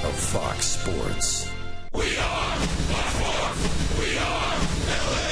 of Fox Sports. We are Fox Sports. We are LA.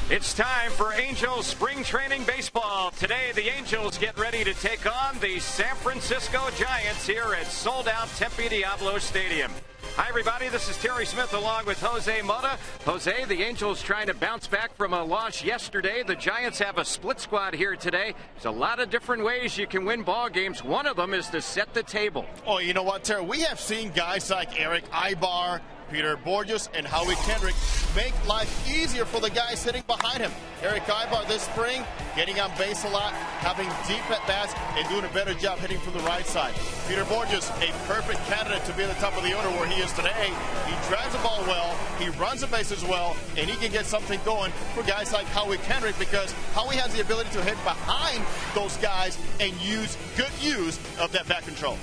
It's time for Angels spring training baseball. Today, the Angels get ready to take on the San Francisco Giants here at sold-out Tempe Diablo Stadium. Hi, everybody. This is Terry Smith along with Jose Mota. Jose, the Angels trying to bounce back from a loss yesterday. The Giants have a split squad here today. There's a lot of different ways you can win ball games. One of them is to set the table. Oh, you know what, Terry? We have seen guys like Eric Ibar, Peter Borges, and Howie Kendrick make life easier for the guys sitting behind him. Eric Ibar this spring, getting on base a lot, having deep at-bats, and doing a better job hitting from the right side. Peter Borges, a perfect candidate to be at the top of the order where he is today. He drives the ball well, he runs the bases well, and he can get something going for guys like Howie Kendrick because Howie has the ability to hit behind those guys and use good use of that bat control.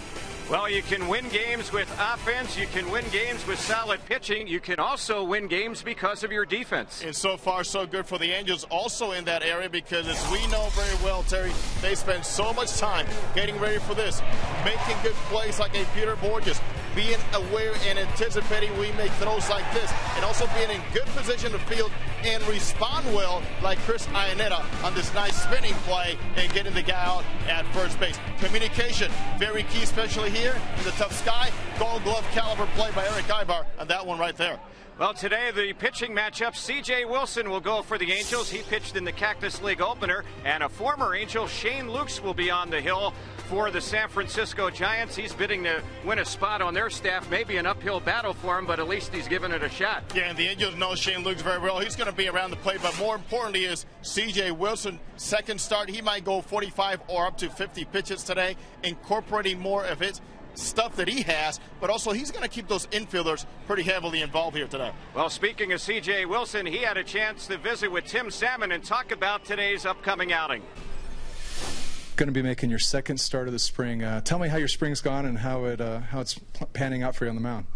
Well, you can win games with offense. You can win games with solid pitching. You can also win games because of your defense. And so far, so good for the Angels also in that area because, as we know very well, Terry, they spend so much time getting ready for this, making good plays like a Peter Borges, being aware and anticipating we make throws like this, and also being in good position to field and respond well like Chris Iannetta on this nice spinning play and getting the guy out at first base. Communication, very key, especially here in the tough sky. Gold glove caliber play by Eric Ibar on that one right there. Well, today the pitching matchup, C.J. Wilson will go for the Angels. He pitched in the Cactus League opener, and a former Angel, Shane Lukes, will be on the hill for the San Francisco Giants. He's bidding to win a spot on their staff. Maybe an uphill battle for him, but at least he's given it a shot. Yeah, and the Angels know Shane Lukes very well. He's going to be around the plate, but more importantly is C.J. Wilson, second start. He might go 45 or up to 50 pitches today, incorporating more of his stuff that he has, but also he's going to keep those infielders pretty heavily involved here today. Well, speaking of C.J. Wilson, he had a chance to visit with Tim Salmon and talk about today's upcoming outing. Going to be making your second start of the spring. Tell me how your spring's gone and how it's panning out for you on the mound.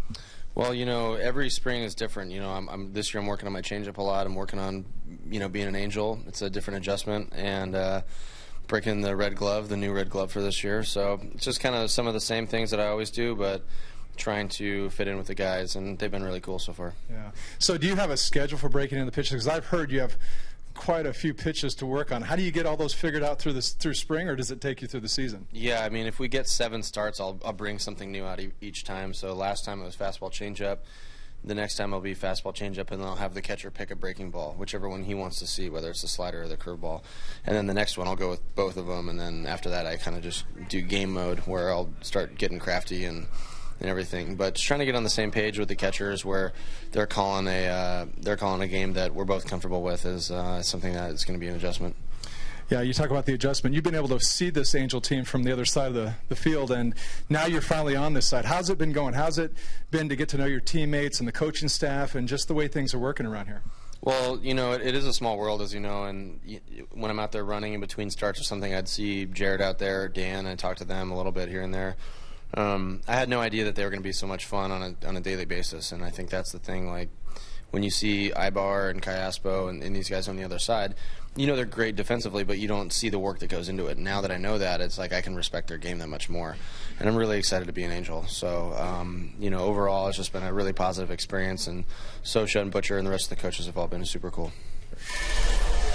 Well, you know, every spring is different. You know, this year I'm working on my changeup a lot. I'm working on, you know, being an Angel. It's a different adjustment, and breaking the red glove, the new red glove for this year. So it's just kind of some of the same things that I always do, but trying to fit in with the guys, and they've been really cool so far. Yeah. So do you have a schedule for breaking in the pitches? Because I've heard you have quite a few pitches to work on. How do you get all those figured out through spring, or does it take you through the season? Yeah, I mean, if we get 7 starts, I'll bring something new out each time. So last time it was fastball changeup. The next time it'll be fastball changeup, and then I'll have the catcher pick a breaking ball, whichever one he wants to see, whether it's the slider or the curveball. And then the next one I'll go with both of them, and then after that I kind of just do game mode where I'll start getting crafty and everything. But just trying to get on the same page with the catchers where they're calling a game that we're both comfortable with is something that is going to be an adjustment. Yeah, you talk about the adjustment. You've been able to see this Angel team from the other side of the field, and now you're finally on this side. How's it been going? How's it been to get to know your teammates and the coaching staff and just the way things are working around here? Well, you know, it is a small world, as you know, and when I'm out there running in between starts or something, I'd see Jared out there, Dan, I talk to them a little bit here and there. I had no idea that they were going to be so much fun on a daily basis, and I think that's the thing. Like, when you see Ibar and Cayaspo and these guys on the other side, you know they're great defensively, but you don't see the work that goes into it. Now that I know that, it's like I can respect their game that much more. And I'm really excited to be an Angel. So, you know, overall, it's just been a really positive experience. And Sosha and Butcher and the rest of the coaches have all been super cool.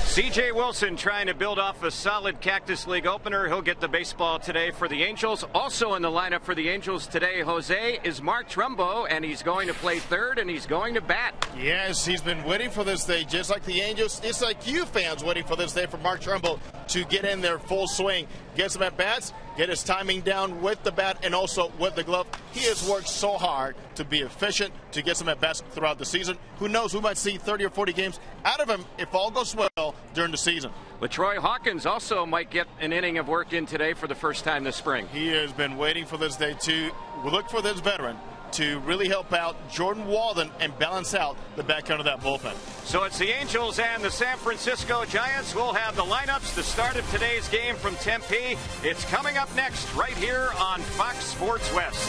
C.J. Wilson trying to build off a solid Cactus League opener. He'll get the baseball today for the Angels. Also in the lineup for the Angels today, Jose, is Mark Trumbo, and he's going to play third, and he's going to bat. Yes, he's been waiting for this day, just like the Angels. It's like you fans waiting for this day for Mark Trumbo to get in there full swing, get some at-bats, get his timing down with the bat and also with the glove. He has worked so hard to be efficient, to get some at-bats throughout the season. Who knows, we might see 30 or 40 games out of him if all goes well during the season. LaTroy Hawkins also might get an inning of work in today for the first time this spring. He has been waiting for this day to look for this veteran to really help out Jordan Walden and balance out the back end of that bullpen. So it's the Angels and the San Francisco Giants. We'll have the lineups, the start of today's game from Tempe. It's coming up next right here on Fox Sports West.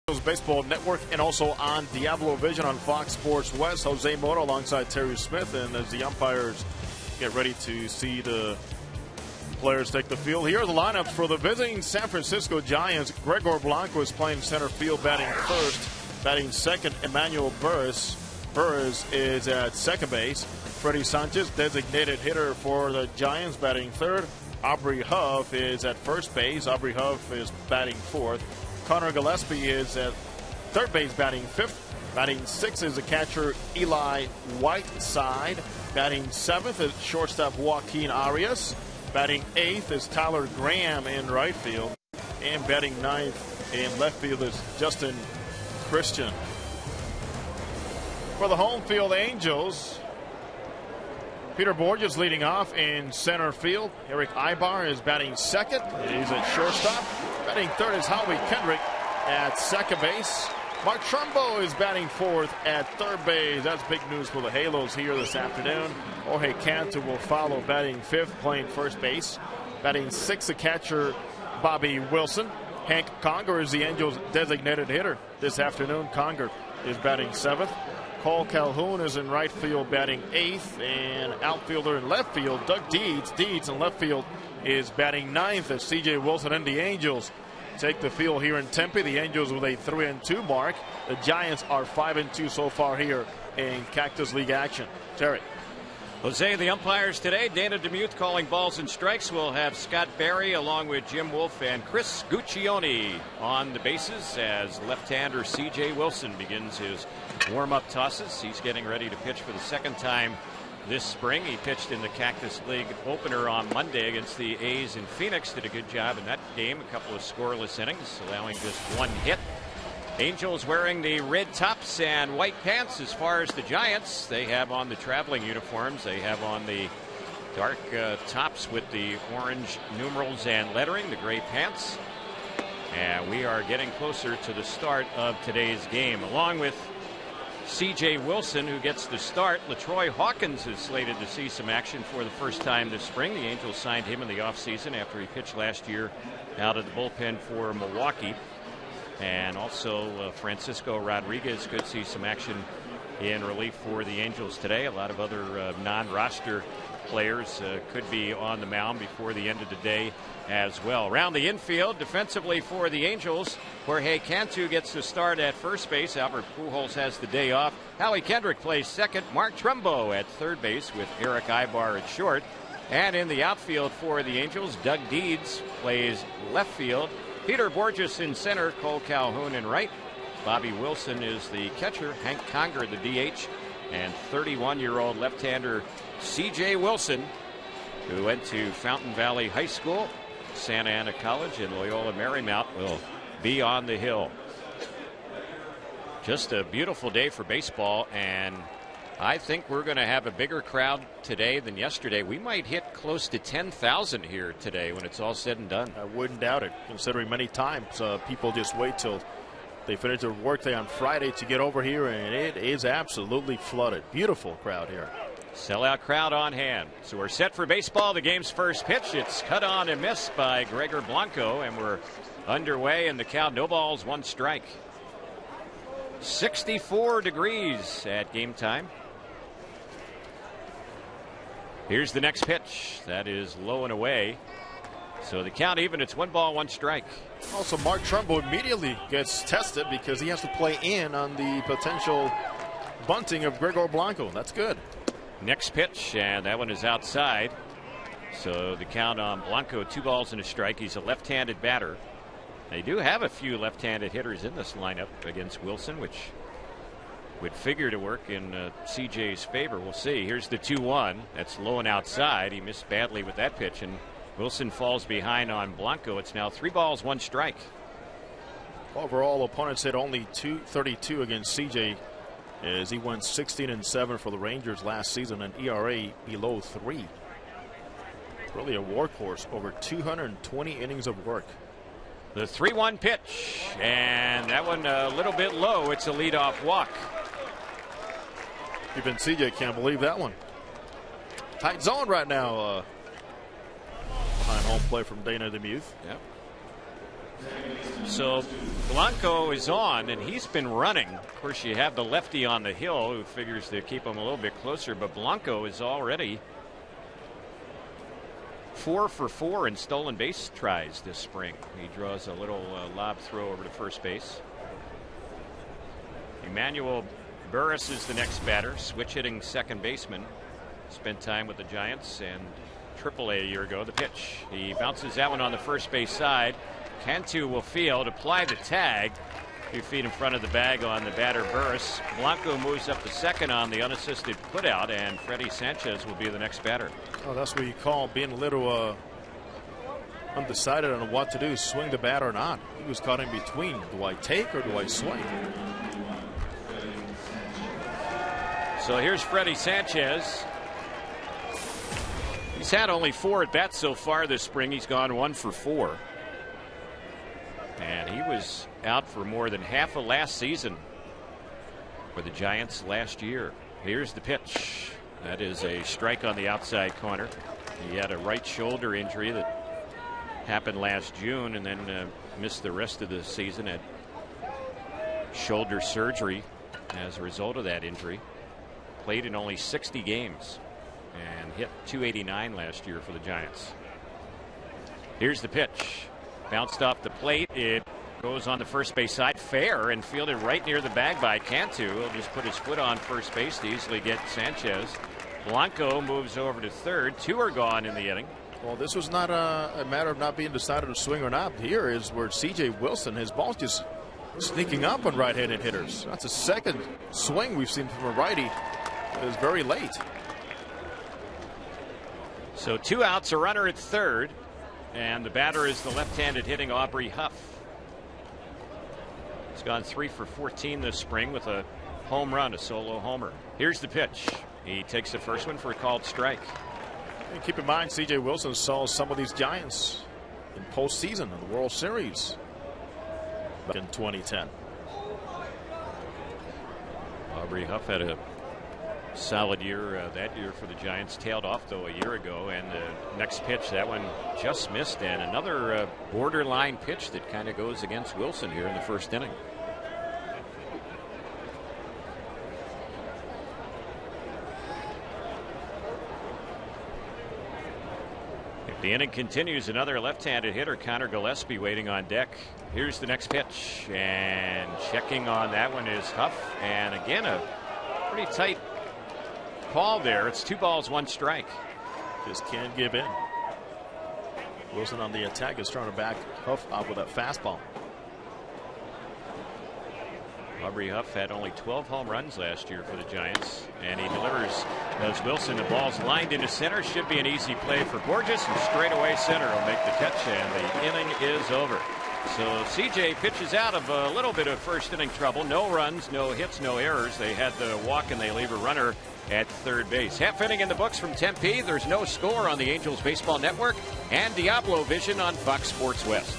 Baseball Network and also on Diablo Vision on Fox Sports West. Jose Mota alongside Terry Smith, and as the umpires get ready to see the players take the field, here are the lineups for the visiting San Francisco Giants. Gregor Blanco is playing center field, batting first. Batting second, Emmanuel Burris. Burris is at second base. Freddie Sanchez, designated hitter for the Giants, batting third. Aubrey Huff is at first base. Aubrey Huff is batting fourth. Connor Gillespie is at third base, batting fifth. Batting sixth is the catcher Eli Whiteside. Batting seventh is shortstop Joaquin Arias. Batting eighth is Tyler Graham in right field. And batting ninth in left field is Justin Christian. For the home field Angels, Peter Borges leading off in center field. Eric Ibar is batting second. He's at shortstop. Batting third is Howie Kendrick at second base. Mark Trumbo is batting fourth at third base. That's big news for the Halos here this afternoon. Jorge Cantu will follow, batting fifth, playing first base. Batting sixth, the catcher Bobby Wilson. Hank Conger is the Angels' designated hitter this afternoon. Conger is batting seventh. Cole Calhoun is in right field, batting eighth, and outfielder in left field, Doug Deeds. Deeds in left field is batting ninth as C.J. Wilson and the Angels take the field here in Tempe. The Angels with a 3-2 mark. The Giants are 5-2 so far here in Cactus League action. Terry. Jose, the umpires today, Dana DeMuth calling balls and strikes. We'll have Scott Barry along with Jim Wolf and Chris Guccione on the bases as left-hander C.J. Wilson begins his warm-up tosses. He's getting ready to pitch for the second time this spring. He pitched in the Cactus League opener on Monday against the A's in Phoenix. Did a good job in that game. A couple of scoreless innings, allowing just one hit. Angels wearing the red tops and white pants. As far as the Giants, they have on the traveling uniforms. They have on the dark tops with the orange numerals and lettering, the gray pants. And we are getting closer to the start of today's game. Along with C.J. Wilson, who gets the start, LaTroy Hawkins is slated to see some action for the first time this spring. The Angels signed him in the offseason after he pitched last year out of the bullpen for Milwaukee. And also Francisco Rodriguez could see some action in relief for the Angels today. A lot of other non-roster players could be on the mound before the end of the day as well. Around the infield, defensively for the Angels, Jorge Cantu gets the start at first base. Albert Pujols has the day off. Howie Kendrick plays second. Mark Trumbo at third base with Eric Ibar at short. And in the outfield for the Angels, Doug Deeds plays left field. Peter Borges in center, Cole Calhoun in right. Bobby Wilson is the catcher, Hank Conger the DH, and 31-year-old left-hander C.J. Wilson, who went to Fountain Valley High School, Santa Ana College, and Loyola Marymount, will be on the hill. Just a beautiful day for baseball, and I think we're going to have a bigger crowd today than yesterday. We might hit close to 10,000 here today when it's all said and done. I wouldn't doubt it, considering many times people just wait till they finish their workday on Friday to get over here, and it is absolutely flooded. Beautiful crowd here. Sellout crowd on hand. So we're set for baseball. The game's first pitch. It's cut on and missed by Gregor Blanco, and we're underway in the count. No balls, one strike. 64 degrees at game time. Here's the next pitch. That is low and away. So the count even. It's 1 ball, 1 strike. Also, Mark Trumbo immediately gets tested because he has to play in on the potential bunting of Gregor Blanco. That's good. Next pitch, and that one is outside. So the count on Blanco, 2 balls and a strike. He's a left-handed batter. They do have a few left-handed hitters in this lineup against Wilson, which would figure to work in CJ's favor. We'll see. Here's the 2-1. That's low and outside. He missed badly with that pitch, and Wilson falls behind on Blanco. It's now 3 balls, 1 strike. Overall, opponents hit only .232 against CJ as he went 16-7 for the Rangers last season, an ERA below 3. Really a workhorse, over 220 innings of work. The 3-1 pitch, and that one a little bit low. It's a leadoff walk. Even CJ can't believe that one. Tight zone right now. Behind home play from Dana DeMuth. Yep. So Blanco is on, and he's been running. Of course, you have the lefty on the hill who figures to keep him a little bit closer, but Blanco is already 4 for 4 in stolen base tries this spring. He draws a little lob throw over to first base. Emmanuel Burris is the next batter, switch hitting second baseman. Spent time with the Giants and AAA a year ago. The pitch. He bounces that one on the first base side. Cantu will field, apply the tag. A few feet in front of the bag on the batter Burris. Blanco moves up to second on the unassisted putout, and Freddie Sanchez will be the next batter. Oh, that's what you call being a little undecided on what to do, swing the bat or not. He was caught in between. Do I take or do I swing? So here's Freddie Sanchez. He's had only 4 at bats so far this spring. He's gone 1 for 4. And he was out for more than half of last season for the Giants last year. Here's the pitch. That is a strike on the outside corner. He had a right shoulder injury that happened last June and then missed the rest of the season at shoulder surgery as a result of that injury. Played in only 60 games and hit .289 last year for the Giants. Here's the pitch. Bounced off the plate. It goes on the first base side, fair, and fielded right near the bag by Cantu. He'll just put his foot on first base to easily get Sanchez. Blanco moves over to third. 2 are gone in the inning. Well, this was not a matter of not being decided to swing or not. Here is where C.J. Wilson, his ball's just sneaking up on right-handed hitters. That's a second swing we've seen from a righty. It was very late. So 2 outs, a runner at third. And the batter is the left-handed hitting Aubrey Huff. He's gone 3 for 14 this spring with a home run, a solo homer. Here's the pitch. He takes the first one for a called strike. And keep in mind, C.J. Wilson saw some of these Giants in postseason in the World Series back in 2010. Aubrey Huff had a solid year that year for the Giants. Tailed off though a year ago, and the next pitch, that one just missed, and another borderline pitch that kind of goes against Wilson here in the first inning. If the inning continues, another left-handed hitter, Connor Gillespie, waiting on deck. Here's the next pitch, and checking on that one is Huff, and again a pretty tight call there. It's 2 balls, 1 strike. Just can't give in. Wilson on the attack is trying to back Huff out with that fastball. Aubrey Huff had only 12 home runs last year for the Giants, and he delivers as Wilson. The ball's lined into center. Should be an easy play for Borges, and straight away center will make the catch, and the inning is over. So CJ pitches out of a little bit of first inning trouble. No runs, no hits, no errors. They had the walk, and they leave a runner at third base. Half inning in the books from Tempe. There's no score on the Angels Baseball Network and Diablo Vision on Fox Sports West.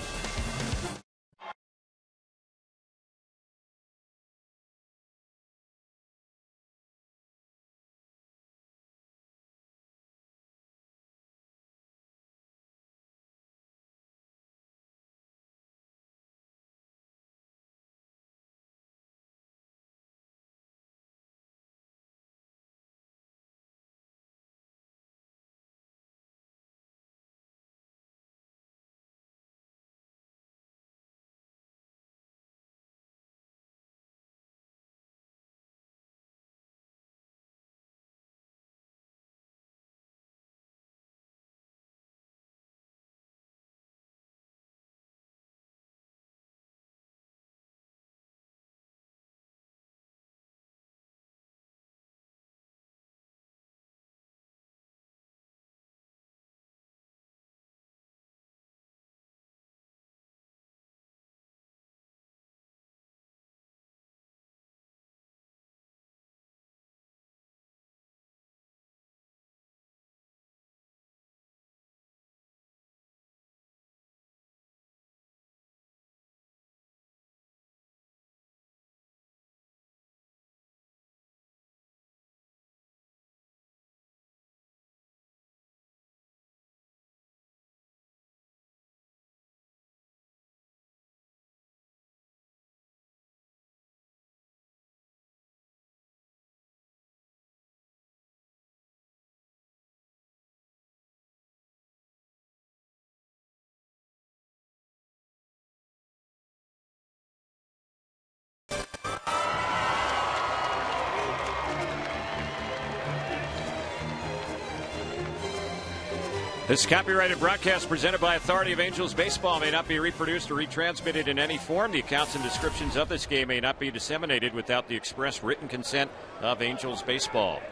This copyrighted broadcast presented by Authority of Angels Baseball may not be reproduced or retransmitted in any form. The accounts and descriptions of this game may not be disseminated without the express written consent of Angels Baseball.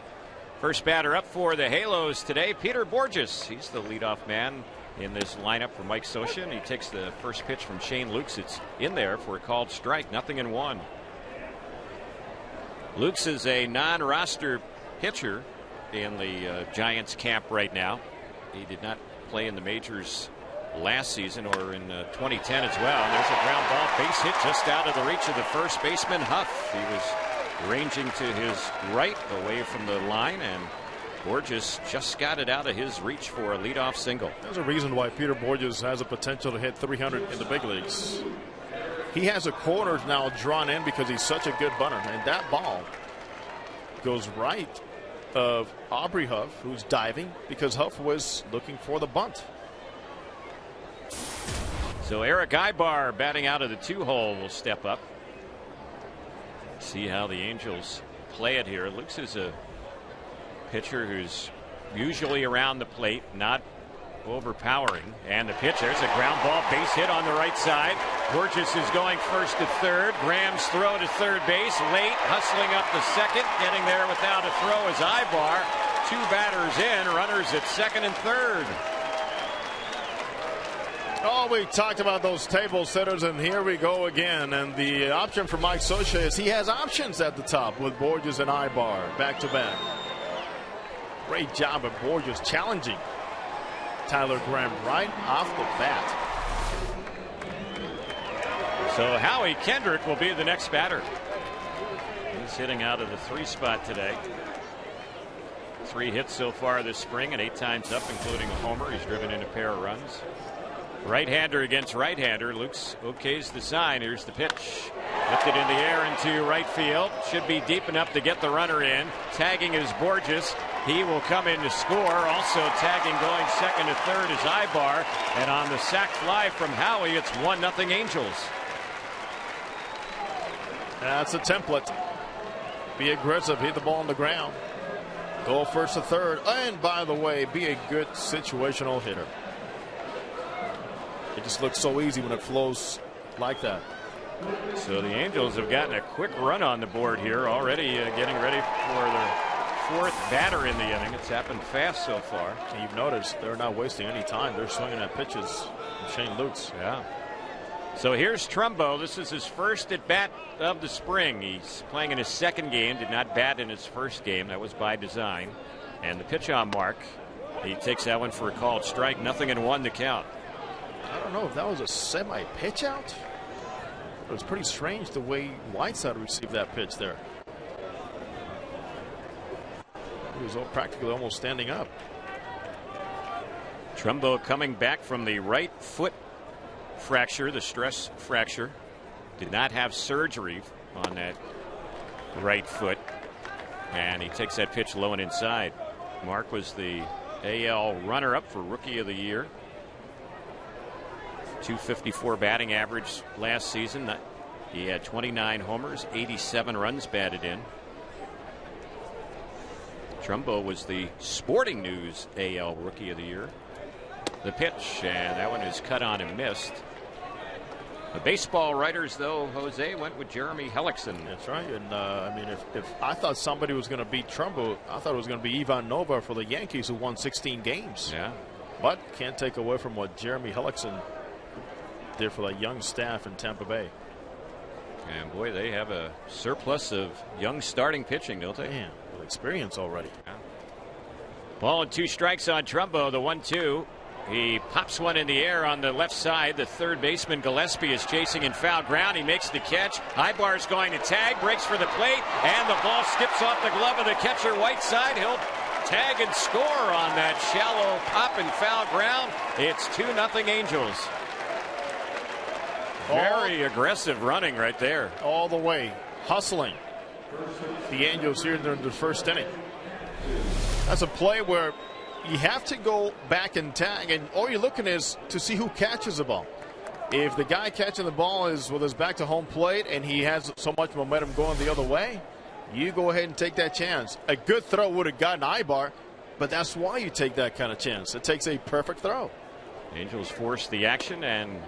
First batter up for the Halos today, Peter Borges. He's the leadoff man in this lineup for Mike Scioscia, and he takes the first pitch from Shane Lukes. It's in there for a called strike, 0-1. Lukes is a non-roster pitcher in the Giants camp right now. He did not play in the majors last season or in 2010 as well. And there's a ground ball base hit just out of the reach of the first baseman, Huff. He was ranging to his right away from the line, and Borges just got it out of his reach for a leadoff single. There's a reason why Peter Borges has a potential to hit 300 in the big leagues. He has a corner now drawn in because he's such a good bunter, and that ball goes right of Aubrey Huff, who's diving because Huff was looking for the bunt. So Eric Ibar, batting out of the 2-hole, will step up. See how the Angels play it here. Lukes is a pitcher who's usually around the plate, not overpowering. And the pitch, there's a ground ball base hit on the right side. Borges is going first to third. Graham's throw to third base late, hustling up the second, getting there without a throw is Ibar. 2 batters in, runners at second and third. Oh, we talked about those table setters, and here we go again. And the option for Mike Scioscia is he has options at the top with Borges and Ibar back to back. Great job of Borges challenging Tyler Graham right off the bat. So Howie Kendrick will be the next batter. He's hitting out of the 3 spot today. 3 hits so far this spring and 8 times up, including a homer. He's driven in a pair of runs. Right-hander against right-hander. Lukes okays the sign. Here's the pitch. Lifted in the air into right field. Should be deep enough to get the runner in. Tagging is Borges. He will come in to score. Also tagging going second to third is Ibar. And on the sac fly from Howie, it's 1-0 Angels. That's a template. Be aggressive. Hit the ball on the ground. Go first to third. And by the way, be a good situational hitter. It just looks so easy when it flows like that. So the Angels have gotten a quick run on the board here already, getting ready for their 4th batter in the inning. It's happened fast so far. And you've noticed they're not wasting any time. They're swinging at pitches from Shane Lukes. Yeah. So here's Trumbo. This is his first at bat of the spring. He's playing in his 2nd game. Did not bat in his 1st game. That was by design. And the pitch on mark. He takes that one for a called strike. 0-1 to count. I don't know if that was a semi-pitch out. It was pretty strange the way Whiteside received that pitch there. He was practically almost standing up. Trumbo coming back from the right foot fracture, the stress fracture. Did not have surgery on that right foot. And he takes that pitch low and inside. Mark was the AL runner-up for Rookie of the Year. .254 batting average last season. He had 29 homers, 87 runs batted in. Trumbo was the Sporting News AL Rookie of the Year. The pitch, and that one is cut on and missed. The baseball writers, though, Jose, went with Jeremy Hellickson. That's right. And I mean, if I thought somebody was going to beat Trumbo, I thought it was going to be Ivan Nova for the Yankees, who won 16 games. Yeah. But can't take away from what Jeremy Hellickson did for that young staff in Tampa Bay. And boy, they have a surplus of young starting pitching, don't they? Man, with experience already. Yeah. Ball and 2 strikes on Trumbo. The 1-2. He pops one in the air on the left side. The third baseman Gillespie is chasing in foul ground. He makes the catch. Ibar's going to tag, breaks for the plate, and the ball skips off the glove of the catcher Whiteside. He'll tag and score on that shallow pop in foul ground. It's 2-0 Angels. Very aggressive running right there. All the way, hustling. The Angels here in the first inning. That's a play where you have to go back and tag, and all you're looking is to see who catches the ball. If the guy catching the ball is with his back to home plate and he has so much momentum going the other way, you go ahead and take that chance. A good throw would have gotten Ibar, But that's why you take that kind of chance. It takes a perfect throw. Angels force the action and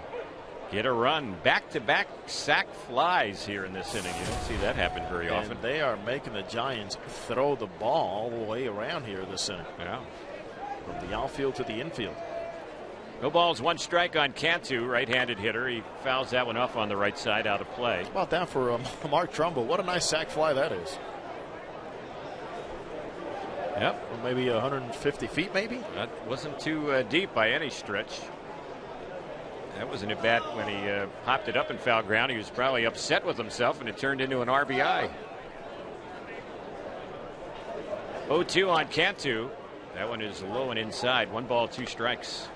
get a run. Back-to-back sac flies here in this inning. You don't see that happen very often. And they are making the Giants throw the ball all the way around here this inning. Yeah. From the outfield to the infield. No balls, one strike on Cantu, right-handed hitter. He fouls that one off on the right side, out of play. How about that for Mark Trumbull? What a nice sac fly that is. Yep. Or maybe 150 feet, maybe? That wasn't too deep by any stretch. That wasn't a bat when he popped it up in foul ground. He was probably upset with himself, and it turned into an RBI. 0-2 on Cantu. That one is low and inside. 1 ball, 2 strikes.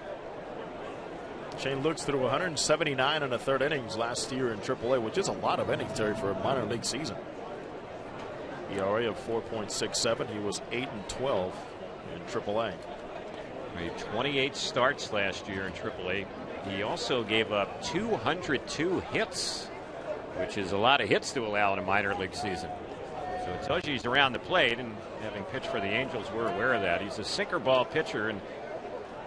Shane Lux threw 179 in the third innings last year in AAA, which is a lot of innings, Terry, for a minor league season. ERA of 4.67. He was 8-12 in AAA. Made 28 starts last year in AAA. He also gave up 202 hits, which is a lot of hits to allow in a minor league season. So it tells you he's around the plate, and having pitched for the Angels, we're aware of that. He's a sinker ball pitcher, and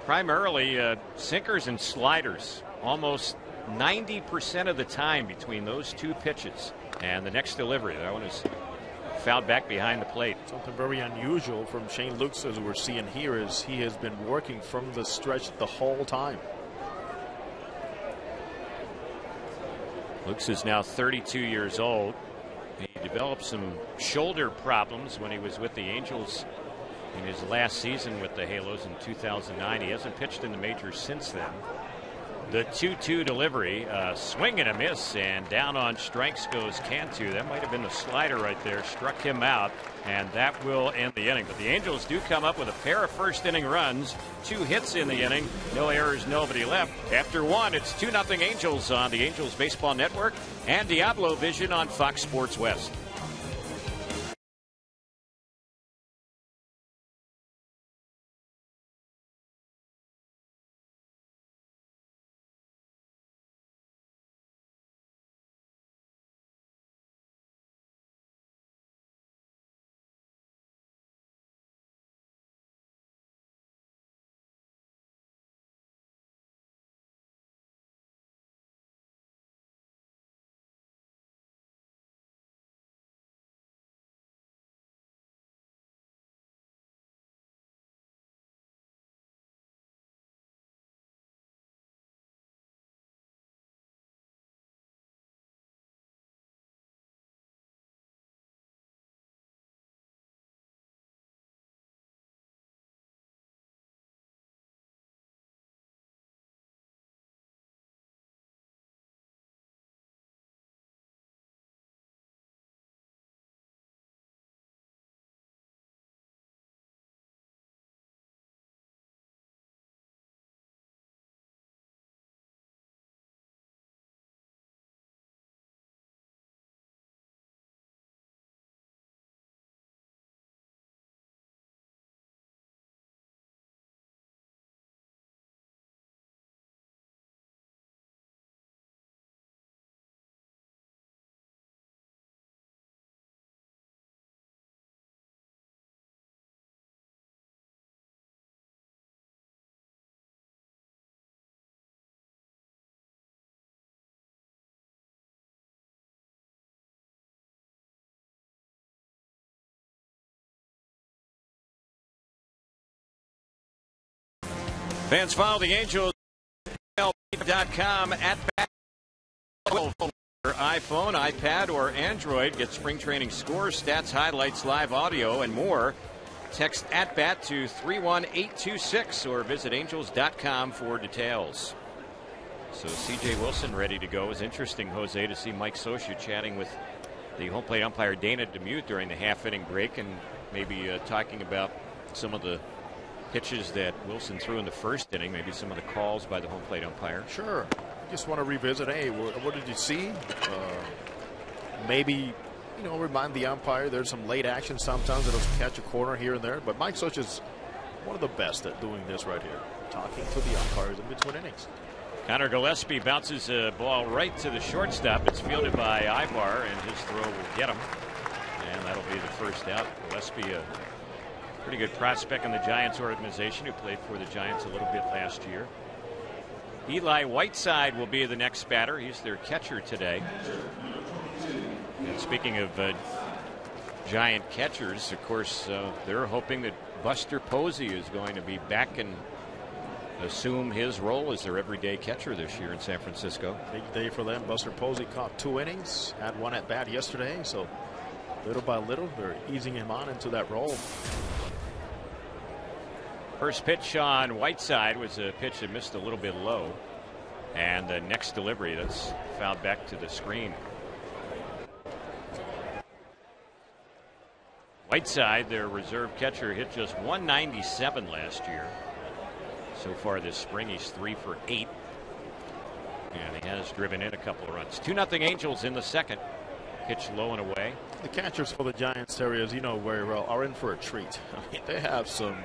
primarily sinkers and sliders. Almost 90% of the time between those two pitches and the next delivery. That one is fouled back behind the plate. Something very unusual from Shane Lux, as we're seeing here, is he has been working from the stretch the whole time. Lux is now 32 years old. He developed some shoulder problems when he was with the Angels in his last season with the Halos in 2009. He hasn't pitched in the majors since then. The 2-2 delivery, swing and a miss, and down on strikes goes Cantu. That might have been the slider right there, struck him out, and that will end the inning. But the Angels do come up with a pair of first inning runs, 2 hits in the inning, no errors, nobody left. After 1, it's 2-0 Angels on the Angels Baseball Network and Diablo Vision on Fox Sports West. Fans follow the Angels MLB.com at bat. iPhone, iPad, or Android. Get spring training scores, stats, highlights, live audio, and more. Text @BAT to 31826 or visit angels.com for details. So C.J. Wilson ready to go. It was interesting, Jose, to see Mike Scioscia chatting with the home plate umpire Dana DeMute during the half-inning break, and maybe talking about some of the pitches that Wilson threw in the first inning, maybe some of the calls by the home plate umpire. Sure. Just want to revisit, hey, what did you see? Maybe, remind the umpire there's some late action sometimes that'll catch a corner here and there. But Mike Scioscia is one of the best at doing this right here, talking to the umpires in between innings. Connor Gillespie bounces a ball right to the shortstop. It's fielded by Ibar, and his throw will get him. And that'll be the first out. Gillespie, Pretty good prospect in the Giants organization who played for the Giants a little bit last year. Eli Whiteside will be the next batter. He's their catcher today. And speaking of Giant catchers, of course, they're hoping that Buster Posey is going to be back and assume his role as their everyday catcher this year in San Francisco. Big day for them. Buster Posey caught 2 innings, had 1 at bat yesterday, so little by little they're easing him on into that role. First pitch on Whiteside was a pitch that missed a little bit low, and the next delivery that's fouled back to the screen. Whiteside, their reserve catcher, hit just 197 last year. So far this spring, he's 3 for 8. And he has driven in a couple of runs. 2-0 Angels in the second. Pitch low and away. The catchers for the Giants, Terry, as you know very well, are in for a treat. I mean, they have some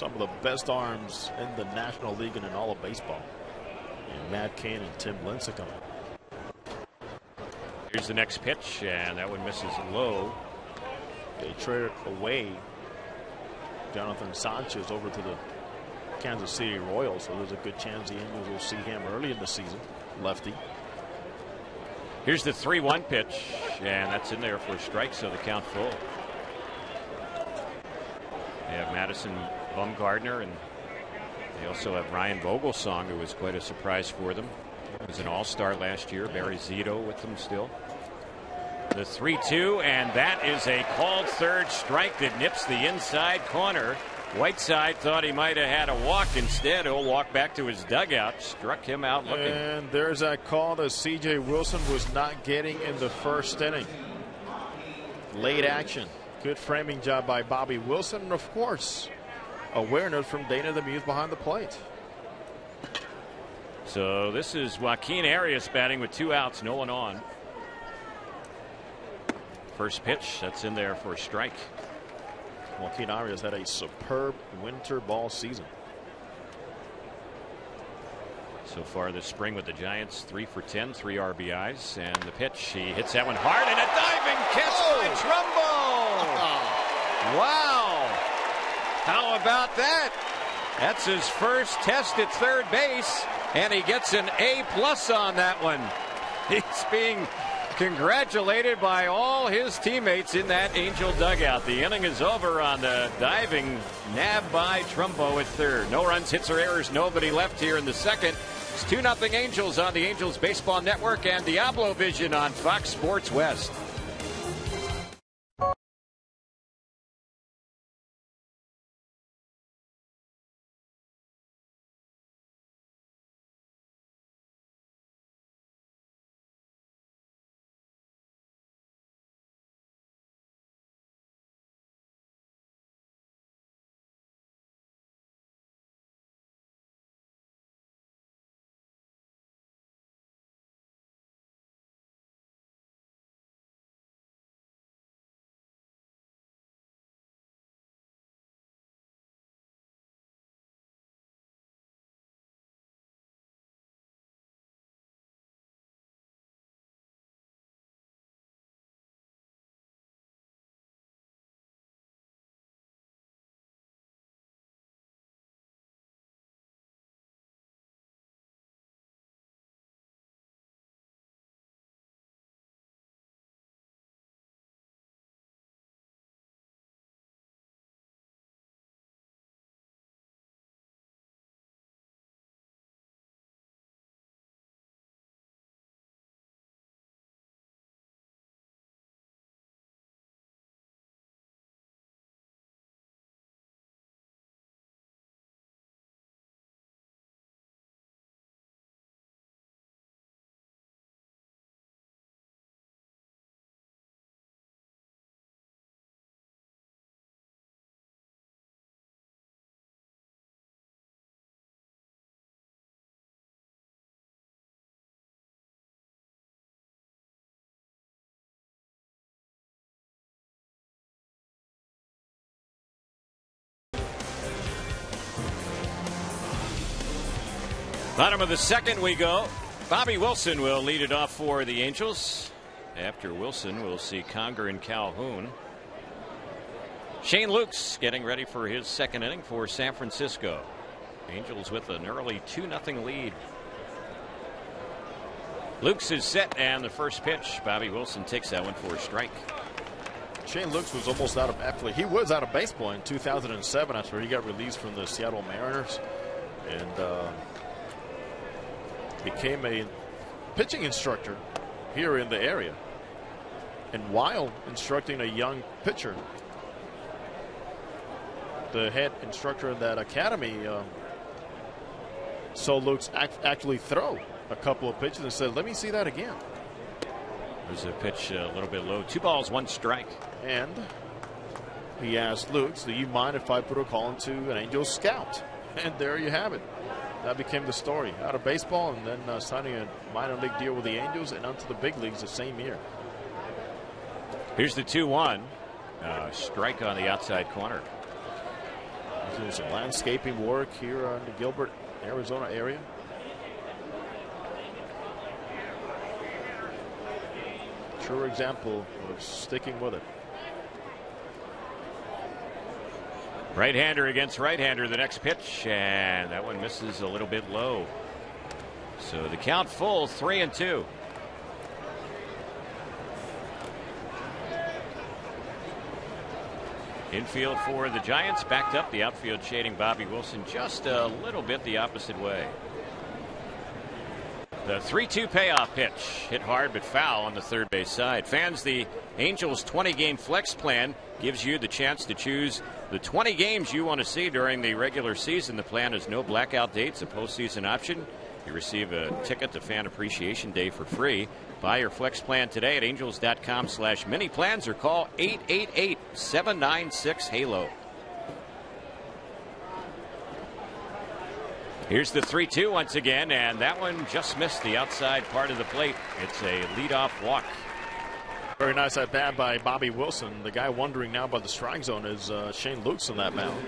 of the best arms in the National League and in all of baseball. And Matt Cain and Tim Lincecum. Here's the next pitch, and that one misses low. They traded away Jonathan Sanchez over to the Kansas City Royals, so there's a good chance the Angels will see him early in the season. Lefty. Here's the 3-1 pitch, and that's in there for a strike, so the count full. They have Madison Bumgarner, and they also have Ryan Vogelsong, who was quite a surprise for them. He was an all-star last year. Barry Zito with them still. The 3-2, and that is a called third strike that nips the inside corner. Whiteside thought he might have had a walk. Instead, he'll walk back to his dugout. Struck him out looking. And there's that call that C.J. Wilson was not getting in the first inning. Late action. Good framing job by Bobby Wilson. And, of course, awareness from Dana Demuth behind the plate. So this is Joaquin Arias batting with 2 outs, no one on. First pitch, that's in there for a strike. Joaquin Arias had a superb winter ball season. So far this spring with the Giants, 3 for 10, 3 RBIs. And the pitch, he hits that one hard, and a diving catch by Trumbo. Wow. How about that? That's his first test at third base, and he gets an A+ on that one. He's being congratulated by all his teammates in that Angel dugout. The inning is over on the diving nab by Trumbo at third. No runs, hits, or errors. Nobody left here in the second. It's 2-0 Angels on the Angels Baseball Network and Diablo Vision on Fox Sports West. Bottom of the second we go. Bobby Wilson will lead it off for the Angels. After Wilson, we'll see Conger and Calhoun. Shane Lukes getting ready for his second inning for San Francisco. Angels with an early 2-0 lead. Lukes is set, and the first pitch, Bobby Wilson takes that one for a strike. Shane Lukes was almost out of, actually, he was out of baseball in 2007 after he got released from the Seattle Mariners and became a pitching instructor here in the area. And while instructing a young pitcher, the head instructor in that academy saw Lukes actually throw a couple of pitches and said, let me see that again. There's a pitch a little bit low. 2 balls, 1 strike. And he asked Lukes, do you mind if I put a call into an Angels scout? And there you have it. That became the story. Out of baseball and then signing a minor league deal with the Angels and onto the big leagues the same year. Here's the 2-1. Strike on the outside corner. Doing some landscaping work here in the Gilbert, Arizona area. True example of sticking with it. Right-hander against right-hander, the next pitch, and that one misses a little bit low. So the count full, 3-2. Infield for the Giants, backed up, the outfield shading Bobby Wilson just a little bit the opposite way. The 3-2 payoff pitch, hit hard but foul on the third base side. Fans, the Angels 20-game flex plan gives you the chance to choose the 20 games you want to see during the regular season. The plan has no blackout dates, a postseason option. You receive a ticket to Fan Appreciation Day for free. Buy your flex plan today at angels.com/mini-plans or call 888-796-HALO. Here's the 3-2 once again, and that one just missed the outside part of the plate. It's a leadoff walk. Very nice at bat by Bobby Wilson. The guy wondering now about the strike zone is Shane Lukes on that mound.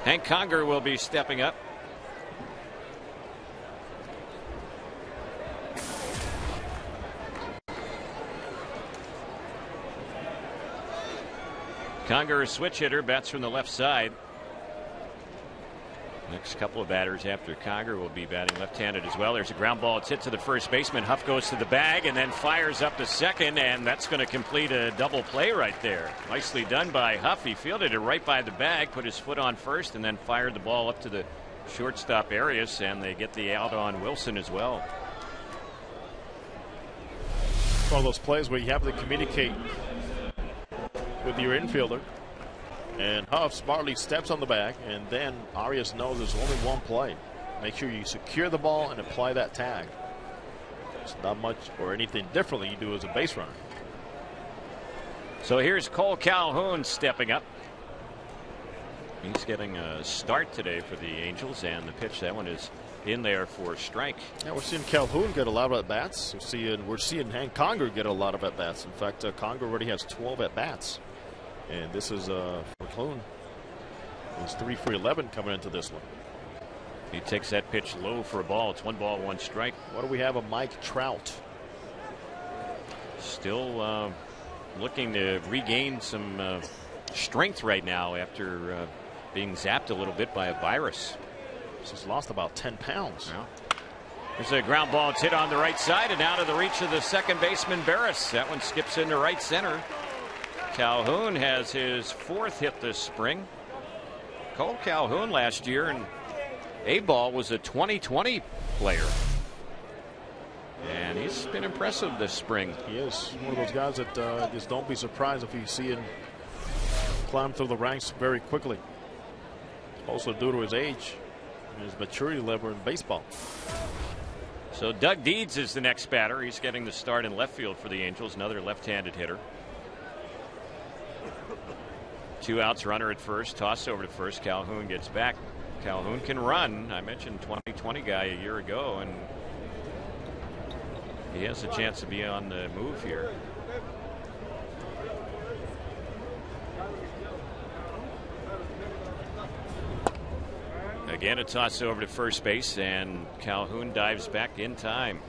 Hank Conger will be stepping up. Conger, a switch hitter, bats from the left side. Next couple of batters after Conger will be batting left-handed as well. There's a ground ball. It's hit to the first baseman. Huff goes to the bag and then fires up to second, and that's going to complete a double play right there. Nicely done by Huff. He fielded it right by the bag, put his foot on first, and then fired the ball up to the shortstop Arias, and they get the out on Wilson as well. One of those plays where you have to communicate with your infielder. And Huff smartly steps on the bag, and then Arias knows there's only one play. Make sure you secure the ball and apply that tag. It's not much or anything differently you do as a base runner. So here's Cole Calhoun stepping up. He's getting a start today for the Angels, and the pitch, that one is in there for a strike. Yeah, we're seeing Calhoun get a lot of at-bats. We're seeing Hank Conger get a lot of at-bats. In fact, Conger already has 12 at-bats. And this is for Calhoun. He's 3 for 11 coming into this one. He takes that pitch low for a ball. It's 1 ball, 1 strike. What do we have of Mike Trout? Still looking to regain some strength right now after being zapped a little bit by a virus. He's lost about 10 pounds. Yeah. There's a ground ball. It's hit on the right side and out of the reach of the second baseman, Barris. That one skips into right center. Calhoun has his 4th hit this spring. Cole Calhoun last year, and A-ball was a 2020 player. And he's been impressive this spring. He is one of those guys that just don't be surprised if you see him climb through the ranks very quickly. Also due to his age and his maturity level in baseball. So Doug Deeds is the next batter. He's getting the start in left field for the Angels, another left-handed hitter. 2 outs, runner at first, toss over to first. Calhoun gets back. Calhoun can run. I mentioned 2020 guy a year ago, and he has a chance to be on the move here. Again, a toss over to first base, and Calhoun dives back in time.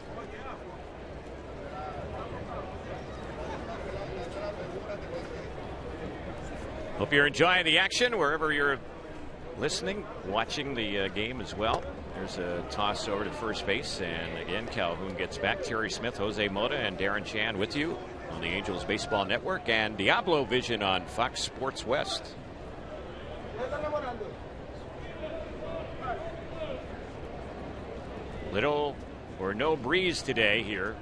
Hope you're enjoying the action wherever you're listening, watching the game as well. There's a toss over to first base, and again Calhoun gets back. Terry Smith, Jose Mota, and Darren Chan with you on the Angels Baseball Network and Diablo Vision on Fox Sports West. Little or no breeze today here,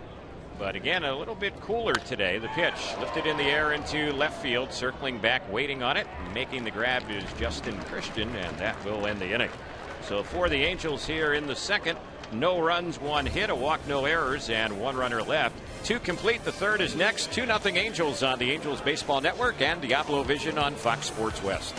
but again a little bit cooler today. The pitch lifted in the air into left field, circling back, waiting on it, making the grab is Justin Christian, and that will end the inning. So for the Angels here in the second, no runs, 1 hit, a walk, no errors, and 1 runner left. 2 complete. The third is next. 2-0 Angels on the Angels Baseball Network and Diablo Vision on Fox Sports West.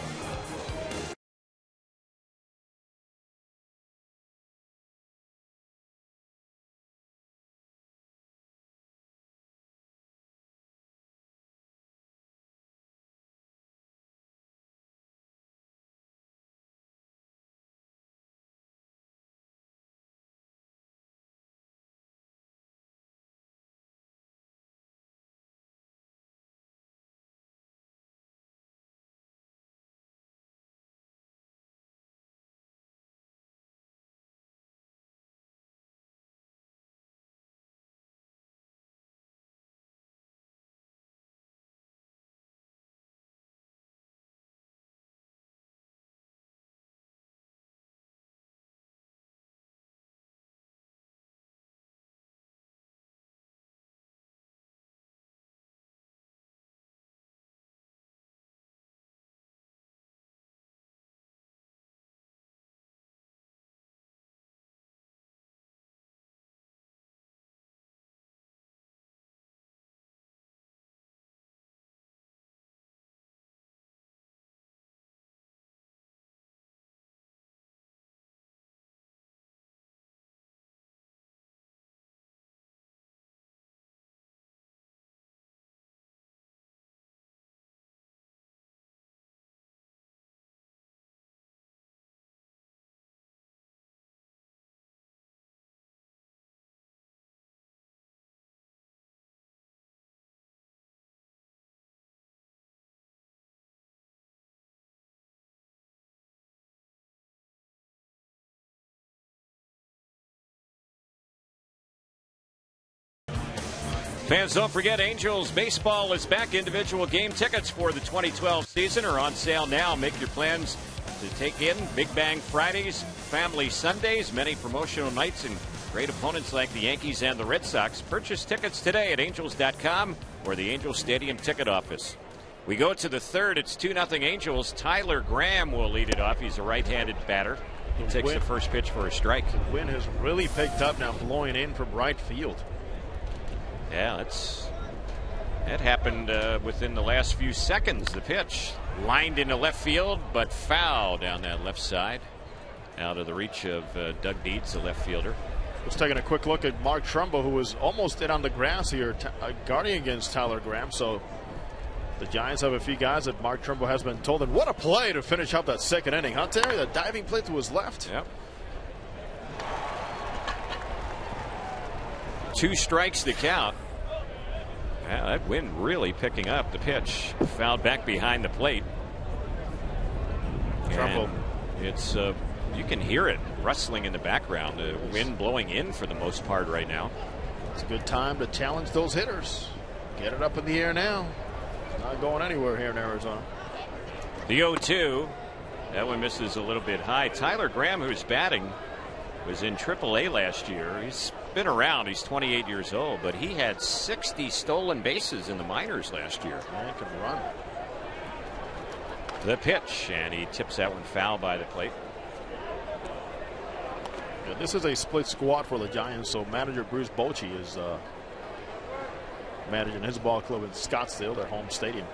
Fans, don't forget Angels Baseball is back. Individual game tickets for the 2012 season are on sale now. Make your plans to take in Big Bang Fridays, Family Sundays, many promotional nights, and great opponents like the Yankees and the Red Sox. Purchase tickets today at Angels.com or the Angels Stadium ticket office. We go to the third. It's 2-0 Angels. Tyler Graham will lead it off. He's a right-handed batter. He takes the first pitch for a strike. The wind has really picked up now, blowing in from right field. Yeah, that happened within the last few seconds. The pitch lined into left field, but foul down that left side, out of the reach of Doug Deeds, the left fielder. Let's take a quick look at Mark Trumbo, who was almost in on the grass here, guarding against Tyler Graham. So the Giants have a few guys that Mark Trumbo has been told. And what a play to finish up that second inning, huh, Terry? The diving play to his left. Yep. 2 strikes to count. Yeah, that wind really picking up. The pitch fouled back behind the plate. Trumbo. It's you can hear it rustling in the background. The wind blowing in for the most part right now. It's a good time to challenge those hitters. Get it up in the air now. It's not going anywhere here in Arizona. The 0-2. That one misses a little bit high. Tyler Graham, who's batting, was in AAA last year. He's been around. He's 28 years old, but he had 60 stolen bases in the minors last year. Man can run. The pitch, and he tips that one foul by the plate. Yeah, this is a split squad for the Giants, so manager Bruce Bochy is managing his ball club in Scottsdale, their home stadium.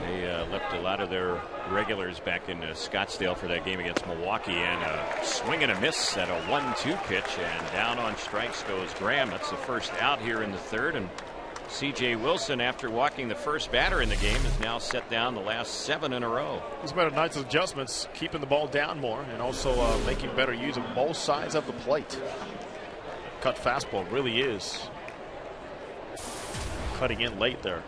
They left a lot of their regulars back in Scottsdale for that game against Milwaukee, and a swing and a miss at a 1-2 pitch, and down on strikes goes Graham. That's the first out here in the third, and C.J. Wilson, after walking the first batter in the game, has now set down the last 7 in a row. He's made a nice adjustments, keeping the ball down more, and also making better use of both sides of the plate. Cut fastball really is cutting in late there.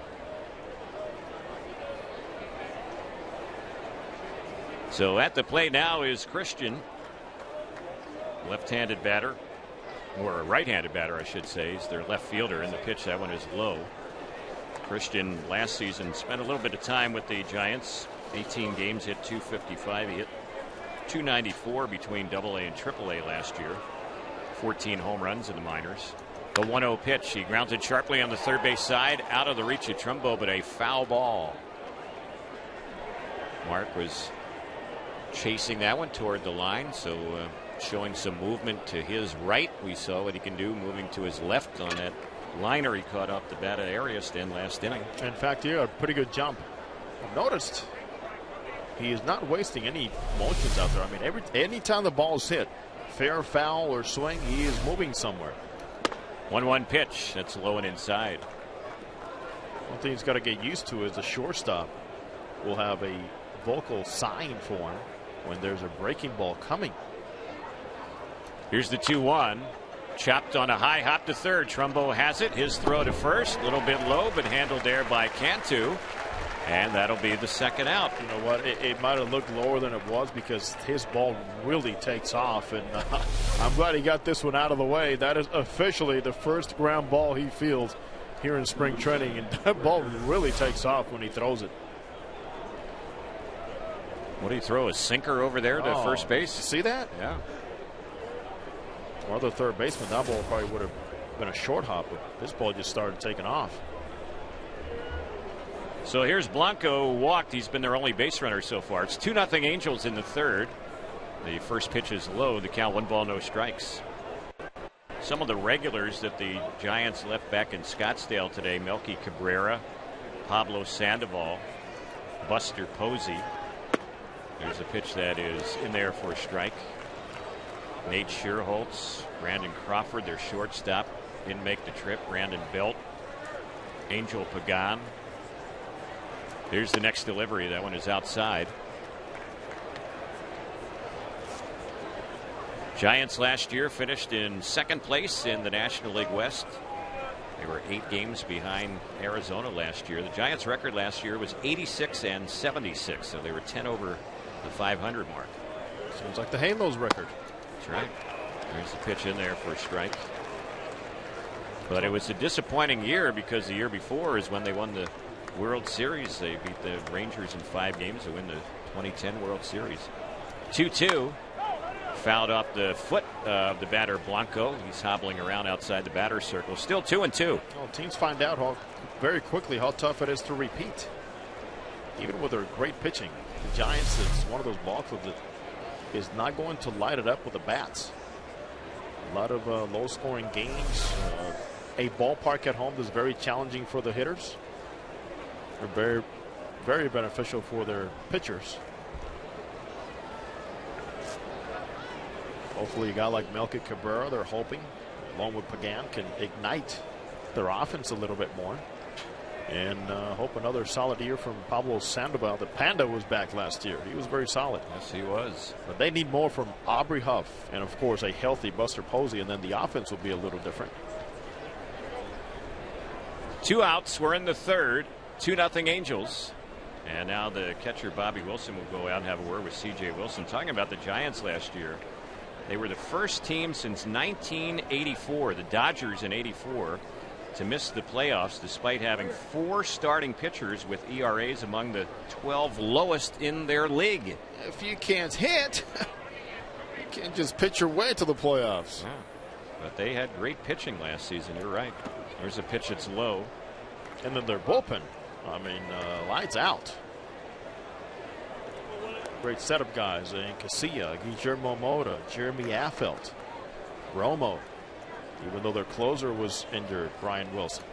So at the plate now is Christian, left-handed batter, or a right-handed batter, I should say. He's their left fielder, and the pitch, that one is low. Christian last season spent a little bit of time with the Giants. 18 games, hit .255. He hit .294 between AA and AAA last year. 14 home runs in the minors. The 1-0 pitch. He grounded sharply on the third base side, out of the reach of Trumbo, but a foul ball. Mark was chasing that one toward the line, so showing some movement to his right. We saw what he can do moving to his left on that liner he caught off the bat at Ariaston last inning. In fact, he had a pretty good jump. I've noticed he is not wasting any motions out there. I mean, any time the ball is hit, fair, foul, or swing, he is moving somewhere. 1-1 pitch. That's low and inside. One thing he's got to get used to is the shortstop will have a vocal sign for him when there's a breaking ball coming. Here's the 2-1. Chopped on a high hop to third. Trumbo has it. His throw to first. A little bit low, but handled there by Cantu. And that'll be the second out. You know what? It might have looked lower than it was because his ball really takes off. And I'm glad he got this one out of the way. That is officially the first ground ball he fields here in spring training. And that ball really takes off when he throws it. What did he throw? A sinker over there to first base? You see that? Yeah. Or other third baseman, that ball probably would have been a short hop, but this ball just started taking off. So here's Blanco walked. He's been their only base runner so far. It's 2-0 Angels in the third. The first pitch is low. The count 1 ball, no strikes. Some of the regulars that the Giants left back in Scottsdale today: Melky Cabrera, Pablo Sandoval, Buster Posey. There's a pitch that is in there for a strike. Nate Schierholtz, Brandon Crawford, their shortstop, didn't make the trip. Brandon Belt, Angel Pagan. Here's the next delivery. That one is outside. Giants last year finished in second place in the National League West. They were 8 games behind Arizona last year. The Giants' record last year was 86-76, so they were 10 over the 500 mark. Seems like the Halos record. That's right. There's the pitch in there for a strike. But it was a disappointing year because the year before is when they won the World Series. They beat the Rangers in 5 games to win the 2010 World Series. 2-2. Fouled off the foot of the batter Blanco. He's hobbling around outside the batter's circle. Still 2-2. Well, teams find out very quickly how tough it is to repeat. Even with their great pitching, the Giants is one of those ball clubs that is not going to light it up with the bats. A lot of low-scoring games. A ballpark at home is very challenging for the hitters. They're very, very beneficial for their pitchers. Hopefully a guy like Melky Cabrera, they're hoping, along with Pagan, can ignite their offense a little bit more. And hope another solid year from Pablo Sandoval. The Panda was back last year. He was very solid. Yes, he was. But they need more from Aubrey Huff and, of course, a healthy Buster Posey, and then the offense will be a little different. 2 outs. We're in the third. 2-0 Angels. And now the catcher Bobby Wilson will go out and have a word with C.J. Wilson. Talking about the Giants last year. They were the first team since 1984, the Dodgers in '84, to miss the playoffs despite having 4 starting pitchers with ERAs among the 12 lowest in their league. If you can't hit, you can't just pitch your way to the playoffs. Yeah. But they had great pitching last season. You're right. There's a pitch that's low. And then their bullpen, I mean, lights out. Great setup guys in Casilla, Guillermo Mota, Jeremy Affeldt, Romo, even though their closer was injured, Brian Wilson.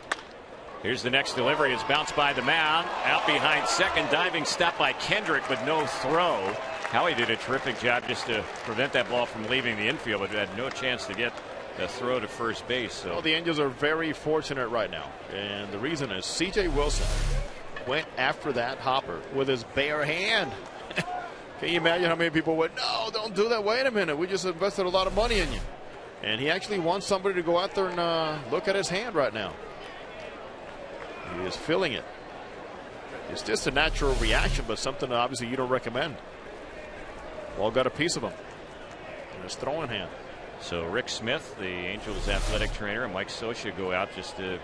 Here's the next delivery. It's bounced by the mound. Out behind second. Diving stop by Kendrick, but no throw. Howie did a terrific job just to prevent that ball from leaving the infield, but had no chance to get the throw to first base. So well, the Angels are very fortunate right now. And the reason is C.J. Wilson went after that hopper with his bare hand. Can you imagine how many people went, no, don't do that. Wait a minute. We just invested a lot of money in you. And he actually wants somebody to go out there and look at his hand right now. He is feeling it. It's just a natural reaction, but something that obviously you don't recommend. Ball got a piece of him in his throwing hand. So Rick Smith, the Angels athletic trainer, and Mike Scioscia go out just to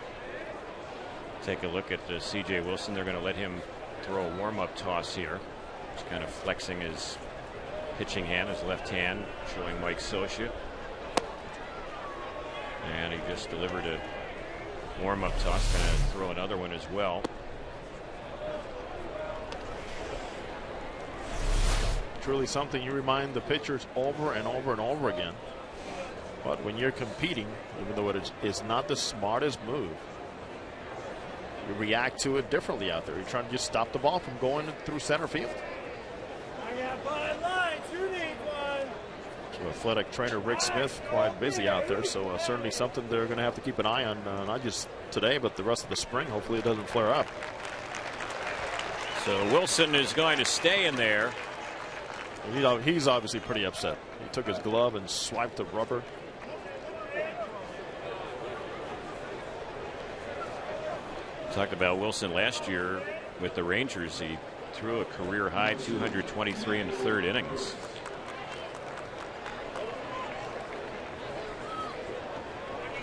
take a look at C.J. Wilson. They're going to let him throw a warm-up toss here. He's kind of flexing his pitching hand, his left hand, showing Mike Scioscia. And he just delivered a warm-up toss. Going to throw another one as well. Truly something you remind the pitchers over and over and over again. But when you're competing, even though it is not the smartest move, you react to it differently out there. You're trying to just stop the ball from going through center field. I got bottom line. You need one. So athletic trainer Rick Smith quite busy out there. So certainly something they're going to have to keep an eye on, not just today, but the rest of the spring. Hopefully it doesn't flare up. So Wilson is going to stay in there. He's obviously pretty upset. He took his glove and swiped the rubber. Talked about Wilson last year with the Rangers. He threw a career high 223 in the third innings.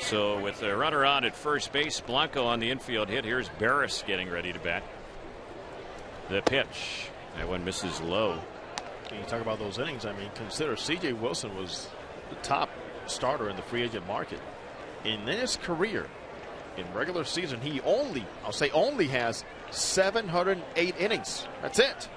So with the runner on at first base, Blanco on the infield hit. Here's Barris getting ready to bat. The pitch. That one misses low. You talk about those innings. I mean, consider C.J. Wilson was the top starter in the free agent market. In his career, in regular season, he only has 708 innings. That's it.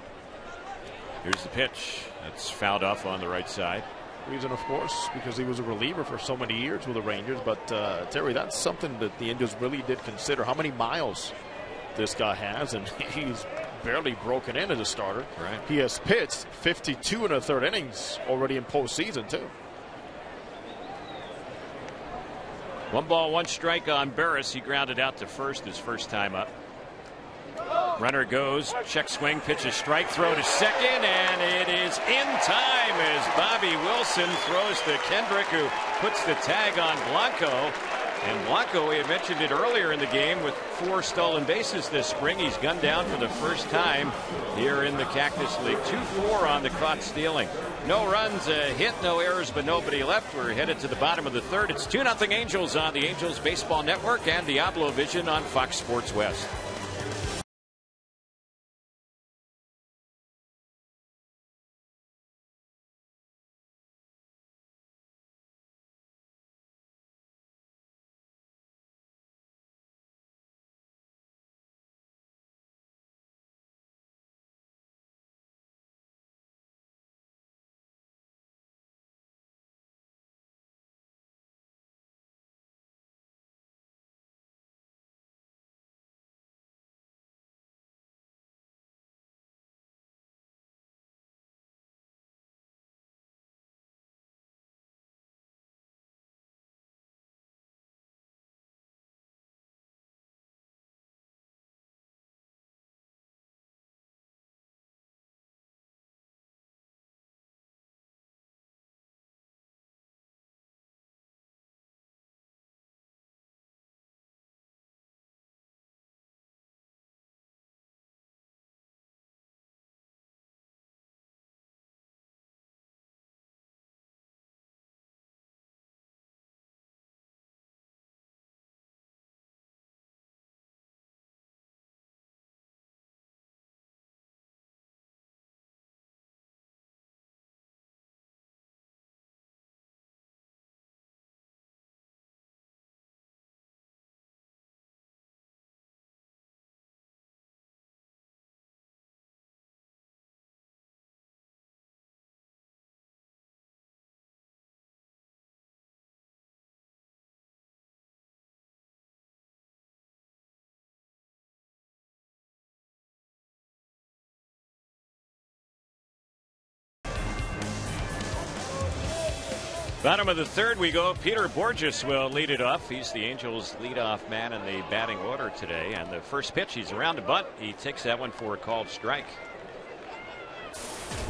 Here's the pitch. That's fouled off on the right side. Reason, of course, because he was a reliever for so many years with the Rangers. But, Terry, that's something that the Angels really did consider. How many miles this guy has, and he's barely broken in as a starter. Right. He has pitched 52 in the third innings already in postseason, too. 1 ball, 1 strike on Barris. He grounded out to first his first time up. Runner goes, check swing, pitches strike, throw to second, and it is in time as Bobby Wilson throws to Kendrick, who puts the tag on Blanco. And Blanco, we had mentioned it earlier in the game, with 4 stolen bases this spring. He's gunned down for the first time here in the Cactus League. 2-4 on the caught stealing. No runs, a hit, no errors, but nobody left. We're headed to the bottom of the third. It's 2-0 Angels on the Angels Baseball Network and Diablo Vision on Fox Sports West. Bottom of the third we go. Peter Borges will lead it off. He's the Angels leadoff man in the batting order today. And the first pitch, he's around the bunt. He takes that one for a called strike.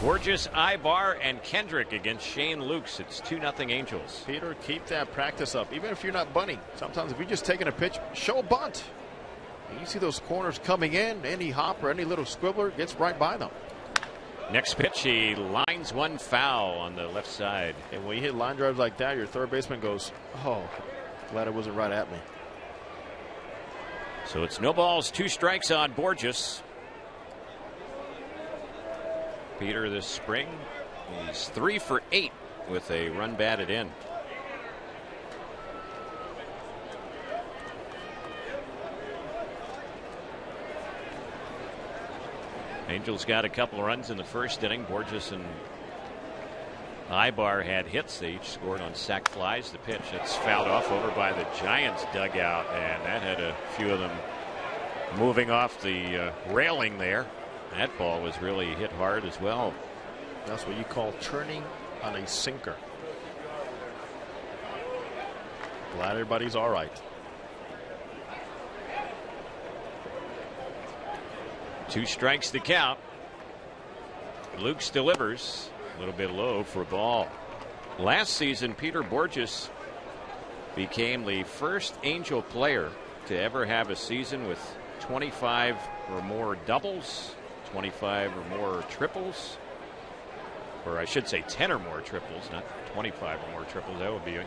Borges, Ibar, and Kendrick against Shane Lukes. It's 2-0 Angels. Peter, keep that practice up. Even if you're not bunting, sometimes if you're just taking a pitch, show a bunt. And you see those corners coming in, any hopper, any little squibbler gets right by them. Next pitch, he lines one foul on the left side. And when you hit line drives like that, your third baseman goes, oh, glad it wasn't right at me. So it's no balls, 2 strikes on Borges. Peter this spring, he's 3 for 8 with a run batted in. Angels got a couple of runs in the first inning. Borges and Ibar had hits. They each scored on sac flies. The pitch, it's fouled off over by the Giants dugout, and that had a few of them moving off the railing there. That ball was really hit hard as well. That's what you call turning on a sinker. Glad everybody's all right. 2 strikes to count. Lukes delivers. A little bit low for a ball. Last season, Peter Borges became the first Angel player to ever have a season with 25 or more doubles, 25 or more triples, or I should say 10 or more triples, not 25 or more triples. That would be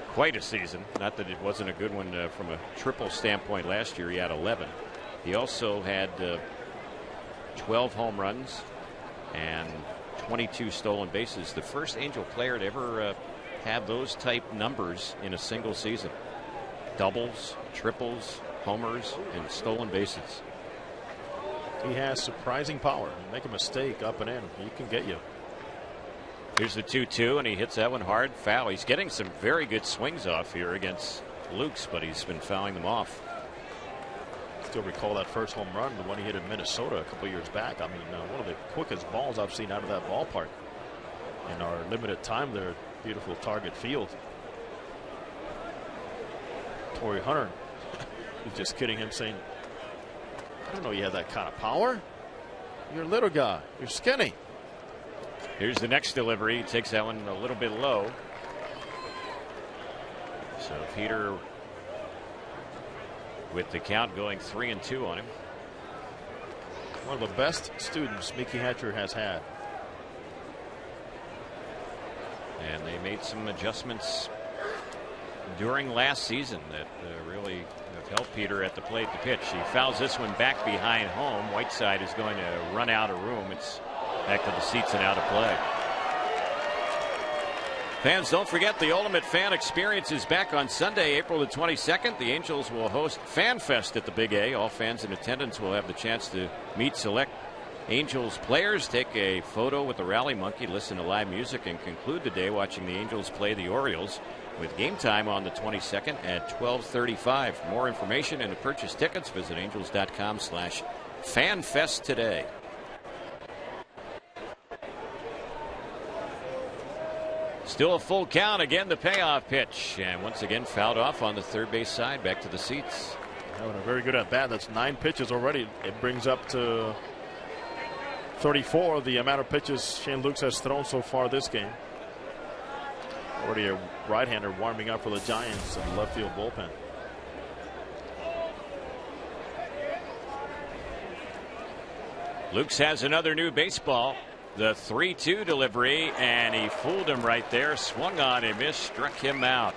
quite a season. Not that it wasn't a good one from a triple standpoint last year. He had 11. He also had 12 home runs and 22 stolen bases. The first Angel player to ever have those type numbers in a single season. Doubles, triples, homers, and stolen bases. He has surprising power. You make a mistake up and in, he can get you. Here's the 2-2, and he hits that one hard. Foul. He's getting some very good swings off here against Lukes, but he's been fouling them off. Still recall that first home run, the one he hit in Minnesota a couple years back. I mean, one of the quickest balls I've seen out of that ballpark in our limited time there at beautiful Target Field. Torrey Hunter was just kidding him, saying, I don't know you have that kind of power. You're a little guy. You're skinny. Here's the next delivery. He takes that one a little bit low. So Peter with the count going 3-2 on him. One of the best students Mickey Hatcher has had. And they made some adjustments during last season that really have helped Peter at the plate. The pitch, he fouls this one back behind home. Whiteside is going to run out of room. It's back to the seats and out of play. Fans, don't forget the Ultimate Fan Experience is back on Sunday, April the 22nd. The Angels will host Fan Fest at the Big A. All fans in attendance will have the chance to meet select Angels players, take a photo with the Rally Monkey, listen to live music, and conclude the day watching the Angels play the Orioles with game time on the 22nd at 12:35. For more information and to purchase tickets, visit angels.com/fanfest today. Still a full count. Again, the payoff pitch. And once again, fouled off on the third base side. Back to the seats. Having a very good at bat. That's 9 pitches already. It brings up to 34 the amount of pitches Shane Lukes has thrown so far this game. Already a right-hander warming up for the Giants in the left field bullpen. Lukes has another new baseball. The 3-2 delivery, and he fooled him right there. Swung on him, missed, struck him out.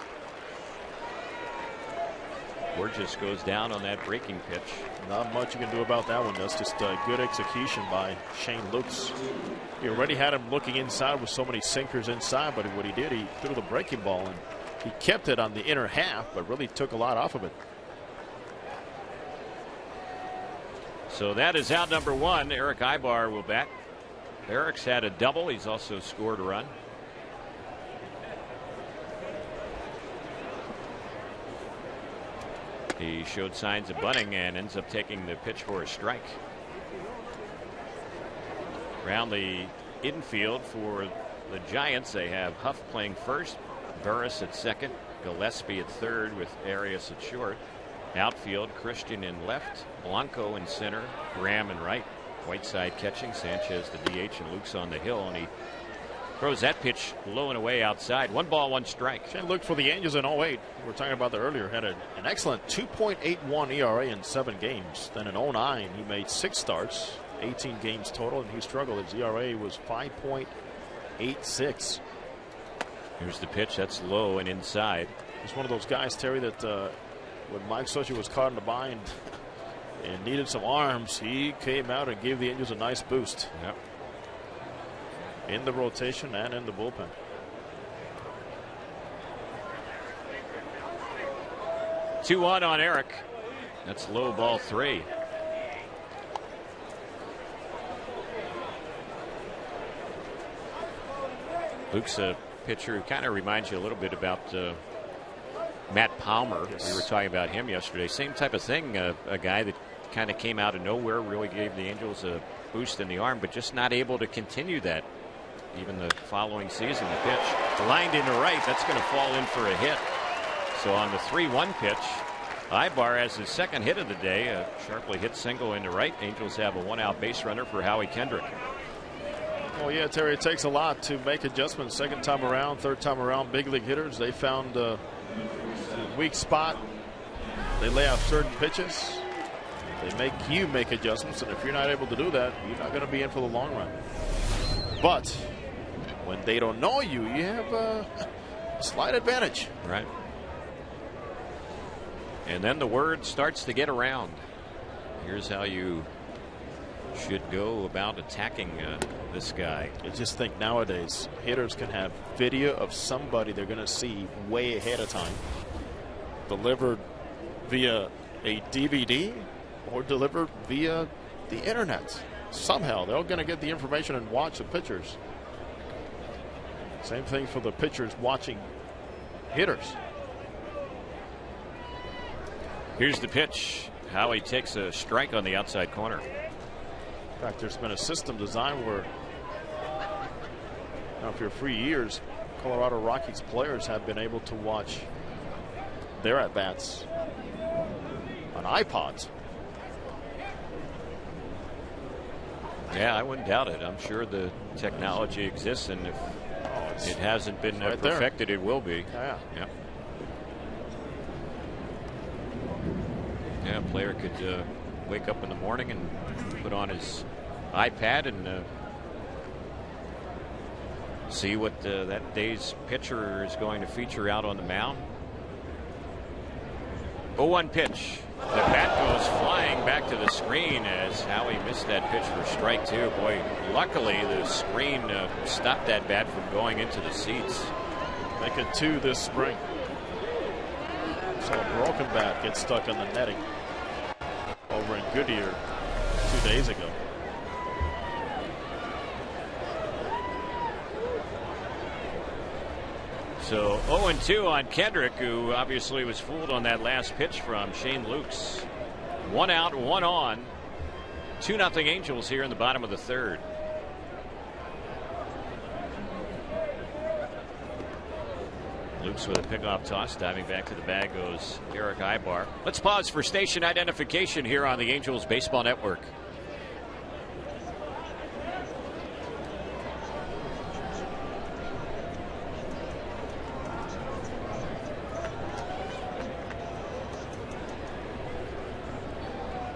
Borges goes down on that breaking pitch. Not much you can do about that one. That's just good execution by Shane Lukes. He already had him looking inside with so many sinkers inside, but what he did, he threw the breaking ball, and he kept it on the inner half, but really took a lot off of it. So that is out number 1. Eric Ibar will bat. Eric's had a double. He's also scored a run. He showed signs of bunting and ends up taking the pitch for a strike. Around the infield for the Giants, they have Huff playing first, Burris at second, Gillespie at third with Arias at short. Outfield, Christian in left, Blanco in center, Graham in right. Whiteside catching, Sanchez the DH, and Lukes on the hill, and he throws that pitch low and away outside. 1 ball, 1 strike. Shane Lukes for the Angels in 08. We were talking about that earlier. Had an excellent 2.81 ERA in 7 games. Then in 09, he made 6 starts, 18 games total, and he struggled. His ERA was 5.86. Here's the pitch. That's low and inside. He's one of those guys, Terry, that when Mike Scioscia was caught in the bind and needed some arms, he came out and gave the Angels a nice boost. Yep. In the rotation and in the bullpen. Two on Eric. That's low, ball 3. Luke's a pitcher who kind of reminds you a little bit about Matt Palmer. Yes. We were talking about him yesterday. Same type of thing. A guy that kind of came out of nowhere, really gave the Angels a boost in the arm, but just not able to continue that. Even the following season, the pitch lined into right. That's going to fall in for a hit. So on the 3-1 pitch, Ibar has his second hit of the day, a sharply hit single into right. Angels have a 1-out base runner for Howie Kendrick. Oh yeah, Terry, it takes a lot to make adjustments. Second time around, third time around, big league hitters, they found a weak spot. They lay out certain pitches. They make you make adjustments, and if you're not able to do that, you're not going to be in for the long run. But when they don't know you, you have a slight advantage. Right. And then the word starts to get around. Here's how you should go about attacking this guy. I just think nowadays hitters can have video of somebody they're going to see way ahead of time, delivered via a DVD or delivered via the internet. Somehow they're going to get the information and watch the pitchers. Same thing for the pitchers watching hitters. Here's the pitch. Howie takes a strike on the outside corner. In fact, there's been a system designed where now for 3 years, Colorado Rockies players have been able to watch their at-bats on iPods. Yeah, I wouldn't doubt it. I'm sure the technology exists, and if it hasn't been right perfected, it will be. Yeah. Yeah. Yeah, a player could wake up in the morning and put on his iPad and see what that day's pitcher is going to feature out on the mound. 0-1 pitch. The bat goes flying back to the screen as Howie missed that pitch for strike 2. Boy, luckily the screen stopped that bat from going into the seats. Make it 2 this spring. So a broken bat gets stuck on the netting over in Goodyear 2 days ago. So 0-2 on Kendrick, who obviously was fooled on that last pitch from Shane Lukes. 1 out, 1 on. 2-0 Angels here in the bottom of the 3rd. Lukes with a pickoff toss. Diving back to the bag goes Eric Ibar. Let's pause for station identification here on the Angels Baseball Network.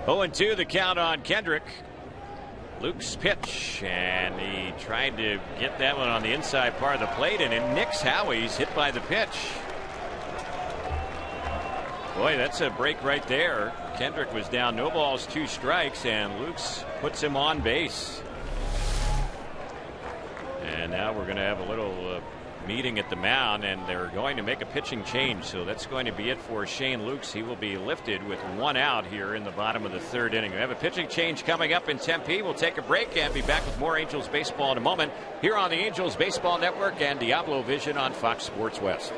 Oh, 0-2 the count on Kendrick. Luke's pitch, and he tried to get that one on the inside part of the plate, and it nicks Howie's hit by the pitch. Boy, that's a break right there. Kendrick was down, no balls, 2 strikes, and Luke's puts him on base. And now we're going to have a little meeting at the mound, and they're going to make a pitching change. So that's going to be it for Shane Lukes. He will be lifted with 1 out here in the bottom of the 3rd inning. We have a pitching change coming up in Tempe. We'll take a break and be back with more Angels baseball in a moment here on the Angels Baseball Network and Diablo Vision on Fox Sports West.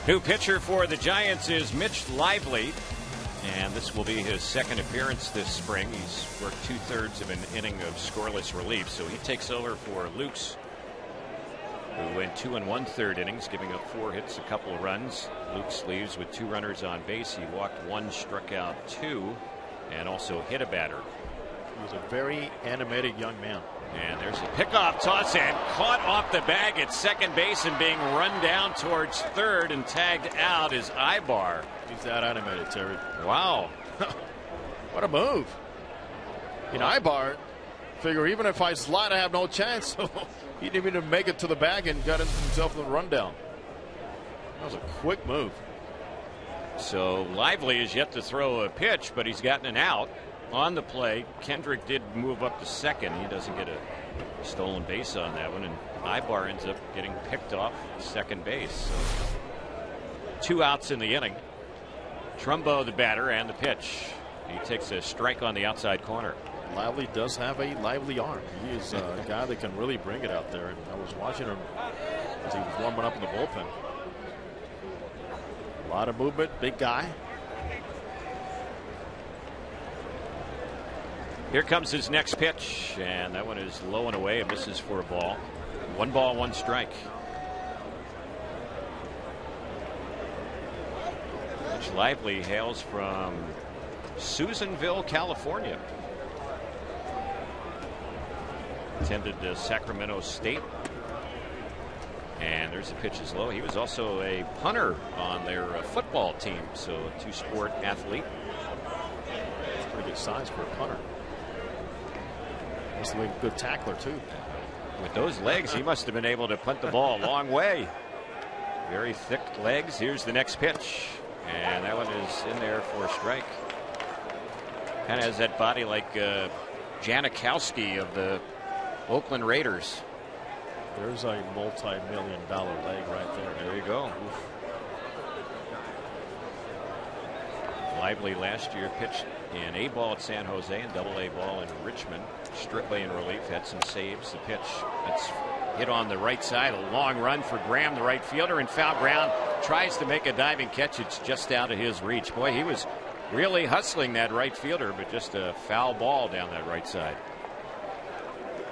New pitcher for the Giants is Mitch Lively, and this will be his second appearance this spring. He's worked 2/3 of an inning of scoreless relief, so he takes over for Lukes, who went 2 1/3 innings, giving up 4 hits, a couple of runs. Lukes leaves with 2 runners on base. He walked 1, struck out 2, and also hit a batter. He was a very animated young man. And there's a pickoff toss and caught off the bag at second base and being run down towards third and tagged out is Ibar. He's that animated, Terry. Wow. What a move. Ibar figure even if I slide I have no chance. He didn't even make it to the bag and got himself in the rundown. That was a quick move. So Lively is yet to throw a pitch, but he's gotten an out. On the play, Kendrick did move up to second. He doesn't get a stolen base on that one, and Ibar ends up getting picked off second base. So 2 outs in the inning. Trumbo the batter and the pitch. He takes a strike on the outside corner. Lively does have a lively arm. He is a guy that can really bring it out there, and I was watching him as he was warming up in the bullpen. A lot of movement, big guy. Here comes his next pitch, and that one is low and away. It misses for a ball. 1 ball, 1 strike. Mitch Lively hails from Susanville, California. Attended Sacramento State. And there's the pitch is low. He was also a punter on their football team, so a 2-sport athlete. Pretty good size for a punter. He's a good tackler, too. With those legs, he must have been able to punt the ball a long way. Very thick legs. Here's the next pitch. And that one is in there for a strike. Kind of has that body like Janikowski of the Oakland Raiders. There's a multi-million-dollar leg right there. There you go. Oof. Lively last year pitched in A ball at San Jose and AA ball in Richmond. Strictly in relief, had some saves. The pitch that's hit on the right side, a long run for Graham, the right fielder, in foul ground. Tries to make a diving catch. It's just out of his reach. Boy, he was really hustling that right fielder, but just a foul ball down that right side.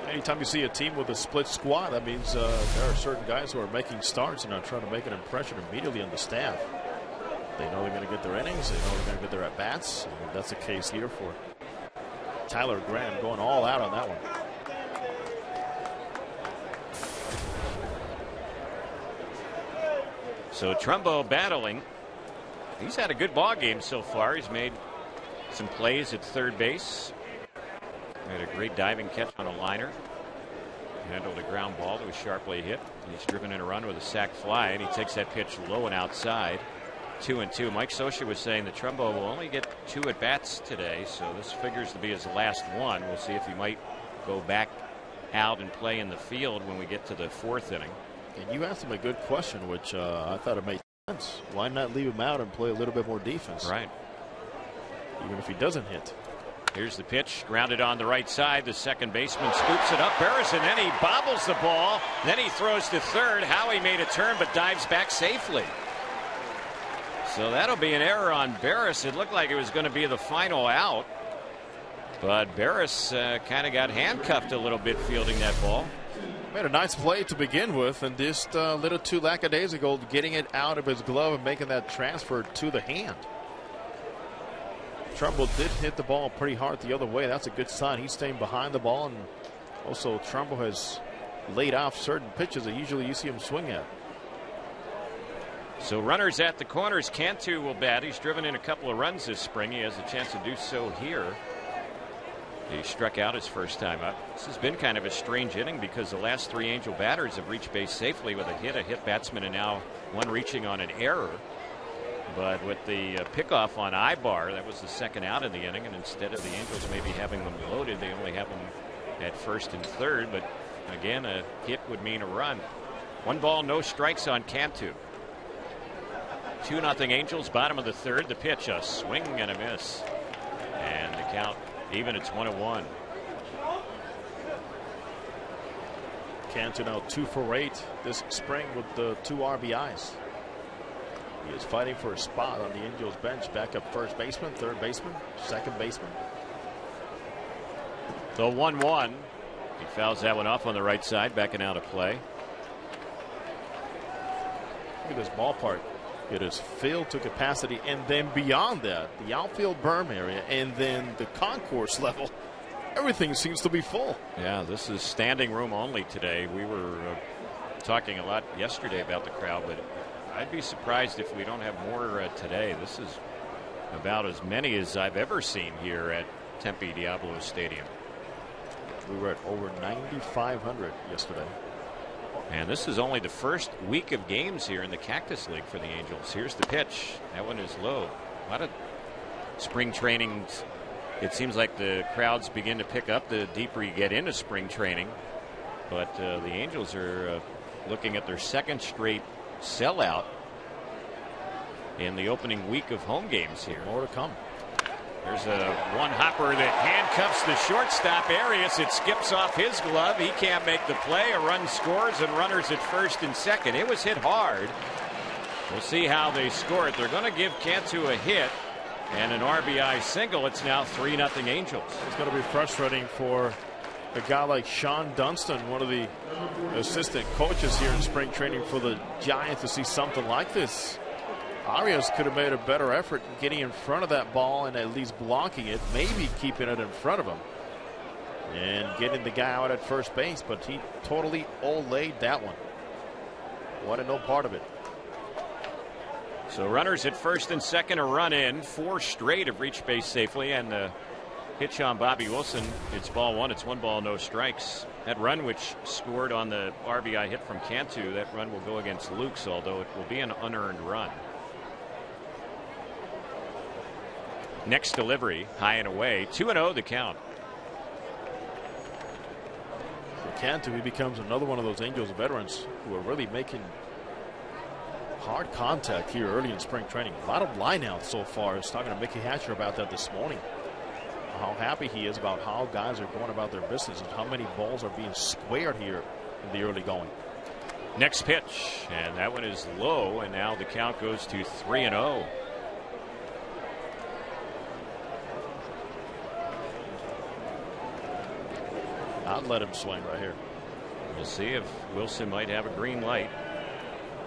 Anytime you see a team with a split squad, that means there are certain guys who are making starts and are trying to make an impression immediately on the staff. They know they're going to get their innings. They know they're going to get their at-bats. And that's the case here for Tyler Graham, going all out on that one. So Trumbo battling. He's had a good ball game so far. He's made some plays at third base. Had a great diving catch on a liner. Handled a ground ball that was sharply hit. He's driven in a run with a sac fly, and he takes that pitch low and outside. 2-2. Mike Scioscia was saying that Trumbo will only get 2 at bats today, so this figures to be his last one. We'll see if he might go back out and play in the field when we get to the 4th inning. And you asked him a good question, which I thought it made sense. Why not leave him out and play a little bit more defense? Right. Even if he doesn't hit. Here's the pitch, grounded on the right side. The second baseman scoops it up. Barris, and then he bobbles the ball. Then he throws to third. Howie made a turn but dives back safely. So that'll be an error on Barris. It looked like it was going to be the final out. But Barris kind of got handcuffed a little bit fielding that ball. Made a nice play to begin with, and just a little too lackadaisical getting it out of his glove and making that transfer to the hand. Trumbo did hit the ball pretty hard the other way. That's a good sign. He's staying behind the ball, and also Trumbo has laid off certain pitches that usually you see him swing at. So runners at the corners. Cantu will bat. He's driven in a couple of runs this spring. He has a chance to do so here. He struck out his first time up. This has been kind of a strange inning because the last 3 Angel batters have reached base safely with a hit batsman, and now one reaching on an error. But with the pickoff on Ibar, that was the second out of the inning, and instead of the Angels maybe having them loaded, they only have them at first and third. But again, a hit would mean a run. 1 ball, no strikes on Cantu. 2-0 Angels, bottom of the 3rd. The pitch, a swing and a miss. And the count even, it's 1-1. Cantu now 2 for 8 this spring with the 2 RBIs. is fighting for a spot on the Angels bench. Backup first baseman, third baseman, second baseman. The 1-1. He fouls that one off on the right side, backing out of play. Look at this ballpark. It is filled to capacity, and then beyond that, the outfield berm area, and then the concourse level. Everything seems to be full. Yeah, this is standing room only today. We were talking a lot yesterday about the crowd, but I'd be surprised if we don't have more today. This is about as many as I've ever seen here at Tempe Diablo Stadium. We were at over 9,500 yesterday. And this is only the first week of games here in the Cactus League for the Angels. Here's the pitch. That one is low. A lot of spring training. It seems like the crowds begin to pick up the deeper you get into spring training. But the Angels are looking at their second straight sellout in the opening week of home games here. More to come. There's a one hopper that handcuffs the shortstop Arias. It skips off his glove. He can't make the play. A run scores and runners at first and second. It was hit hard. We'll see how they score it. They're going to give Cantu a hit and an RBI single. It's now 3-0 Angels. It's going to be frustrating for a guy like Sean Dunston, one of the assistant coaches here in spring training for the Giants, to see something like this. Arias could have made a better effort in getting in front of that ball and at least blocking it, maybe keeping it in front of him and getting the guy out at first base, but he totally olayed that one. Wanted no part of it. So runners at first and second, a run in. 4 straight have reached base safely, and the pitch on Bobby Wilson. It's ball one. It's 1 ball, no strikes. That run, which scored on the RBI hit from Cantu, that run will go against Lukes, although it will be an unearned run. Next delivery, high and away. 2-0 the count. For Cantu, he becomes another one of those Angels veterans who are really making hard contact here early in spring training. A lot of lineouts so far. I was talking to Mickey Hatcher about that this morning. How happy he is about how guys are going about their business and how many balls are being squared here in the early going. Next pitch, and that one is low, and now the count goes to 3-0. I'd let him swing right here. We'll see if Wilson might have a green light.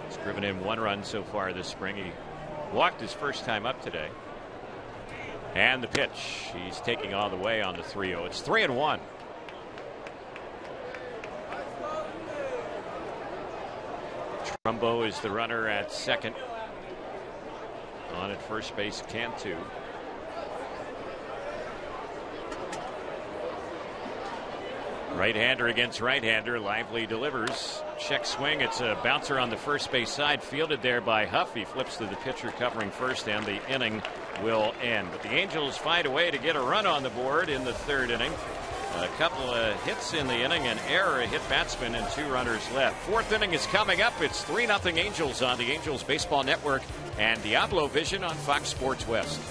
He's driven in 1 run so far this spring. He walked his first time up today. And the pitch. He's taking all the way on the 3-0. It's 3-1. Trumbo is the runner at second. On at first base, Cantu. Right-hander against right-hander. Lively delivers. Check swing. It's a bouncer on the first base side. Fielded there by Huff. He flips to the pitcher covering first, and the inning will end. But the Angels find a way to get a run on the board in the 3rd inning. A couple of hits in the inning, an error, a hit batsman, and 2 runners left. 4th inning is coming up. It's 3-0 Angels on the Angels Baseball Network and Diablo Vision on Fox Sports West.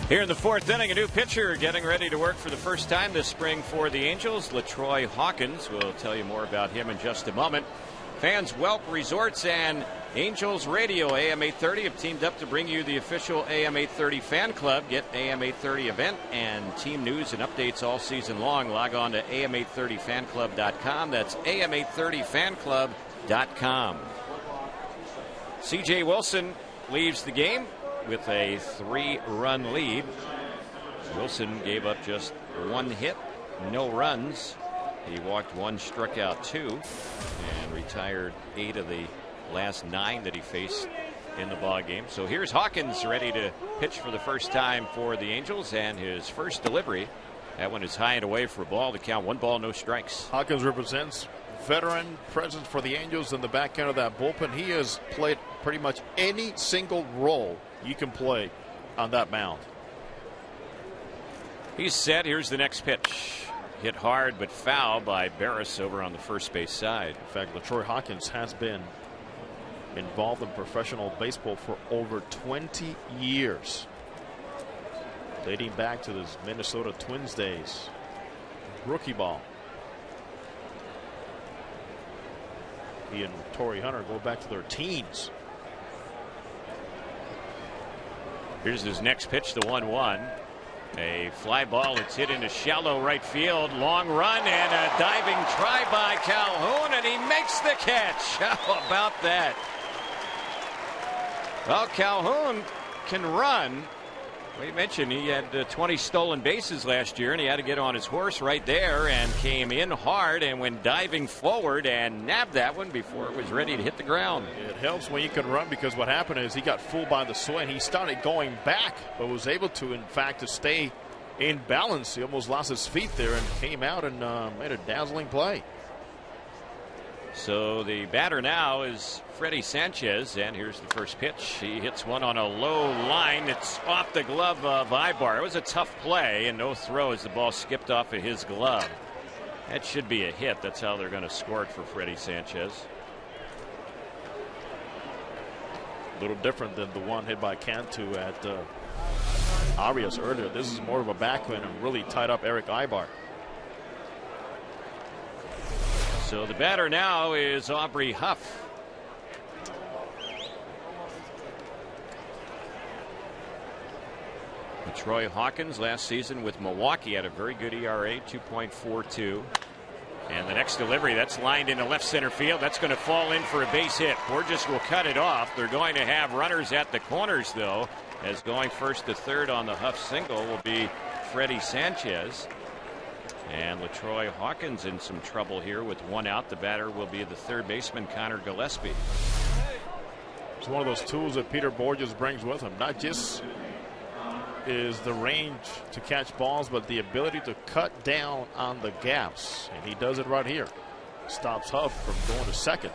Here in the fourth inning, a new pitcher getting ready to work for the first time this spring for the Angels, LaTroy Hawkins. We'll tell you more about him in just a moment. Fans, Welk Resorts and Angels Radio AM 830 have teamed up to bring you the official AM 830 fan club. Get AM 830 event and team news and updates all season long. Log on to am830fanclub.com. That's am830fanclub.com. C.J. Wilson leaves the game with a 3-run lead. Wilson gave up just 1 hit, no runs. He walked 1, struck out 2, and retired 8 of the last 9 that he faced in the ball game. So here's Hawkins ready to pitch for the first time for the Angels, and his first delivery. That one is high and away for a ball. The count 1 ball, no strikes. Hawkins represents veteran presence for the Angels in the back end of that bullpen. He has played pretty much any single role you can play on that mound. He's set. Here's the next pitch. Hit hard but foul by Barris over on the first base side. In fact, LaTroy Hawkins has been involved in professional baseball for over 20 years, dating back to his Minnesota Twins days. Rookie ball. He and Torrey Hunter go back to their teens. Here's his next pitch, the 1-1. A fly ball. It's hit into shallow right field. Long run and a diving try by Calhoun, and he makes the catch. How about that? Well, Calhoun can run. We mentioned he had 20 stolen bases last year, and he had to get on his horse right there and came in hard and went diving forward and nabbed that one before it was ready to hit the ground. It helps when you can run, because what happened is he got fooled by the swing. He started going back, but was able to, in fact, to stay in balance. He almost lost his feet there and came out and made a dazzling play. So the batter now is Freddie Sanchez, and here's the first pitch. He hits one on a low line. It's off the glove of Ibar. It was a tough play and no throw as the ball skipped off of his glove. That should be a hit. That's how they're going to score it for Freddie Sanchez. A little different than the one hit by Cantu at Arias earlier. This is more of a backhand and really tied up Eric Ibar. So the batter now is Aubrey Huff. Troy Hawkins last season with Milwaukee had a very good ERA, 2.42. And the next delivery, that's lined into left center field. That's going to fall in for a base hit. Borges will cut it off. They're going to have runners at the corners, though, as going first to third on the Huff single will be Freddie Sanchez. And LaTroy Hawkins in some trouble here with 1 out. The batter will be the third baseman, Connor Gillespie. It's one of those tools that Peter Borges brings with him. Not just is the range to catch balls, but the ability to cut down on the gaps. And he does it right here. Stops Huff from going to second.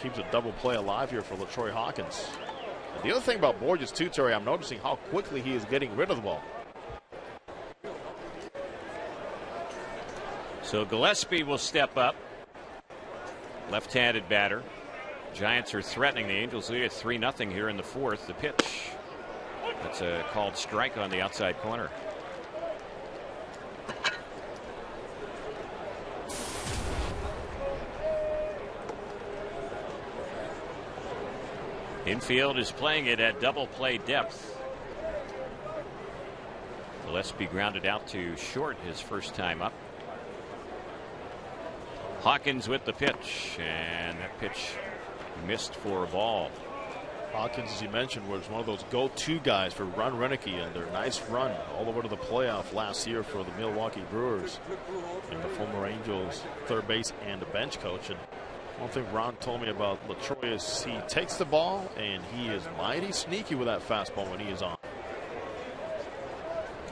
Keeps a double play alive here for LaTroy Hawkins. And the other thing about Borges too, Terry, I'm noticing how quickly he is getting rid of the ball. So Gillespie will step up. Left-handed batter. Giants are threatening the Angels lead at 3-0 here in the fourth. The pitch. That's a called strike on the outside corner. Infield is playing it at double play depth. Gillespie grounded out to short his first time up. Hawkins with the pitch, and that pitch missed for a ball. Hawkins, as you mentioned, was one of those go-to guys for Ron Renicky and their nice run all the way to the playoff last year for the Milwaukee Brewers, and the former Angels third base and a bench coach. And one thing Ron told me about LaTroy is he takes the ball and he is mighty sneaky with that fastball when he is on.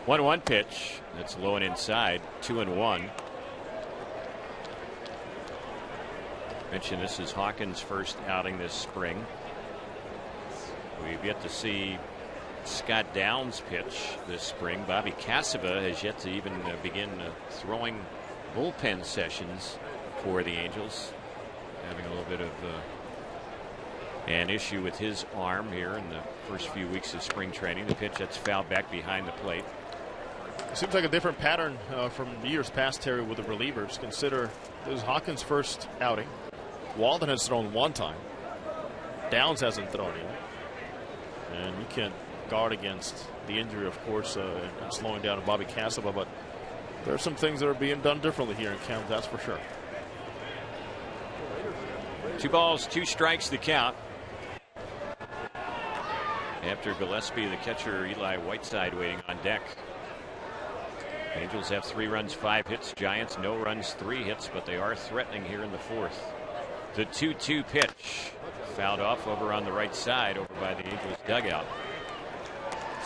1-1 pitch. That's low and inside. 2-1. Mentioned this is Hawkins' first outing this spring. We've yet to see Scott Downs pitch this spring. Bobby Casava has yet to even begin throwing bullpen sessions for the Angels. Having a little bit of an issue with his arm here in the first few weeks of spring training. The pitch that's fouled back behind the plate. It seems like a different pattern from years past, Terry, with the relievers. Consider this is Hawkins' first outing. Walden has thrown one time. Downs hasn't thrown yet. And you can't guard against the injury, of course, and slowing down Bobby Casaba, but there are some things that are being done differently here in camp, that's for sure. 2 balls, 2 strikes the count. After Gillespie, the catcher Eli Whiteside waiting on deck. Angels have 3 runs, 5 hits. Giants no runs, 3 hits, but they are threatening here in the 4th. The 2-2 pitch fouled off over on the right side over by the Angels dugout.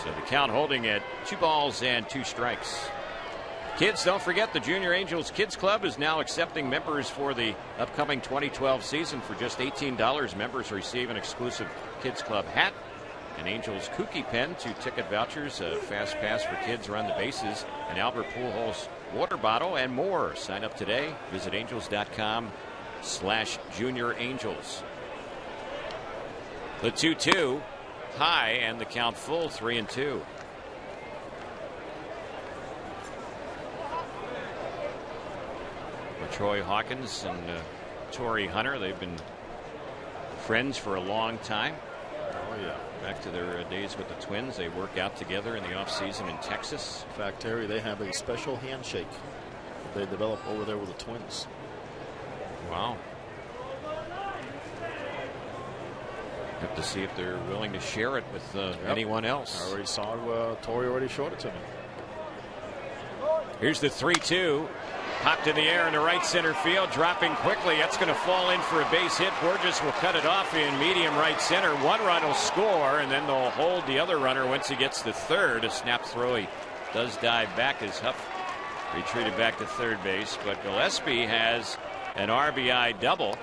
So the count holding at 2 balls and 2 strikes. Kids, don't forget the Junior Angels Kids Club is now accepting members for the upcoming 2012 season. For just $18, members receive an exclusive Kids Club hat, an Angels Kookie pen, 2 ticket vouchers, a fast pass for kids around the bases, an Albert Pujols water bottle, and more. Sign up today. Visit angels.com/Junior Angels. The 2-2 high and the count full, 3-2. Troy Hawkins and Torrey Hunter, they've been friends for a long time. Oh, yeah. Back to their days with the Twins. They work out together in the offseason in Texas. In fact, Terry, they have a special handshake that they developed over there with the Twins. Wow. Have to see if they're willing to share it with anyone else. I already saw it. Torrey already showed it to me. Here's the 3-2. Popped in the air in the right center field, dropping quickly. That's going to fall in for a base hit. Borges will cut it off in medium right center. 1 run will score, and then they'll hold the other runner once he gets to third. A snap throw. He does dive back as Huff retreated back to third base. But Gillespie has an RBI double.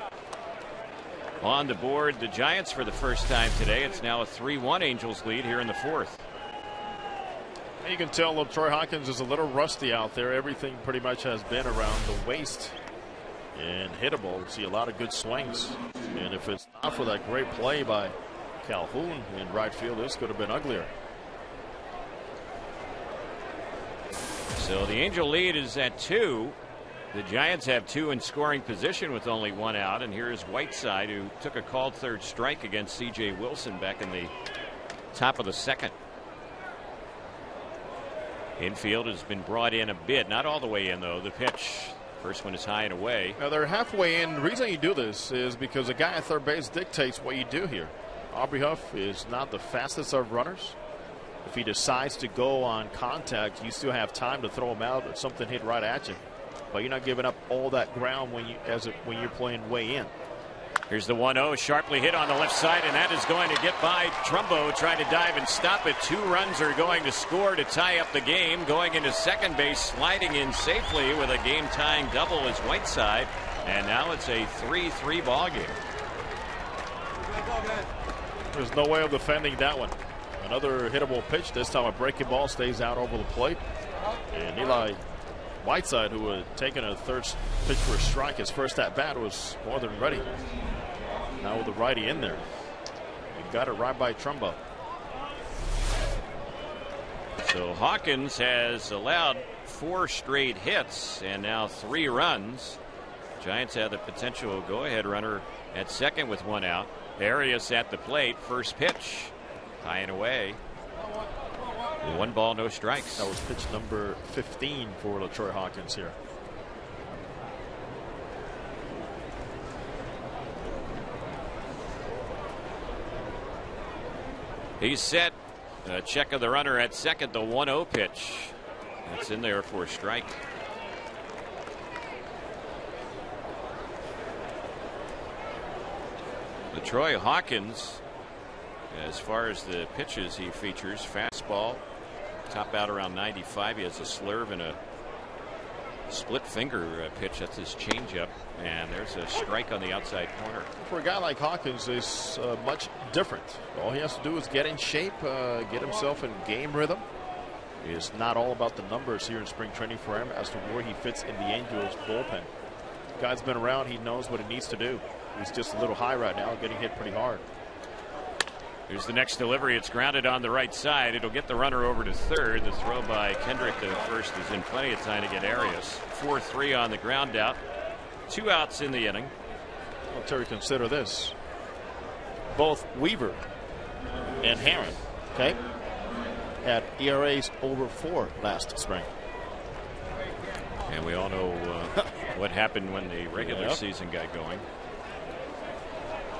On the board, the Giants for the first time today. It's now a 3-1 Angels lead here in the 4th. You can tell Troy Hawkins is a little rusty out there. Everything pretty much has been around the waist and hittable. You see a lot of good swings. And if it's not for that great play by Calhoun in right field, this could have been uglier. So the Angel lead is at 2. The Giants have 2 in scoring position with only 1 out. And here's Whiteside, who took a called third strike against C.J. Wilson back in the top of the 2nd. Infield has been brought in a bit, not all the way in though. The pitch, first one is high and away. Now they're halfway in. The reason you do this is because a guy at third base dictates what you do here. Aubrey Huff is not the fastest of runners. If he decides to go on contact, you still have time to throw him out if something hit right at you. But you're not giving up all that ground when you're playing way in. Here's the 1-0, sharply hit on the left side, and that is going to get by Trumbo, trying to dive and stop it. 2 runs are going to score to tie up the game. Going into second base, sliding in safely with a game-tying double is Whiteside, and now it's a 3-3 ball game. There's no way of defending that one. Another hittable pitch. This time a breaking ball stays out over the plate, and Eli Whiteside, who had taken a third pitch for a strike, his first at bat, was more than ready. Now with the righty in there, he got it right by Trumbo. So Hawkins has allowed 4 straight hits and now 3 runs. Giants have the potential go-ahead runner at second with 1 out. Arias at the plate, first pitch, high and away. 1 ball, no strikes. That was pitch number 15 for LaTroy Hawkins here. He's set. A check of the runner at second, the 1-0 pitch. That's in there for a strike. LaTroy Hawkins, as far as the pitches he features, fastball, top out around 95. He has a slurve and a split finger pitch. That's his changeup. And there's a strike on the outside corner. For a guy like Hawkins, is much different. All he has to do is get in shape, get himself in game rhythm. It's not all about the numbers here in spring training for him as to where he fits in the Angels bullpen. The guy's been around. He knows what he needs to do. He's just a little high right now, getting hit pretty hard. Here's the next delivery. It's grounded on the right side. It'll get the runner over to third. The throw by Kendrick to first is in plenty of time to get Arias. 4-3 on the ground out. 2 outs in the inning. Well, Terry, consider this. Both Weaver and Herron, okay, had ERAs over 4 last spring. And we all know what happened when the regular season got going.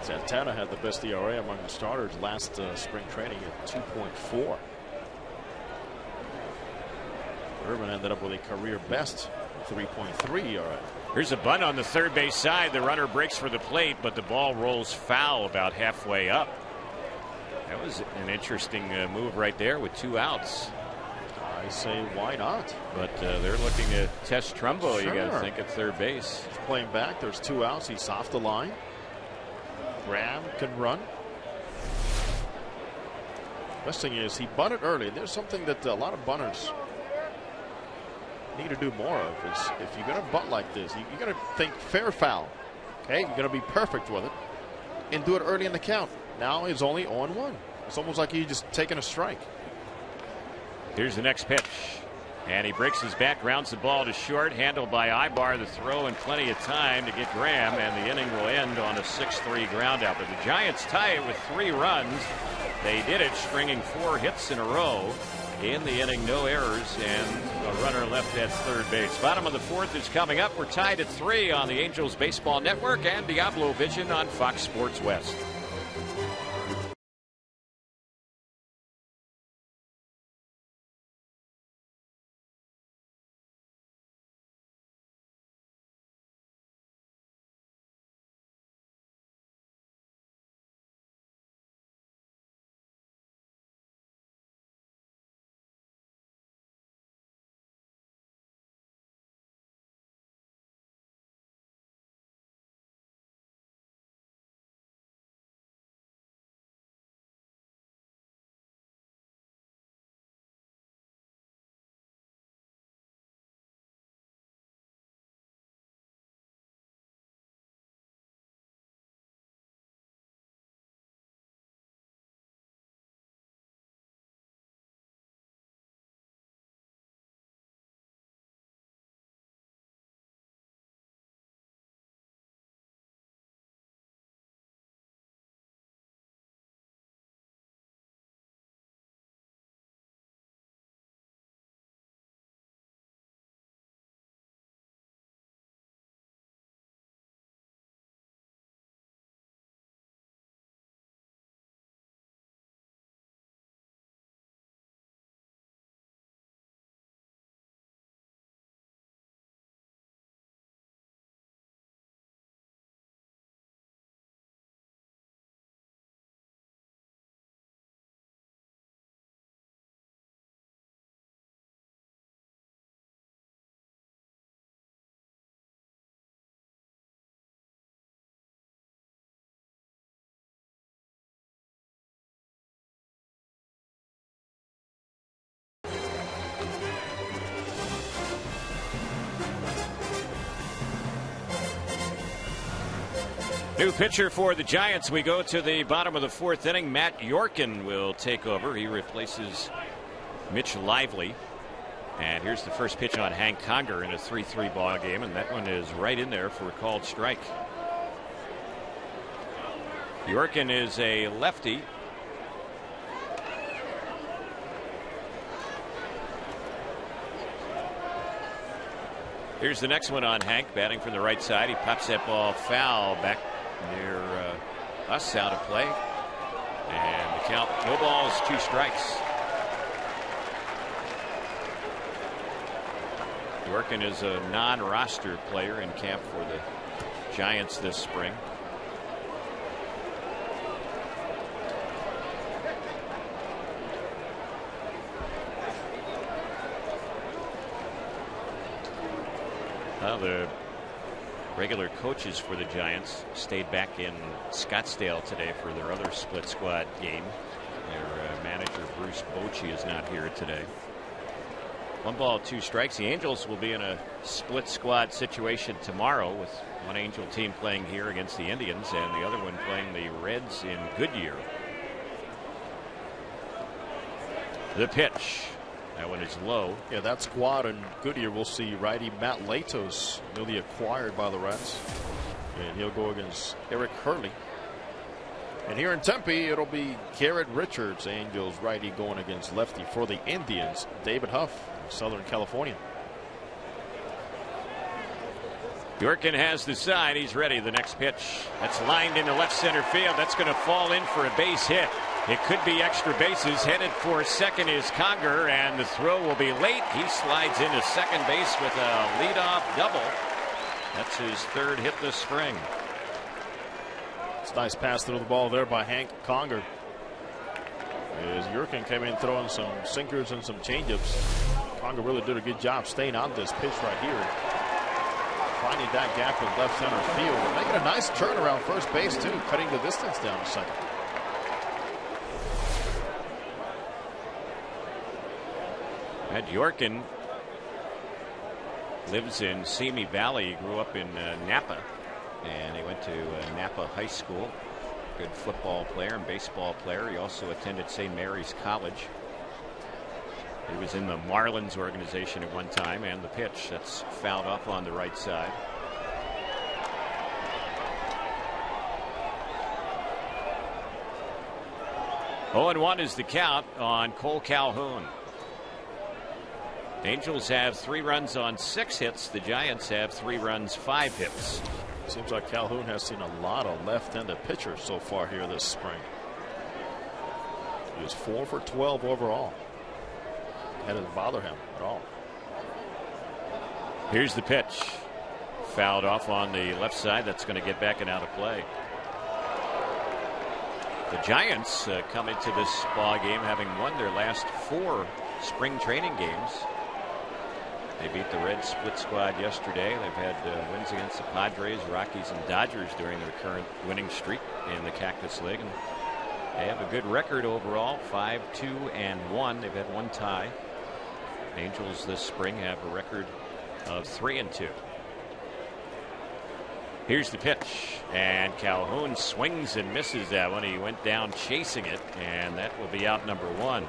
Santana had the best ERA among the starters last spring training at 2.4. Irvin ended up with a career best 3.3 ERA. Here's a bunt on the third base side. The runner breaks for the plate, but the ball rolls foul about halfway up. That was an interesting move right there with 2 outs. I say, why not? But they're looking to test Trumbo, Sure. you got to think, at third base. He's playing back. There's 2 outs. He's off the line. Graham can run. Best thing is he bunted early. There's something that a lot of bunters need to do more of. Is if you're going to bunt like this, you're going to think fair foul. Okay, you're going to be perfect with it and do it early in the count. Now it's only 0-1. It's almost like he's just taking a strike. Here's the next pitch. And he breaks his back, rounds the ball to short, handled by Ibar. The throw and plenty of time to get Graham, and the inning will end on a 6-3 ground out. But the Giants tie it with 3 runs. They did it, stringing 4 hits in a row. In the inning, no errors, and a runner left at third base. Bottom of the 4th is coming up. We're tied at 3 on the Angels Baseball Network and Diablo Vision on Fox Sports West. New pitcher for the Giants. We go to the bottom of the 4th inning. Matt Yorkin will take over. He replaces Mitch Lively. And here's the first pitch on Hank Conger in a 3-3 ball game, and that one is right in there for a called strike. Yorkin is a lefty. Here's the next one on Hank, batting from the right side. He pops that ball foul back near us, out of play. And the count, no balls, 2 strikes. Yorkin is a non-roster player in camp for the Giants this spring. Well, the regular coaches for the Giants stayed back in Scottsdale today for their other split squad game. Their manager, Bruce Bochy, is not here today. 1 ball, 2 strikes. The Angels will be in a split squad situation tomorrow, with one Angel team playing here against the Indians and the other one playing the Reds in Goodyear. The pitch. That one is low. Yeah, that squad in Goodyear, we'll see righty Matt Latos, newly acquired by the Reds. And he'll go against Eric Hurley. And here in Tempe, it'll be Garrett Richards, Angels righty, going against lefty for the Indians, David Huff, Southern California. Bjorken has the side. He's ready. The next pitch. That's lined into left center field. That's going to fall in for a base hit. It could be extra bases. Headed for second is Conger, and the throw will be late. He slides into second base with a leadoff double. That's his third hit this spring. It's a nice pass through the ball there by Hank Conger. As Bjorken came in throwing some sinkers and some changeups. Conger really did a good job staying on this pitch right here. Finding that gap in left center field. Making a nice turn around first base, too. Cutting the distance down a second. Ed Bjorken lives in Simi Valley. He grew up in Napa. And he went to Napa High School. Good football player and baseball player. He also attended St. Mary's College. He was in the Marlins organization at one time. And the pitch that's fouled off on the right side. Oh, and 1 is the count on Cole Calhoun. Angels have 3 runs on 6 hits. The Giants have 3 runs, 5 hits. Seems like Calhoun has seen a lot of left-handed pitchers so far here this spring. He was 4 for 12 overall. That doesn't bother him at all. Here's the pitch. Fouled off on the left side. That's going to get back and out of play. The Giants come into this ball game having won their last 4 spring training games. They beat the Reds split squad yesterday. They've had wins against the Padres, Rockies, and Dodgers during their current winning streak in the Cactus League. And they have a good record overall, 5-2-1. They've had 1 tie. Angels this spring have a record of 3-2. Here's the pitch, and Calhoun swings and misses that one. He went down chasing it, and that will be out number 1.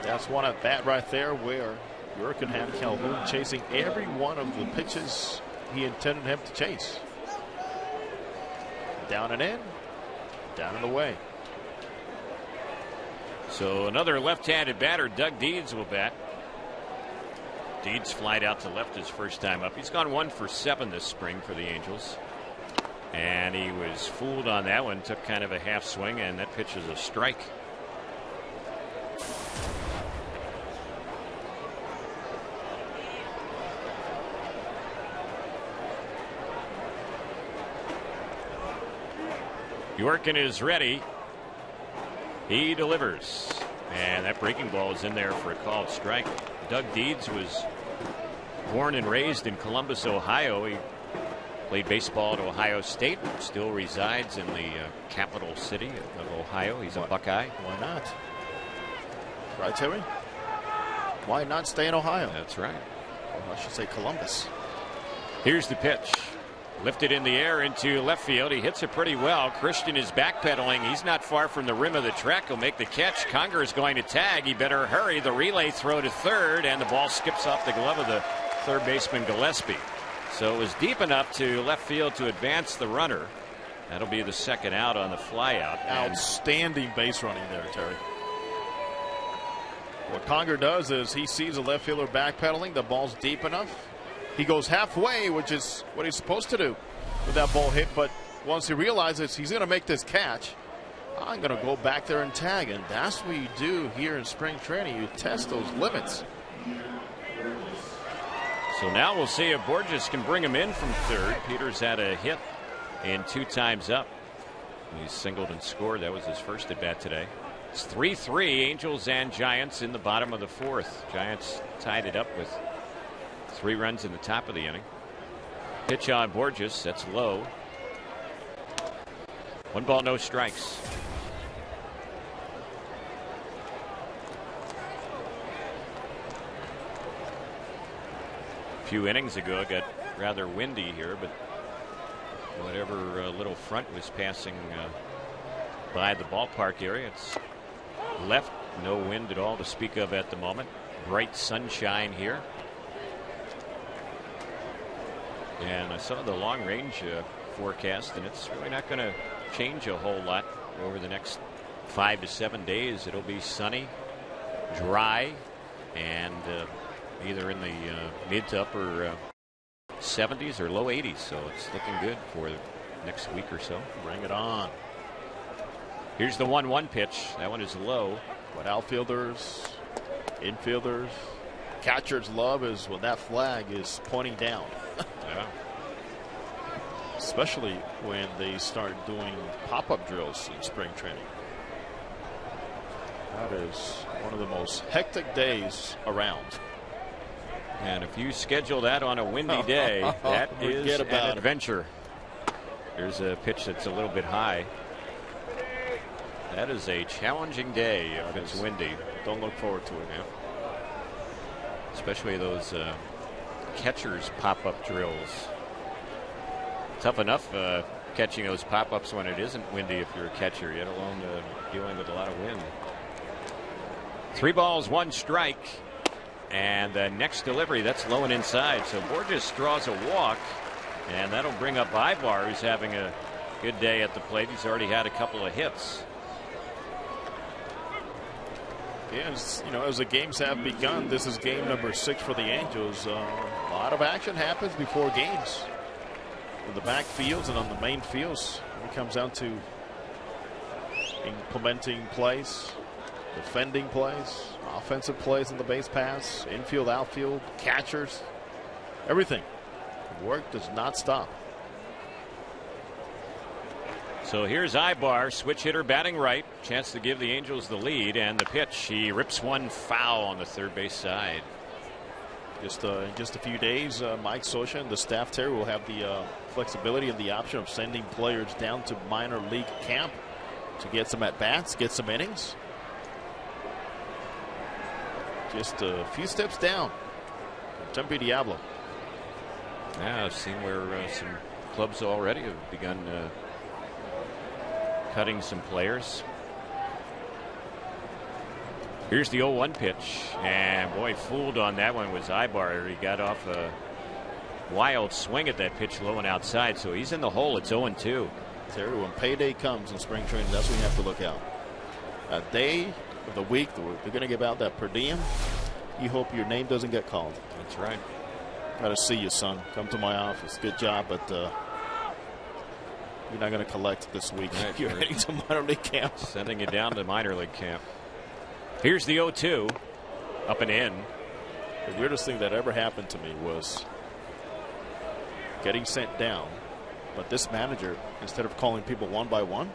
That's one at bat right there where Bjorken had Calhoun chasing every one of the pitches he intended him to chase. Down and in, down and away. So another left-handed batter, Doug Deeds, will bat. Deeds flied out to left his first time up. He's gone 1 for 7 this spring for the Angels. And he was fooled on that one, took kind of a half swing, and that pitch is a strike. Bjorken is ready. He delivers. And that breaking ball is in there for a called strike. Doug Deeds was born and raised in Columbus, Ohio. He played baseball at Ohio State, still resides in the capital city of Ohio. He's a Buckeye. Why not? Right, Terry? Why not stay in Ohio? That's right. Or I should say Columbus. Here's the pitch. Lifted in the air into left field. He hits it pretty well. Christian is backpedaling. He's not far from the rim of the track. He'll make the catch. Conger is going to tag. He better hurry. The relay throw to third, and the ball skips off the glove of the third baseman Gillespie. So it was deep enough to left field to advance the runner. That'll be the second out on the flyout. Outstanding base running there, Terry. What Conger does is he sees a left fielder backpedaling. The ball's deep enough. He goes halfway, which is what he's supposed to do with that ball hit. But once he realizes he's going to make this catch, I'm going to go back there and tag. And that's what you do here in spring training. You test those limits. So now we'll see if Borges can bring him in from third. Peters had a hit in 2 times up. He singled and scored. That was his first at bat today. It's 3-3, Angels and Giants in the bottom of the 4th. Giants tied it up with 3 runs in the top of the inning. Pitch on Borges. That's low. 1 ball, no strikes. A few innings ago, it got rather windy here, but whatever little front was passing by the ballpark area, it's left No wind at all to speak of at the moment. Bright sunshine here. And I saw the long range forecast, and it's really not going to change a whole lot over the next 5 to 7 days. It'll be sunny, dry, and either in the mid to upper 70s or low 80s. So it's looking good for the next week or so. Bring it on. Here's the 1-1 pitch. That one is low. What outfielders, infielders, catchers love is when that flag is pointing down. Yeah. Especially when they start doing pop-up drills in spring training. That is one of the most hectic days around. And if you schedule that on a windy day, that is an adventure. There's a pitch that's a little bit high. That is a challenging day if it's windy. Don't look forward to it. Yeah. Especially those catchers pop-up drills. Tough enough catching those pop-ups when it isn't windy if you're a catcher, yet alone dealing with a lot of wind. 3 balls, 1 strike. And the next delivery, that's low and inside. So Borges draws a walk, and that'll bring up Ibar, who's having a good day at the plate. He's already had a couple of hits. Yeah, as the games have begun, this is game number 6 for the Angels. A lot of action happens before games. In the backfields and on the main fields, it comes down to implementing plays, defending plays, offensive plays in the base pass, infield, outfield, catchers, everything. Work does not stop. So here's Ibar, switch hitter batting right. Chance to give the Angels the lead, and the pitch. He rips one foul on the third base side. In just a few days, Mike Scioscia and the staff, Terry, will have the flexibility and the option of sending players down to minor league camp to get some at-bats, get some innings. Just a few steps down from Tempe Diablo. Yeah, I've seen where some clubs already have begun cutting some players. Here's the 0-1 pitch, and boy, fooled on that one was Ibar. He got off a wild swing at that pitch low and outside, so he's in the hole. It's 0-2. Terry, when payday comes in spring training, that's when you have to look out. A day of the week, they're going to give out that per diem. You hope your name doesn't get called. That's right. Got to see you, son. Come to my office. Good job, but you're not going to collect this week. Right, you're heading to minor league camp. Sending you down to minor league camp. Here's the 0-2. Up and in. The weirdest thing that ever happened to me was getting sent down. But this manager, instead of calling people one by one,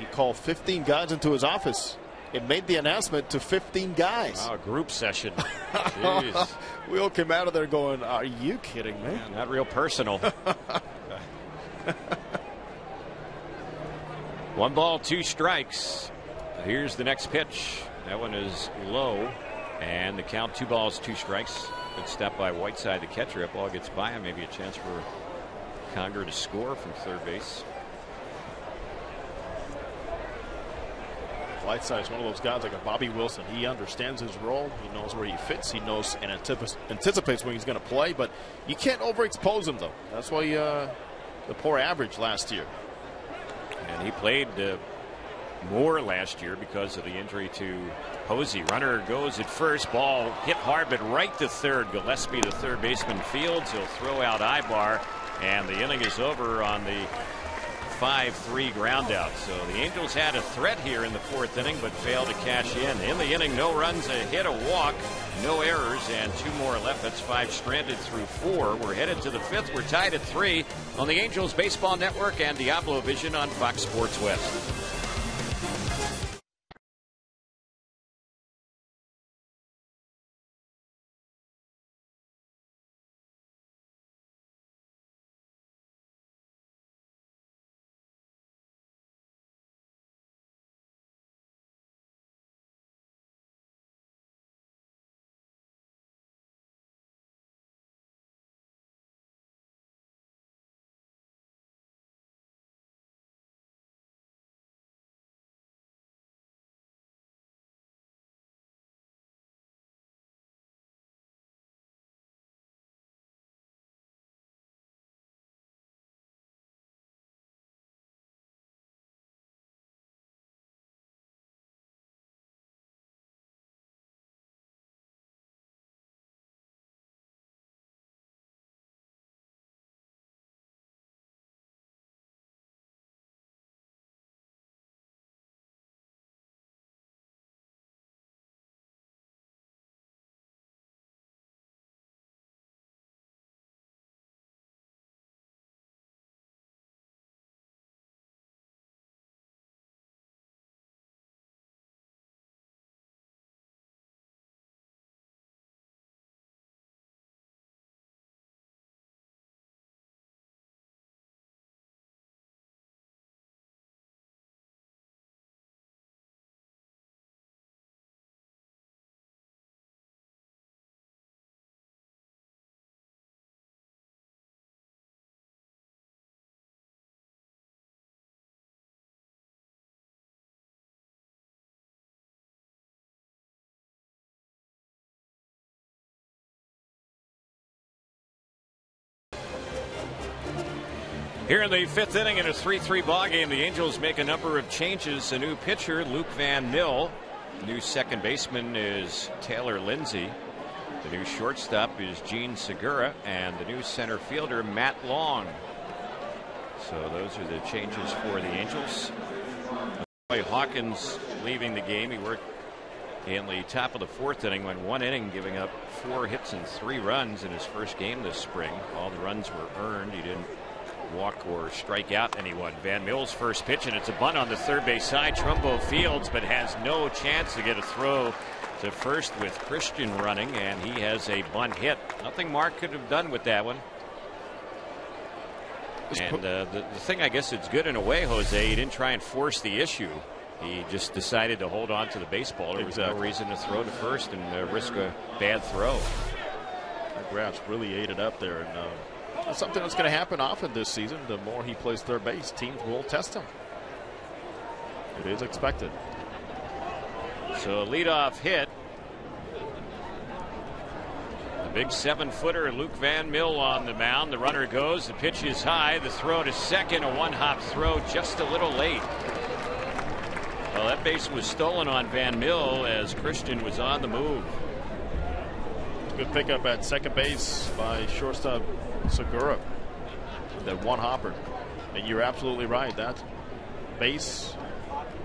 he called 15 guys into his office. It made the announcement to 15 guys. Wow, a group session. Jeez. We all came out of there going, are you kidding me? Yeah, not real personal. 1 ball, 2 strikes. Here's the next pitch. That one is low, and the count 2 balls, 2 strikes. Good step by Whiteside, the catcher. That ball gets by him. Maybe a chance for Conger to score from third base. Whiteside is one of those guys like a Bobby Wilson. He understands his role. He knows where he fits. He knows and anticipates when he's going to play. But you can't overexpose him, though. That's why the poor average last year. And he played more last year because of the injury to Posey. Runner goes at first. Ball hit hard, but right to third. Gillespie, the third baseman, fields. He'll throw out Ibar, and the inning is over on the 5-3 ground out. So the Angels had a threat here in the 4th inning, but failed to cash in. In the inning, no runs, a hit, a walk, no errors, and 2 more left. That's 5 stranded through 4. We're headed to the 5th. We're tied at 3 on the Angels Baseball Network and Diablo Vision on Fox Sports West. Here in the 5th inning in a 3-3 ball game, the Angels make a number of changes. A new pitcher, Luke Van Mill. The new second baseman is Taylor Lindsay. The new shortstop is Gene Segura, and the new center fielder, Matt Long. So those are the changes for the Angels. Hawkins leaving the game. He worked in the top of the 4th inning, went 1 inning, giving up 4 hits and 3 runs in his first game this spring. All the runs were earned. He didn't walk or strike out anyone. Van Mill's first pitch, and it's a bunt on the third base side. Trumbo fields, but has no chance to get a throw to first with Christian running, and he has a bunt hit. Nothing Mark could have done with that one. And the thing, I guess it's good in a way, Jose, he didn't try and force the issue. He just decided to hold on to the baseball. There was no reason to throw to first and risk a bad throw. McGrath's really ate it up there, and that's something that's going to happen often this season. The more he plays third base, teams will test him. It is expected. So a leadoff hit. The big 7-footer, Luke Van Mill on the mound. The runner goes. The pitch is high. The throw to second. A one-hop throw just a little late. Well, that base was stolen on Van Mill as Christian was on the move. Good pickup at second base by shortstop Segura. That one hopper. And you're absolutely right. That base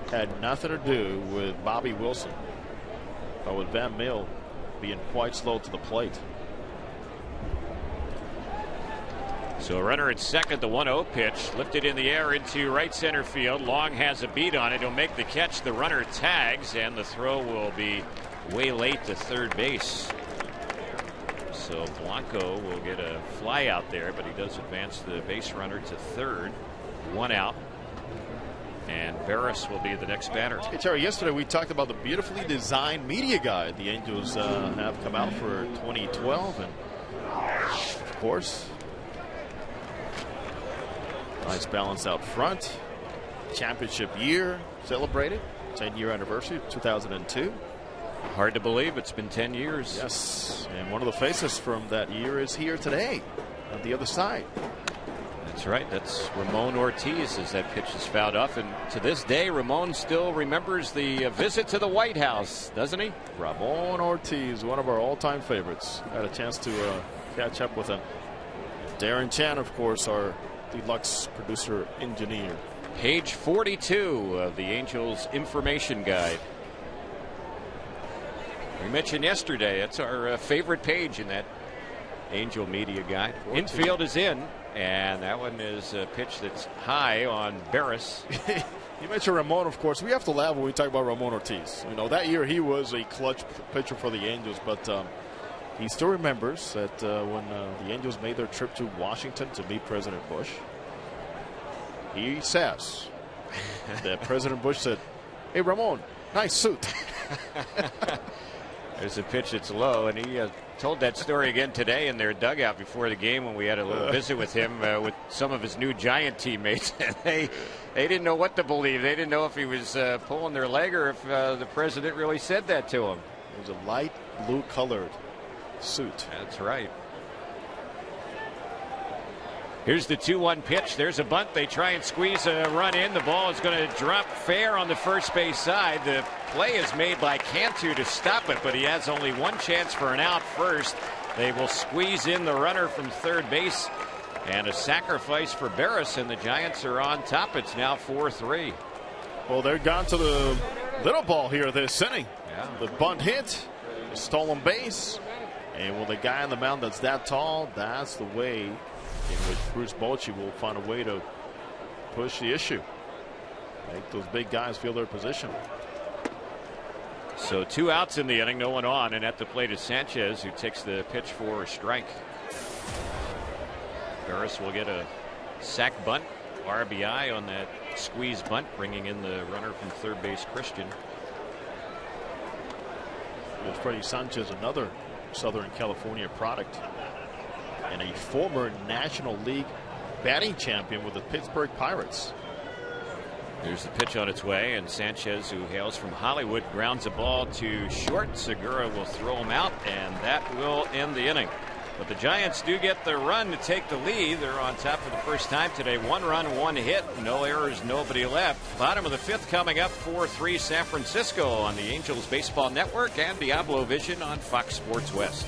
had nothing to do with Bobby Wilson, but with Van Mill being quite slow to the plate. So a runner at second, the 1-0 pitch lifted in the air into right center field. Long has a beat on it. He'll make the catch. The runner tags, and the throw will be way late to third base. So Blanco will get a fly out there, but he does advance the base runner to third. 1 out. And Barris will be the next batter. Hey, Terry, yesterday we talked about the beautifully designed media guide the Angels have come out for 2012. And, of course, nice balance out front. Championship year celebrated. 10-year anniversary of 2002. Hard to believe it's been 10 years. Yes, and one of the faces from that year is here today on the other side. That's right. That's Ramon Ortiz as that pitch is fouled off. And to this day, Ramon still remembers the visit to the White House, doesn't he? Ramon Ortiz, one of our all-time favorites. Had a chance to catch up with him. Darren Chan, of course, our deluxe producer engineer. Page 42 of the Angels information guide. We mentioned yesterday, that's our favorite page in that Angel media guide. 14. Infield is in, and that one is a pitch that's high on Barris. You mentioned Ramon, of course. We have to laugh when we talk about Ramon Ortiz. You know, that year he was a clutch pitcher for the Angels, but he still remembers that when the Angels made their trip to Washington to meet President Bush, he says that President Bush said, "Hey, Ramon, nice suit." There's a pitch that's low, and he told that story again today in their dugout before the game when we had a little visit with him with some of his new Giant teammates. And they didn't know what to believe. They didn't know if he was pulling their leg or if the president really said that to him. It was a light blue colored suit. That's right. Here's the 2-1 pitch. There's a bunt. They try and squeeze a run in. The ball is going to drop fair on the first base side. The play is made by Cantu to stop it, but he has only one chance for an out first. They will squeeze in the runner from third base, and a sacrifice for Barris, and the Giants are on top. It's now 4-3. Well, they're gone to the little ball here this inning. Yeah. The bunt hit, the stolen base, and with a guy on the mound that's that tall, that's the way in which Bruce Bochy will find a way to push the issue. Make those big guys feel their position. So 2 outs in the inning, no one on, and at the plate is Sanchez, who takes the pitch for a strike. Barris will get a sac bunt, RBI on that squeeze bunt, bringing in the runner from third base, Christian. There's Freddie Sanchez, another Southern California product, and a former National League batting champion with the Pittsburgh Pirates. There's the pitch on its way, and Sanchez, who hails from Hollywood, grounds a ball to short. Segura will throw him out, and that will end the inning. But the Giants do get the run to take the lead. They're on top for the first time today. 1 run, 1 hit, no errors, nobody left. Bottom of the 5th coming up, 4-3 San Francisco on the Angels Baseball Network and Diablo Vision on Fox Sports West.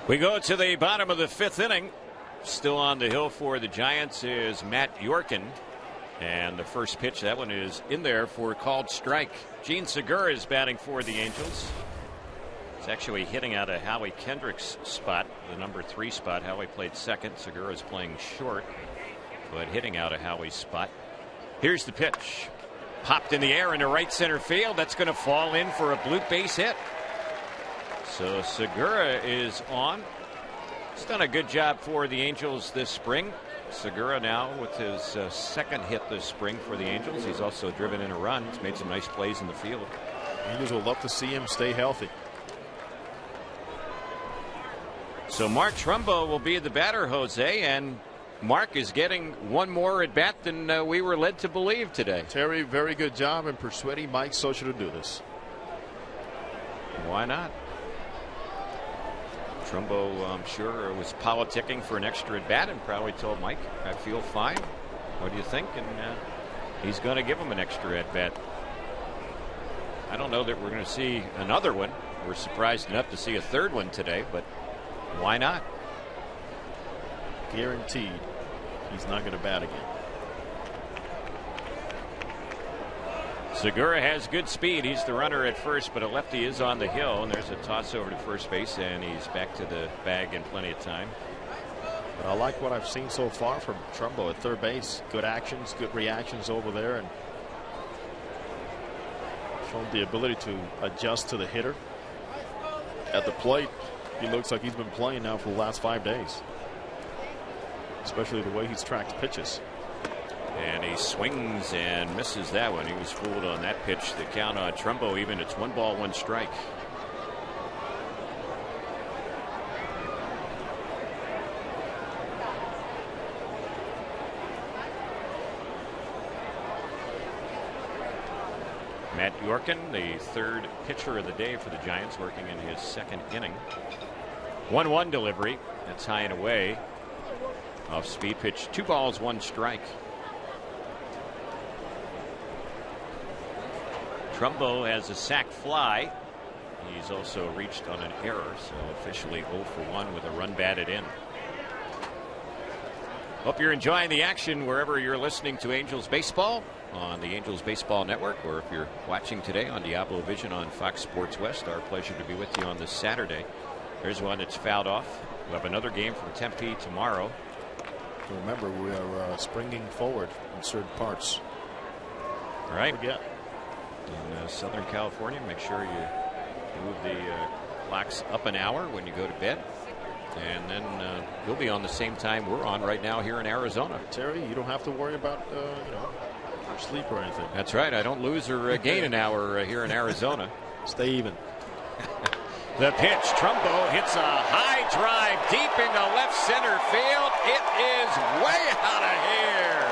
We go to the bottom of the 5th inning. Still on the hill for the Giants is Matt Yorkin. And the first pitch, that one is in there for a called strike. Gene Segura is batting for the Angels. It's actually hitting out of Howie Kendrick's spot, the number 3 spot. Howie played second. Segura is playing short, but hitting out of Howie's spot. Here's the pitch. Popped in the air into right center field. That's going to fall in for a bloop base hit. So Segura is on. He's done a good job for the Angels this spring. Segura now with his second hit this spring for the Angels. He's also driven in a run. He's made some nice plays in the field. Angels will love to see him stay healthy. So Mark Trumbo will be the batter, Jose, and Mark is getting one more at bat than we were led to believe today. Terry, very good job in persuading Mike Socha to do this. Why not? Trumbo, I'm sure, was politicking for an extra at bat and probably told Mike, I feel fine. What do you think? And he's going to give him an extra at bat. I don't know that we're going to see another one. We're surprised enough to see a third one today, but why not? Guaranteed he's not going to bat again. Segura has good speed. He's the runner at first, but a lefty is on the hill, and there's a toss over to first base, and he's back to the bag in plenty of time. But I like what I've seen so far from Trumbo at third base. Good actions, good reactions over there, and shown the ability to adjust to the hitter. At the plate, he looks like he's been playing now for the last 5 days, especially the way he's tracked pitches. And he swings and misses that one. He was fooled on that pitch. The count on Trumbo, even it's 1 ball, 1 strike. Matt Yorkin, the third pitcher of the day for the Giants, working in his second inning. 1-1 delivery. That's high and away. Off speed pitch. 2 balls, 1 strike. Trumbo has a sac fly. He's also reached on an error, so officially 0 for 1 with a run batted in. Hope you're enjoying the action wherever you're listening to Angels Baseball on the Angels Baseball Network, or if you're watching today on Diablo Vision on Fox Sports West. Our pleasure to be with you on this Saturday. There's one that's fouled off. We'll have another game from Tempe tomorrow. Remember, we are springing forward in certain parts. Right. Yeah. In Southern California, make sure you move the clocks up an hour when you go to bed. And then you'll be on the same time we're on right now here in Arizona. Terry, you don't have to worry about your sleep or anything. That's right. I don't lose or gain an hour here in Arizona. Stay even. The pitch. Trumbo hits a high drive deep into left center field. It is way out of here.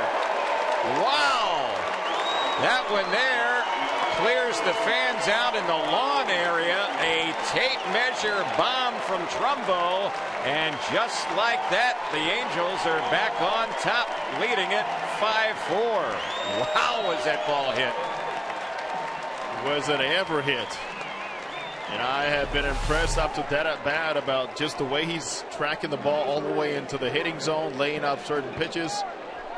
Wow. That one there clears the fans out in the lawn area. A tape measure bomb from Trumbo. And just like that, the Angels are back on top, leading it 5-4. Wow, was that ball hit? Was it ever hit? And I have been impressed up to that at bat about just the way he's tracking the ball all the way into the hitting zone, laying out certain pitches.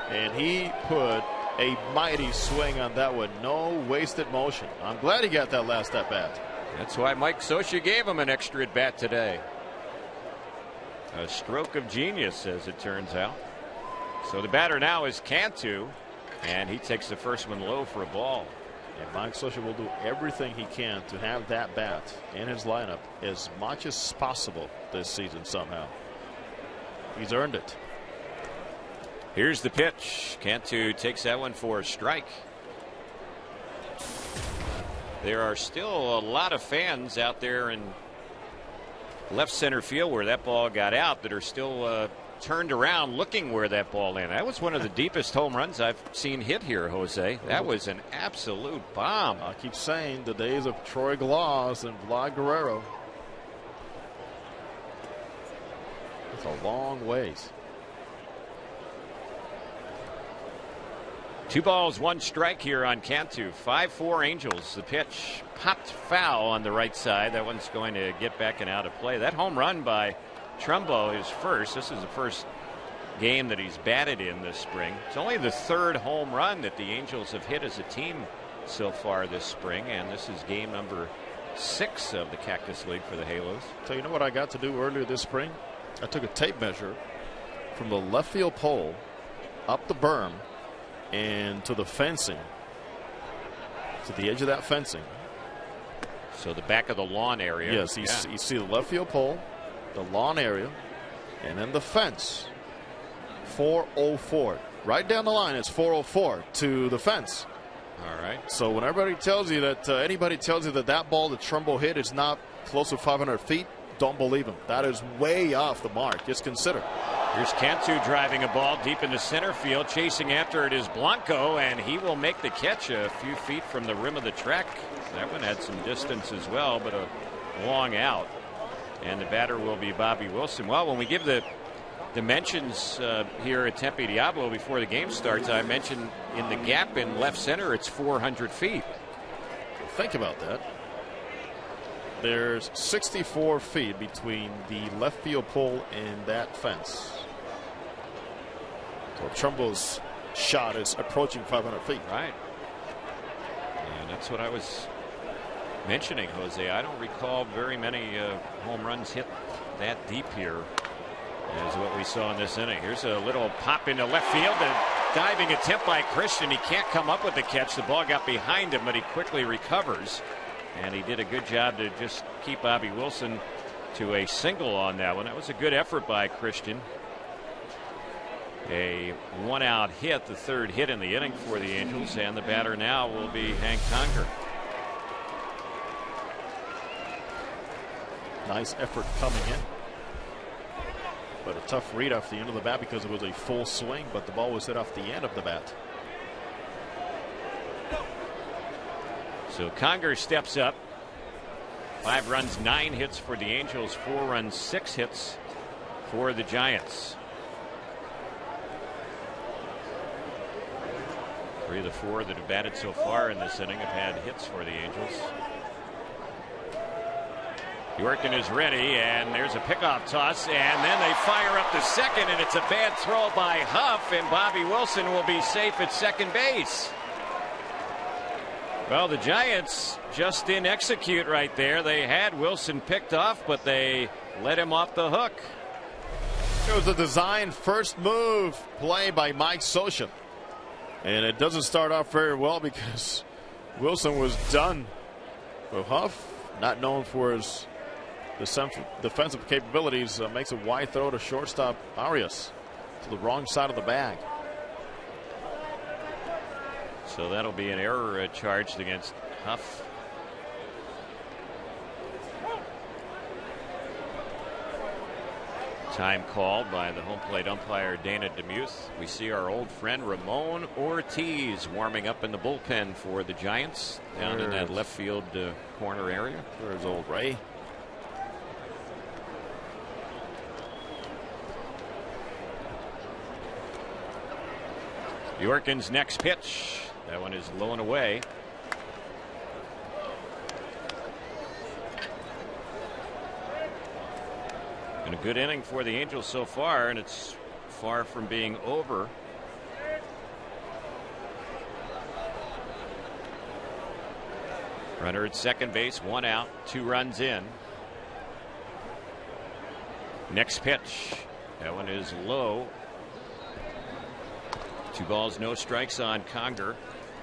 And he put a mighty swing on that one. No wasted motion. I'm glad he got that last at bat. That's why Mike Scioscia gave him an extra at bat today. A stroke of genius, as it turns out. So the batter now is Cantu, and he takes the first one low for a ball. And Mike Scioscia will do everything he can to have that bat in his lineup as much as possible this season somehow. He's earned it. Here's the pitch. Cantu takes that one for a strike. There are still a lot of fans out there in left center field where that ball got out that are still turned around looking where that ball landed. That was one of the deepest home runs I've seen hit here, Jose. That was an absolute bomb. I keep saying the days of Troy Glaus and Vlad Guerrero. It's a long ways. 2 balls, 1 strike here on Cantu. 5-4 Angels. The pitch popped foul on the right side. That one's going to get back and out of play. That home run by Trumbo is first. This is the first game that he's batted in this spring. It's only the 3rd home run that the Angels have hit as a team so far this spring, and this is game number 6 of the Cactus League for the Halos. So you know what I got to do earlier this spring? I took a tape measure from the left field pole up the berm and to the fencing, to the edge of that fencing. So the back of the lawn area. Yes, you see the left field pole, the lawn area, and then the fence. 404. Right down the line, it's 404 to the fence. All right. So when everybody tells you that, anybody tells you that that ball that Trumbo hit is not close to 500 feet, don't believe him. That is way off the mark. Just consider. Here's Cantu driving a ball deep into center field. Chasing after it is Blanco, and he will make the catch a few feet from the rim of the track. That one had some distance as well, but a long out. And the batter will be Bobby Wilson. Well, when we give the dimensions here at Tempe Diablo before the game starts, I mentioned in the gap in left center, it's 400 feet. Think about that. There's 64 feet between the left field pole and that fence. So Trumbo's shot is approaching 500 feet. Right. And that's what I was mentioning, Jose. I don't recall very many home runs hit that deep here as what we saw in this inning. Here's a little pop into left field. A diving attempt by Christian. He can't come up with the catch. The ball got behind him, but he quickly recovers. And he did a good job to just keep Bobby Wilson to a single on that one. That was a good effort by Christian. A 1-out hit, the 3rd hit in the inning for the Angels, and the batter now will be Hank Conger. Nice effort coming in. But a tough read off the end of the bat because it was a full swing, but the ball was hit off the end of the bat. So Conger steps up. 5 runs, 9 hits for the Angels, 4 runs, 6 hits for the Giants. 3 of the 4 that have batted so far in this inning have had hits for the Angels. Yorkin is ready, and there's a pickoff toss, and then they fire up the second, and it's a bad throw by Huff, and Bobby Wilson will be safe at second base. Well, the Giants just didn't execute right there. They had Wilson picked off, but they let him off the hook. It was a design first move play by Mike Sosha. And it doesn't start off very well because Wilson was done. But Huff, not known for his defensive capabilities, makes a wide throw to shortstop Arias to the wrong side of the bag. So that'll be an error charged against Huff. Time called by the home plate umpire Dana DeMuth. We see our old friend Ramon Ortiz warming up in the bullpen for the Giants down in that left field corner area. There's old Ray. Yorkin's next pitch. That one is low and away. And a good inning for the Angels so far, and it's far from being over. Runner at second base, 1 out, 2 runs in. Next pitch. That one is low. 2 balls, no strikes on Conger.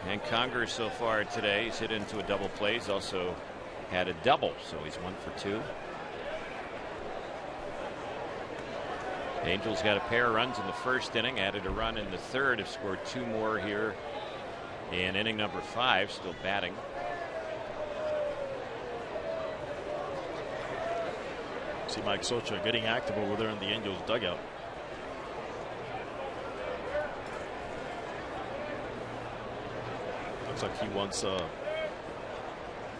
And Conger so far today, he's hit into a double play. He's also had a double, so he's 1 for 2. Angels got a pair of runs in the first inning, added a run in the third, have scored 2 more here in inning number 5, still batting. See Mike Socha getting active over there in the Angels dugout. Looks like he wants one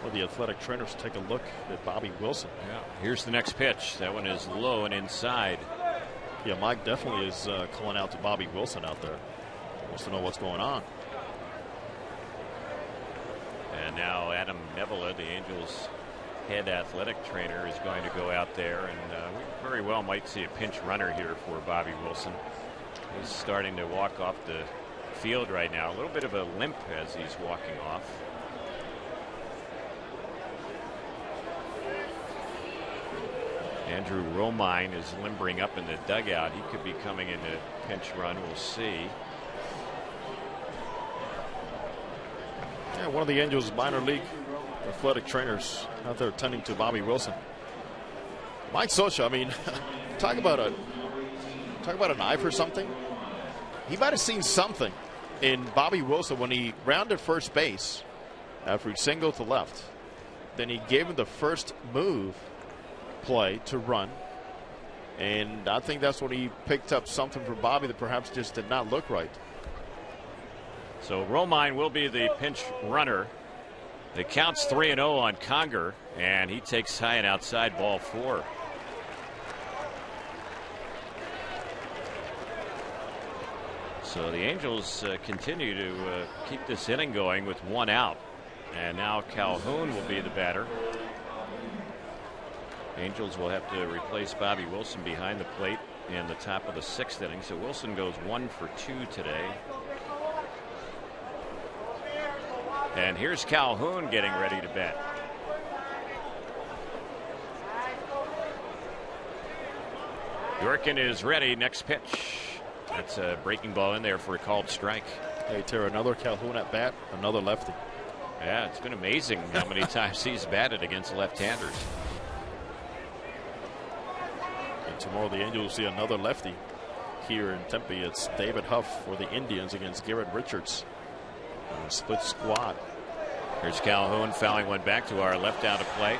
of the athletic trainers to take a look at Bobby Wilson. Yeah. Here's the next pitch. That one is low and inside. Yeah, Mike definitely is calling out to Bobby Wilson out there. Wants to know what's going on. And now Adam Nevela, the Angels head athletic trainer, is going to go out there, and we very well might see a pinch runner here for Bobby Wilson. He's starting to walk off the field right now. A little bit of a limp as he's walking off. Andrew Romine is limbering up in the dugout. He could be coming in a pinch run. We'll see. Yeah, one of the Angels minor league athletic trainers out there tending to Bobby Wilson. Mike Socha, I mean, talk about an eye for something. He might have seen something in Bobby Wilson when he rounded first base after he singled to left. Then he gave him the first move play to run, and I think that's when he picked up something from Bobby that perhaps just did not look right. So Romine will be the pinch runner. The count's 3-0 on Conger, and he takes high and outside, ball 4. So the Angels continue to keep this inning going with 1 out, and now Calhoun will be the batter. Angels will have to replace Bobby Wilson behind the plate in the top of the 6th inning. So Wilson goes 1 for 2 today. And here's Calhoun getting ready to bat. Yorkin is ready. Next pitch. That's a breaking ball in there for a called strike. Hey, Tara, another Calhoun at bat, another lefty. Yeah, it's been amazing how many times he's batted against left-handers. Tomorrow the Angels will see another lefty here in Tempe. It's David Huff for the Indians against Garrett Richards. Split squad. Here's Calhoun fouling one back to our left out of play.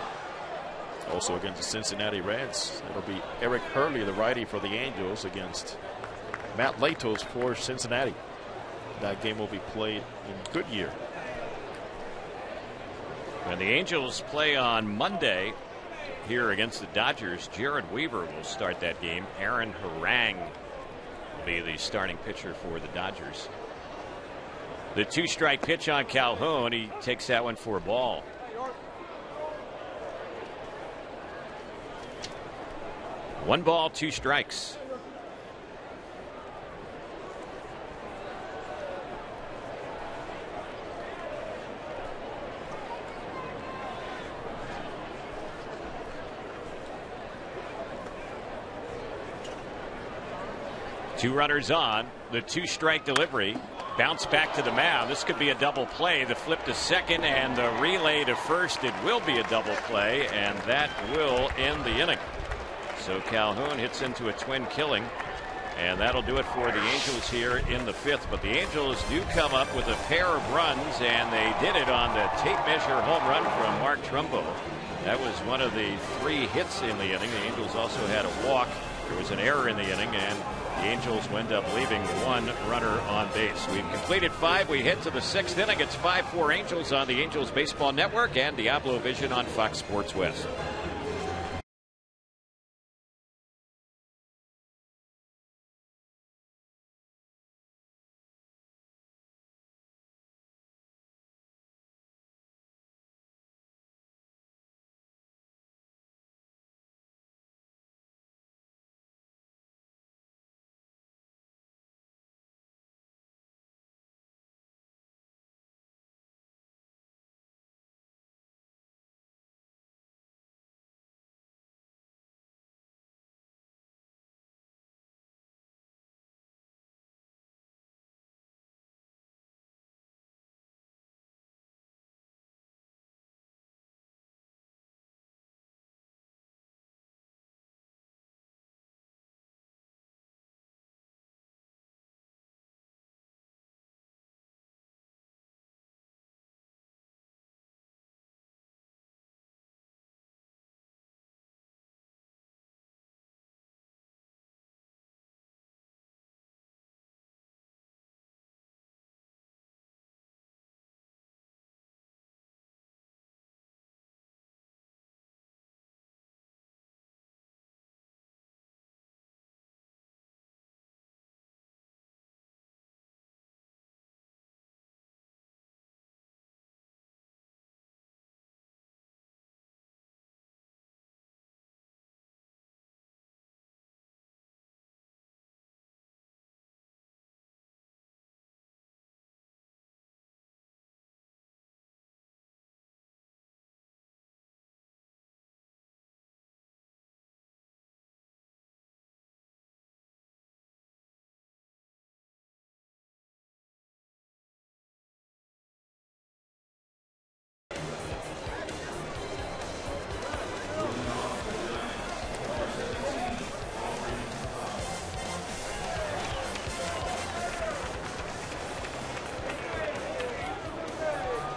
Also against the Cincinnati Reds, it'll be Eric Hurley, the righty for the Angels, against Matt Latos for Cincinnati. That game will be played in Goodyear. When the Angels play on Monday here against the Dodgers, Jared Weaver will start that game. Aaron Harang will be the starting pitcher for the Dodgers. The 2-strike pitch on Calhoun. He takes that one for a ball. One ball, 2 strikes. Two runners on. The two-strike delivery. Bounce back to the mound. This could be a double play. The flip to second and the relay to first. It will be a double play, and that will end the inning. So Calhoun hits into a twin killing, and that'll do it for the Angels here in the fifth. But the Angels do come up with a pair of runs, and they did it on the tape measure home run from Mark Trumbo. That was one of the 3 hits in the inning. The Angels also had a walk. There was an error in the inning, and the Angels wind up leaving 1 runner on base. We've completed 5. We head to the 6th inning. It's 5-4 Angels on the Angels Baseball Network and Diablo Vision on Fox Sports West.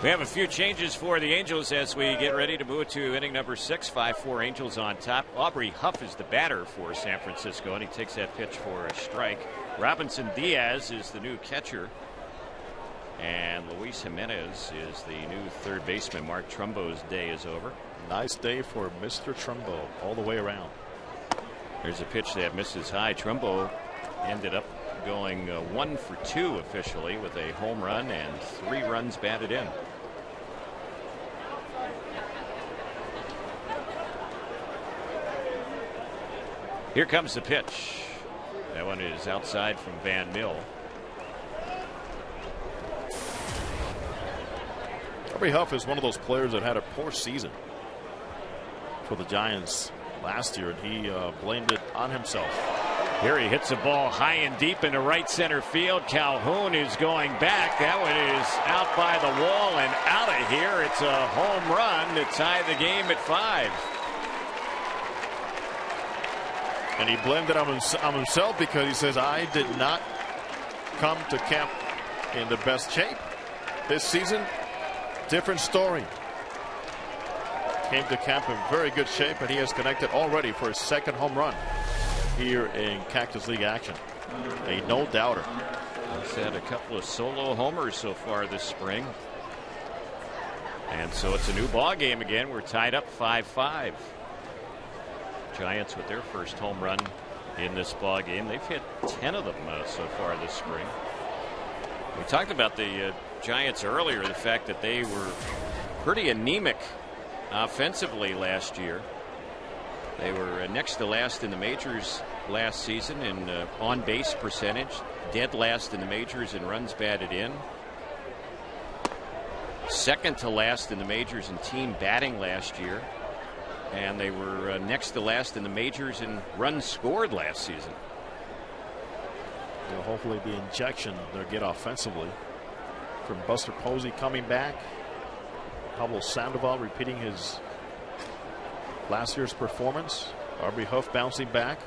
We have a few changes for the Angels as we get ready to move to inning number 6. 5-4 Angels on top. Aubrey Huff is the batter for San Francisco, and he takes that pitch for a strike. Robinson Diaz is the new catcher, and Luis Jimenez is the new third baseman. Mark Trumbo's day is over. Nice day for Mr. Trumbo all the way around. There's a pitch that misses high. Trumbo ended up going 1 for 2 officially with a home run and 3 runs batted in. Here comes the pitch. That one is outside from Van Mill. Aubrey Huff is one of those players that had a poor season for the Giants last year, and he blamed it on himself. Here he hits a ball high and deep into right center field. Calhoun is going back. That one is out by the wall and out of here. It's a home run to tie the game at 5. And he blamed it on himself because he says, I did not come to camp in the best shape. This season, different story. Came to camp in very good shape, and he has connected already for his second home run here in Cactus League action. A no-doubter. He's had a couple of solo homers so far this spring. And so it's a new ball game again. We're tied up 5-5. Giants with their first home run in this ball game. They've hit 10 of them so far this spring. We talked about the Giants earlier, the fact that they were pretty anemic offensively last year. They were next to last in the majors last season in on-base percentage, dead last in the majors in runs batted in, second to last in the majors in team batting last year, and they were next to last in the majors in runs scored last season. You know, hopefully the injection they'll get offensively from Buster Posey coming back. Pablo Sandoval repeating his last year's performance. Aubrey Huff bouncing back.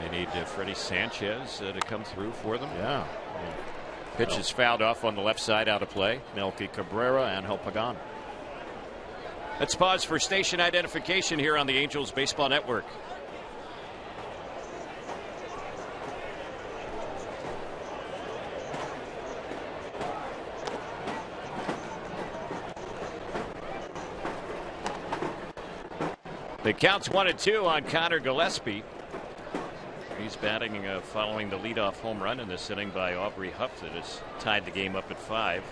They need Freddie Sanchez to come through for them. Yeah. Pitch is fouled off on the left side, out of play. Melky Cabrera and Angel Pagan. Let's pause for station identification here on the Angels Baseball Network. The count's 1-2 on Connor Gillespie. He's batting following the leadoff home run in this inning by Aubrey Huff that has tied the game up at 5.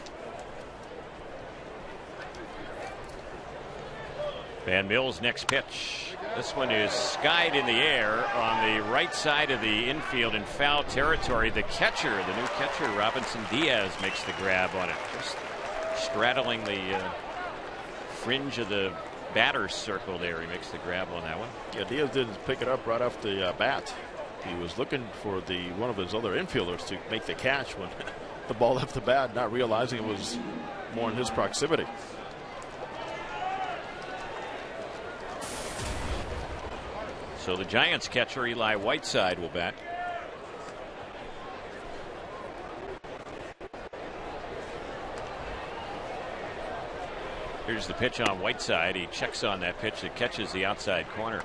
Van Mills' next pitch. This one is skied in the air on the right side of the infield in foul territory. The catcher, the new catcher, Robinson Diaz, makes the grab on it. Just straddling the fringe of the batter's circle there. He makes the grab on that one. Yeah, Diaz didn't pick it up right off the bat. He was looking for one of his other infielders to make the catch when the ball left the bat, not realizing it was more in his proximity. So the Giants catcher Eli Whiteside will bat. Here's the pitch on Whiteside. He checks on that pitch. It catches the outside corner.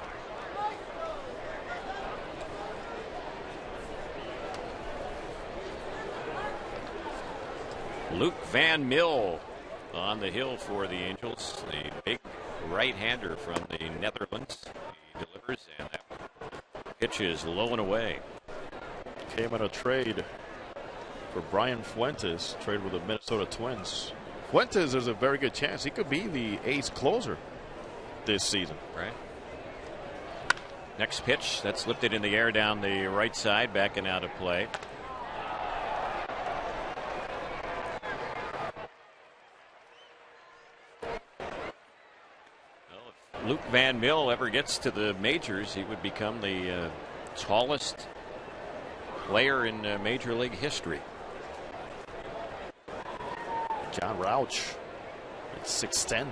Luke Van Mil on the hill for the Angels. The big right-hander from the Netherlands. He delivers, and that pitch is low and away. Came in a trade for Brian Fuentes, trade with the Minnesota Twins. Fuentes, there's a very good chance he could be the ace closer this season. Right. Next pitch, that's lifted in the air down the right side, backing out of play. Luke Van Mil ever gets to the majors, he would become the tallest player in Major League history. John Rauch at 6'10".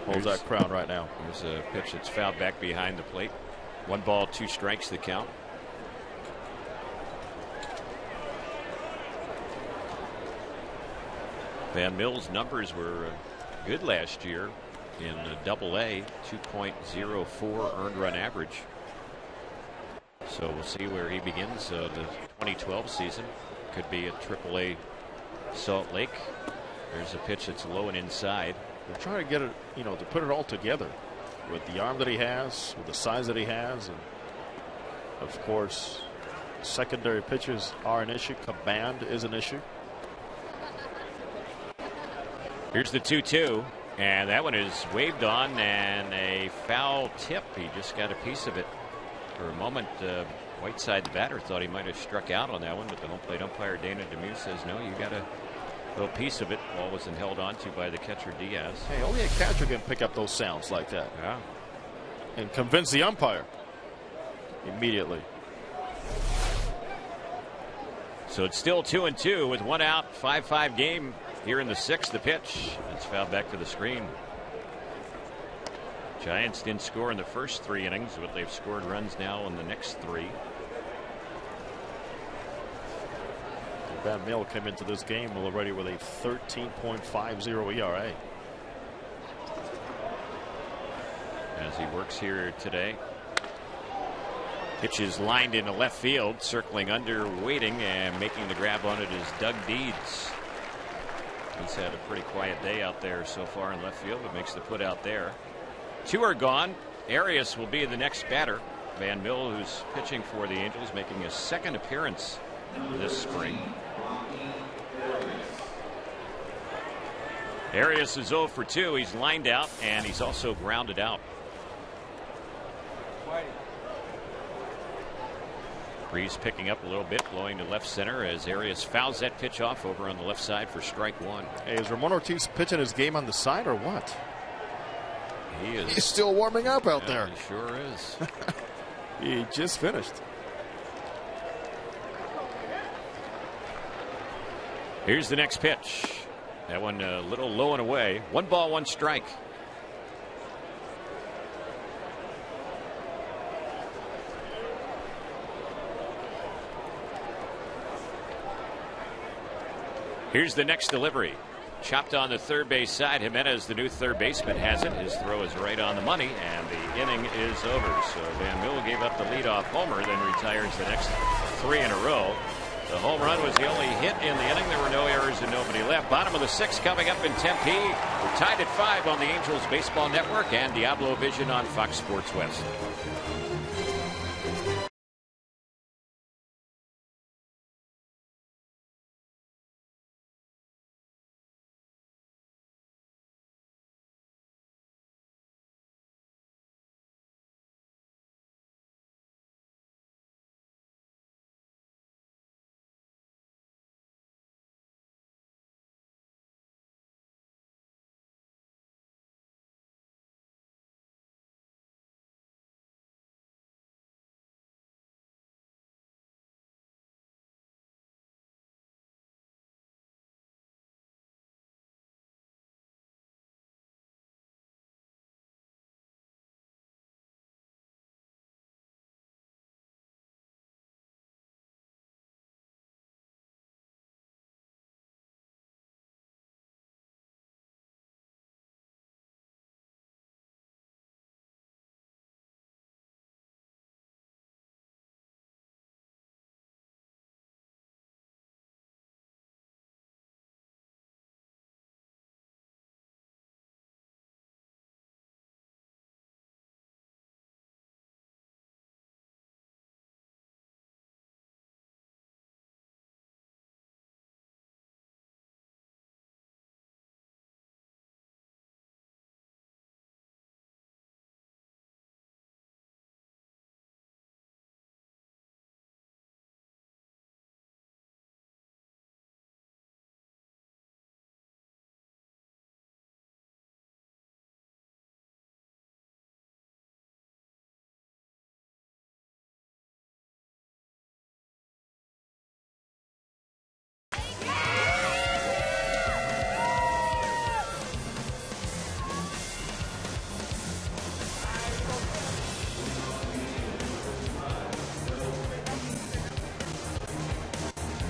Holds that crown right now. There's a pitch that's fouled back behind the plate. 1 ball, 2 strikes the count. Van Mil's numbers were good last year. In Double-A, 2.04 earned run average. So we'll see where he begins the 2012 season. Could be at Triple-A Salt Lake. There's a pitch that's low and inside. They're trying to get it, to put it all together with the arm that he has, with the size that he has, and of course, secondary pitches are an issue. Command is an issue. Here's the 2-2. And that one is waved on, and a foul tip. He just got a piece of it. For a moment, Whiteside, the batter, thought he might have struck out on that one, but the home plate umpire, Dana Demus, says, no, you got a little piece of it. Ball wasn't held on to by the catcher, Diaz. Hey, only a catcher can pick up those sounds like that. Yeah. And convince the umpire immediately. So it's still 2-2 with 1 out, 5-5 game. Here in the 6th, the pitch. It's fouled back to the screen. Giants didn't score in the first 3 innings, but they've scored runs now in the next 3. Van Mil came into this game already with a 13.50 ERA. As he works here today. Pitch is lined into left field, circling under, waiting, and making the grab on it is Doug Deeds. He's had a pretty quiet day out there so far in left field, but makes the put out there. 2 are gone. Arias will be the next batter. Van Mil, who's pitching for the Angels, making his 2nd appearance this spring. Arias is 0 for 2. He's lined out, and he's also grounded out. Breeze picking up a little bit, blowing to left center as Arias fouls that pitch off over on the left side for strike 1. Hey, is Ramon Ortiz pitching his game on the side or what? He is. He's still warming up out there. He sure is. He just finished. Here's the next pitch. That one a little low and away. 1 ball, 1 strike. Here's the next delivery. Chopped on the third base side. Jimenez, the new third baseman, has it. His throw is right on the money, and the inning is over. So Van Mille gave up the leadoff homer, then retires the next 3 in a row. The home run was the only hit in the inning. There were no errors and nobody left. Bottom of the 6th coming up in Tempe. We're tied at 5 on the Angels Baseball Network and Diablo Vision on Fox Sports West.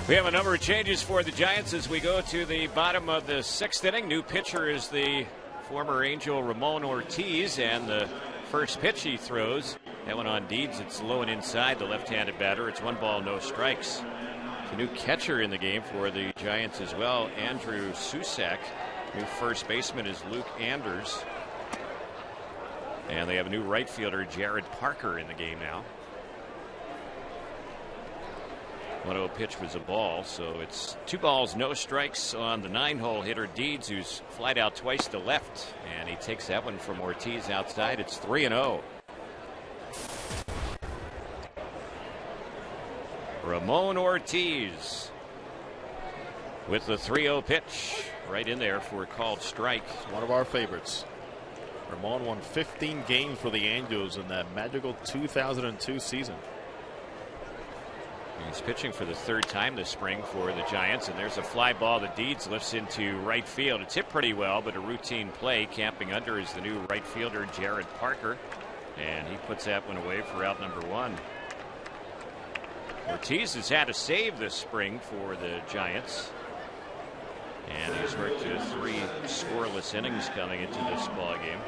We have a number of changes for the Giants as we go to the bottom of the 6th inning. New pitcher is the former Angel Ramon Ortiz, and the first pitch he throws, that one on Deeds, it's low and inside the left-handed batter. It's 1 ball, no strikes. A new catcher in the game for the Giants as well, Andrew Susak. New first baseman is Luke Anders. And they have a new right fielder, Jared Parker, in the game now. 1-0 pitch was a ball, so it's 2 balls, no strikes on the 9-hole hitter Deeds, who's flied out twice to left, and he takes that one from Ortiz outside. It's 3-0. Ramon Ortiz with the 3-0 pitch right in there for a called strike. One of our favorites. Ramon won 15 games for the Angels in that magical 2002 season. He's pitching for the 3rd time this spring for the Giants, and there's a fly ball that Deeds lifts into right field. It's hit pretty well, but a routine play. Camping under is the new right fielder, Jared Parker, and he puts that one away for out number 1. Ortiz has had a save this spring for the Giants, and he's worked to 3 scoreless innings coming into this ball game.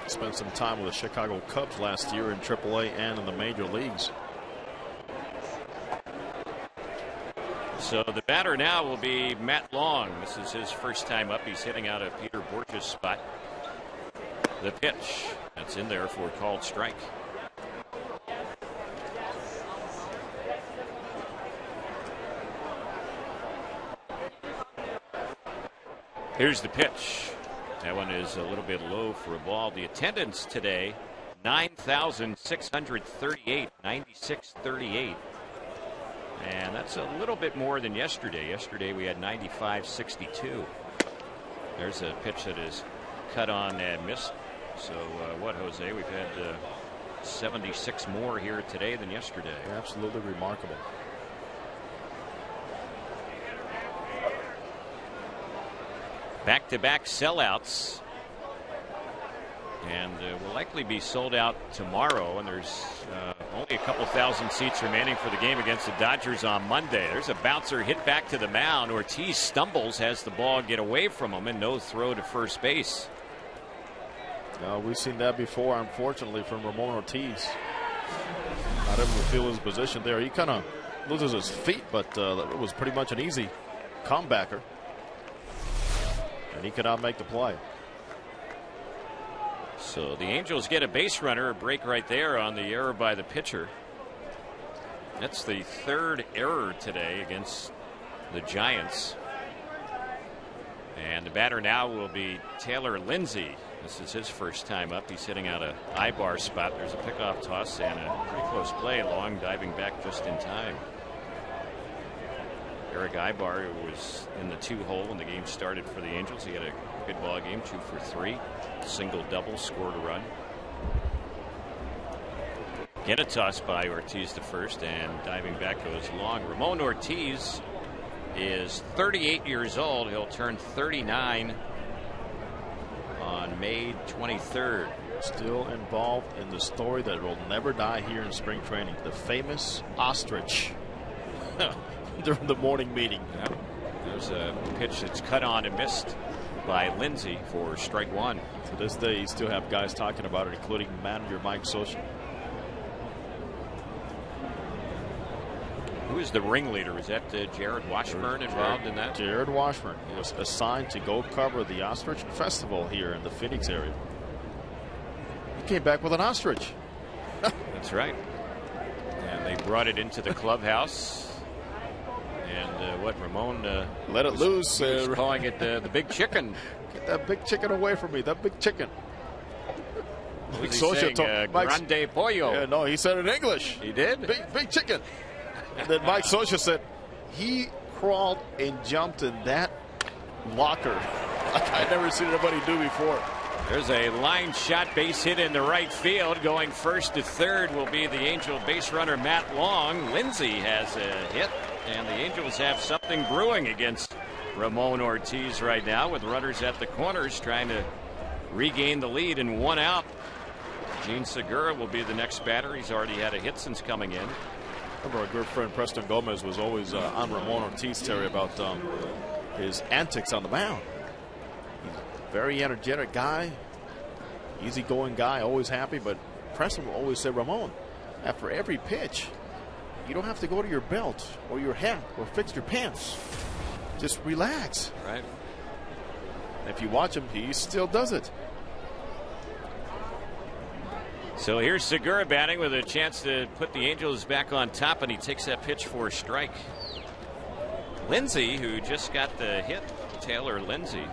Spent some time with the Chicago Cubs last year in AAA and in the major leagues. So the batter now will be Matt Long. This is his first time up. He's hitting out of Peter Borges' spot. The pitch, that's in there for a called strike. Here's the pitch. That one is a little bit low for a ball. The attendance today, 9,638, 9638. And that's a little bit more than yesterday. Yesterday we had 9562. There's a pitch that is cut on and missed. So what, Jose? We've had 76 more here today than yesterday. Absolutely remarkable. Back-to-back sellouts, and will likely be sold out tomorrow, and there's only a couple thousand seats remaining for the game against the Dodgers on Monday. There's a bouncer hit back to the mound. Ortiz stumbles, has the ball get away from him, and no throw to first base. We've seen that before, unfortunately, from Ramon Ortiz. Not able to feel his position there. He kind of loses his feet, but it was pretty much an easy comebacker. And he could not make the play. So the Angels get a base runner, a break right there on the error by the pitcher. That's the third error today against the Giants. And the batter now will be Taylor Lindsay. This is his first time up. He's hitting out a I-bar spot. There's a pickoff toss and a pretty close play. Long diving back just in time. Eric Ibar, who was in the 2-hole when the game started for the Angels. He had a good ball game, 2 for 3. Single double, scored a run. Get a toss by Ortiz to first, and diving back goes long. Ramon Ortiz is 38 years old. He'll turn 39 on May 23rd. Still involved in the story that will never die here in spring training. The famous ostrich during the morning meeting. Yeah. There's a pitch that's cut on and missed by Lindsay for strike one. To this day, you still have guys talking about it, including manager Mike Scioscia. Who is the ringleader? Is that Jared Washburn involved in that? Jared Washburn was assigned to go cover the Ostrich Festival here in the Phoenix area. He came back with an ostrich. That's right. And they brought it into the clubhouse. And what Ramon let it loose. Was calling it the big chicken. Get that big chicken away from me. That big chicken. Mike Scioscia grande pollo. Yeah, no, he said it in English. He did? Big chicken. And then Mike Scioscia said he crawled and jumped in that locker like I'd never seen anybody do before. There's a line shot, base hit in the right field. Going first to third will be the Angel base runner Matt Long. Lindsay has a hit, and the Angels have something brewing against Ramon Ortiz right now, with runners at the corners trying to regain the lead and 1 out. Gene Segura will be the next batter. He's already had a hit since coming in. Remember, our good friend Preston Gomez was always on Ramon Ortiz, Terry, about his antics on the mound. He's a very energetic guy, easygoing guy, always happy. But Preston will always say, Ramon, after every pitch, you don't have to go to your belt or your hat or fix your pants. Just relax. Right. If you watch him, he still does it. So here's Segura batting with a chance to put the Angels back on top, and he takes that pitch for a strike. Lindsay, who just got the hit, Taylor Lindsay,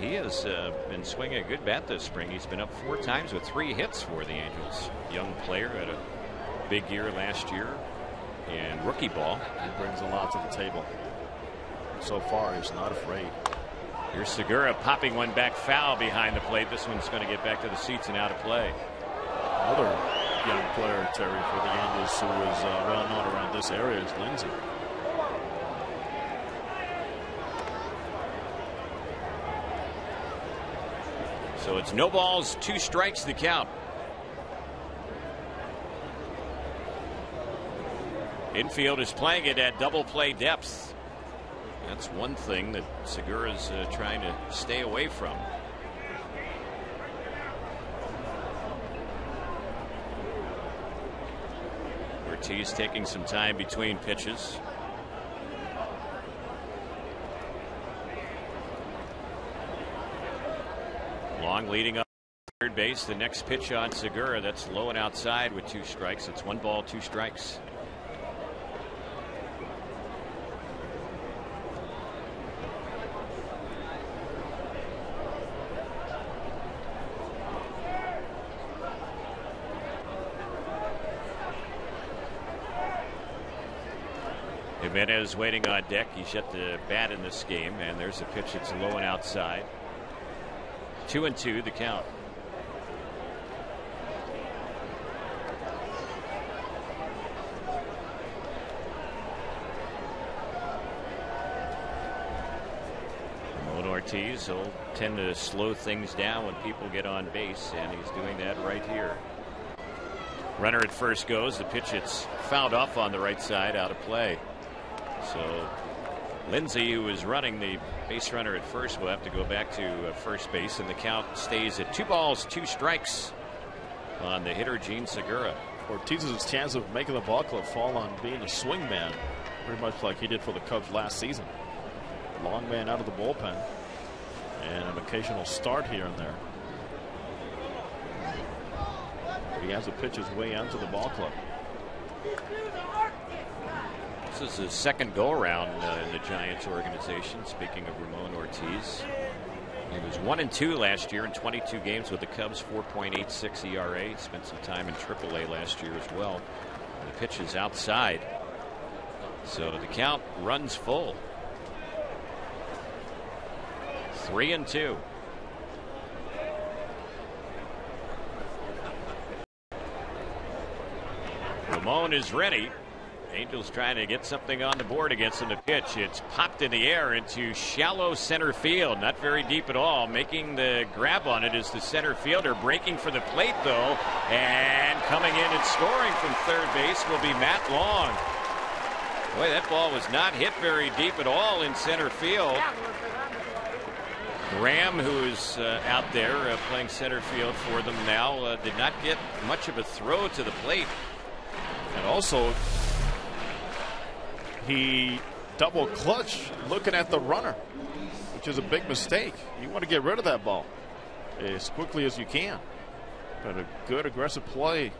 he has been swinging a good bat this spring. He's been up 4 times with 3 hits for the Angels. Young player, had a big year last year in rookie ball. He brings a lot to the table. So far, he's not afraid. Here's Segura popping one back foul behind the plate. This one's going to get back to the seats and out of play. Another young player, Terry, for the Angels who is well known around this area is Lindsay. So it's no balls, 2 strikes the count. Infield is playing it at double play depth. That's one thing that Segura's trying to stay away from. Ortiz taking some time between pitches. Long leading up third base. The next pitch on Segura, that's low and outside with 2 strikes. It's 1 ball, 2 strikes. Jimenez waiting on deck. He's yet to bat in this game, and there's a pitch that's low and outside. 2-2 the count. Ortiz. He'll tend to slow things down when people get on base, and he's doing that right here. Runner at first goes. The pitch, it's fouled off on the right side, out of play. So Lindsay, who is running the base runner at first, will have to go back to first base, and the count stays at 2 balls, 2 strikes on the hitter, Gene Segura. Ortiz's chance of making the ball club fall on being a swing man, pretty much like he did for the Cubs last season. Long man out of the bullpen, and an occasional start here and there. He has to pitch his way out to the ball club. This is his second go-around in the Giants organization. Speaking of Ramon Ortiz, he was 1-2 last year in 22 games with the Cubs, 4.86 ERA. He spent some time in AAA last year as well. The pitch is outside, so the count runs full. 3-2. Ramon is ready. Angels trying to get something on the board against him. The pitch, it's popped in the air into shallow center field. Not very deep at all. Making the grab on it is the center fielder. Breaking for the plate, though. And coming in and scoring from third base will be Matt Long. Boy, that ball was not hit very deep at all in center field. Graham, who is out there playing center field for them now, did not get much of a throw to the plate. And also, he double clutched looking at the runner, which is a big mistake. You want to get rid of that ball as quickly as you can. But a good aggressive play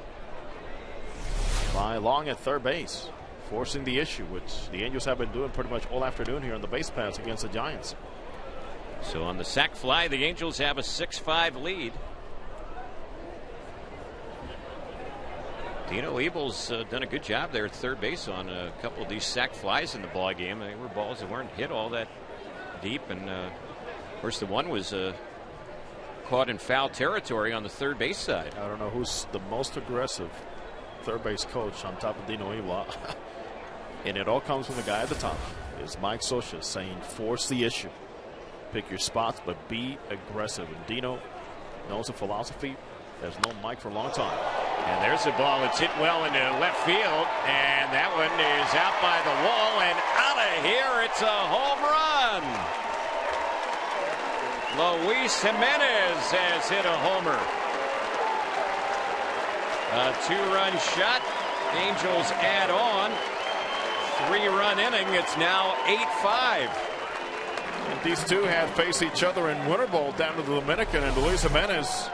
by Long at third base, forcing the issue, which the Angels have been doing pretty much all afternoon here on the base paths against the Giants. So on the sac fly, the Angels have a 6-5 lead. Dino Ebel's done a good job there at third base on a couple of these sac flies in the ball game. They were balls that weren't hit all that deep, and of course the one was caught in foul territory on the third base side. I don't know who's the most aggressive third base coach on top of Dino Ebel. And it all comes from the guy at the top. Is Mike Scioscia saying force the issue. Pick your spots, but be aggressive. And Dino knows the philosophy. There's no Mike for a long time. And there's a ball that's hit well into left field, and that one is out by the wall and out of here. It's a home run. Luis Jimenez has hit a homer. A 2-run shot. Angels add on. 3-run inning. It's now 8-5. And these two have faced each other in Winter Bowl down to the Dominican, and Luis Jimenez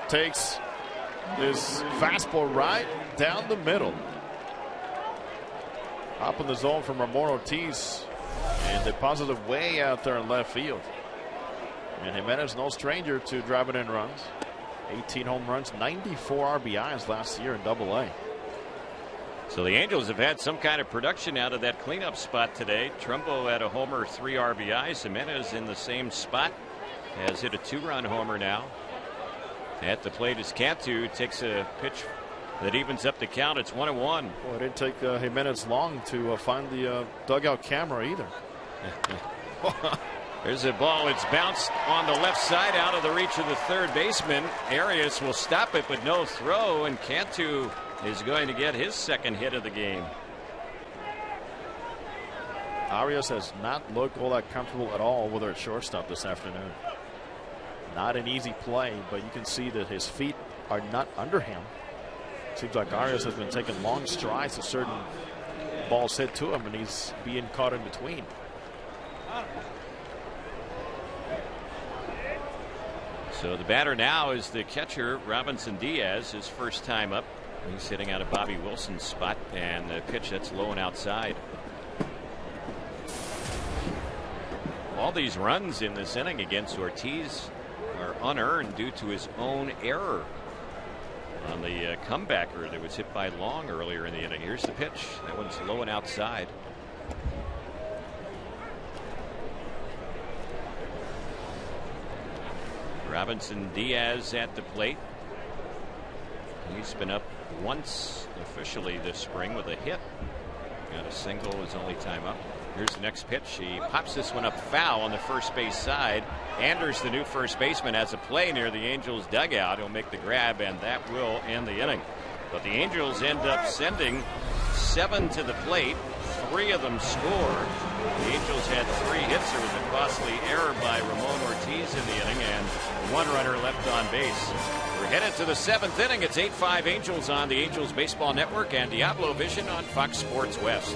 takes this fastball right down the middle. Up in the zone from Ramon Ortiz, and deposited way out there in left field. And Jimenez, no stranger to driving in runs. 18 home runs, 94 RBIs last year in Double-A. So the Angels have had some kind of production out of that cleanup spot today. Trumbo had a homer, 3 RBIs. Jimenez in the same spot has hit a 2-run homer now. At the plate is Cantu, takes a pitch that evens up the count. It's 1-1. Well, it didn't take Jimenez long to find the dugout camera either. There's a ball. It's bounced on the left side out of the reach of the third baseman. Arias will stop it, but no throw, and Cantu is going to get his second hit of the game. Arias has not looked all that comfortable at all with her shortstop this afternoon. Not an easy play, but you can see that his feet are not under him. Seems like Arias has been taking long strides to certain balls hit to him, and he's being caught in between. So the batter now is the catcher, Robinson Diaz, his first time up. He's sitting out of Bobby Wilson's spot, and the pitch that's low and outside. All these runs in this inning against Ortiz are unearned due to his own error on the comebacker that was hit by Long earlier in the inning. Here's the pitch. That one's low and outside. Robinson Diaz at the plate. He's been up once officially this spring with a hit. Got a single his only time up. Here's the next pitch. He pops this one up foul on the first base side. Anders, the new first baseman, has a play near the Angels dugout. He'll make the grab, and that will end the inning. But the Angels end up sending 7 to the plate. 3 of them scored. The Angels had 3 hits. There was a costly error by Ramon Ortiz in the inning, and 1 runner left on base. We're headed to the 7th inning. It's 8-5 Angels on the Angels Baseball Network and Diablo Vision on Fox Sports West.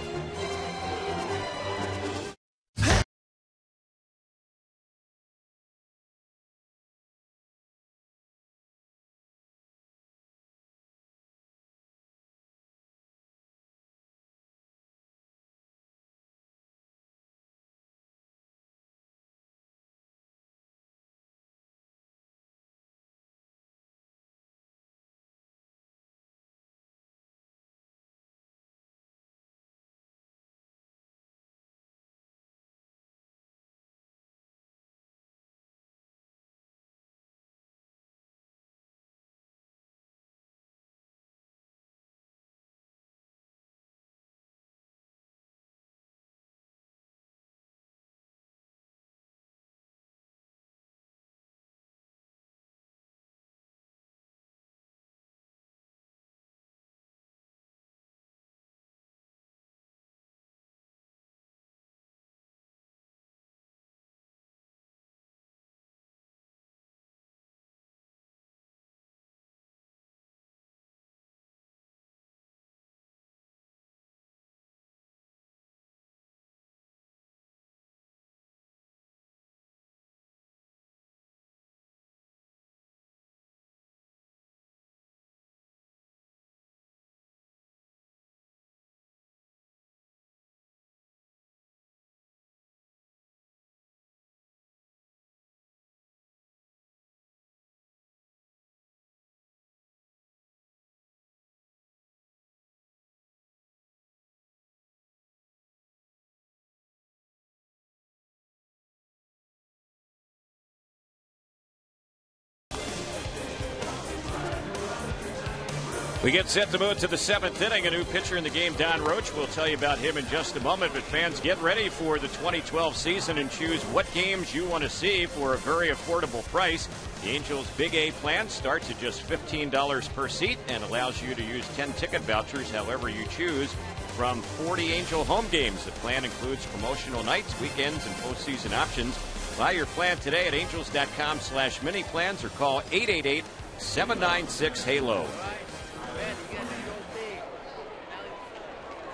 We get set to move to the 7th inning. A new pitcher in the game, Don Roach. We'll tell you about him in just a moment. But fans, get ready for the 2012 season and choose what games you want to see for a very affordable price. The Angels Big A plan starts at just $15 per seat and allows you to use 10 ticket vouchers however you choose from 40 Angel home games. The plan includes promotional nights, weekends, and postseason options. Buy your plan today at angels.com/mini plans or call 888-796-HALO.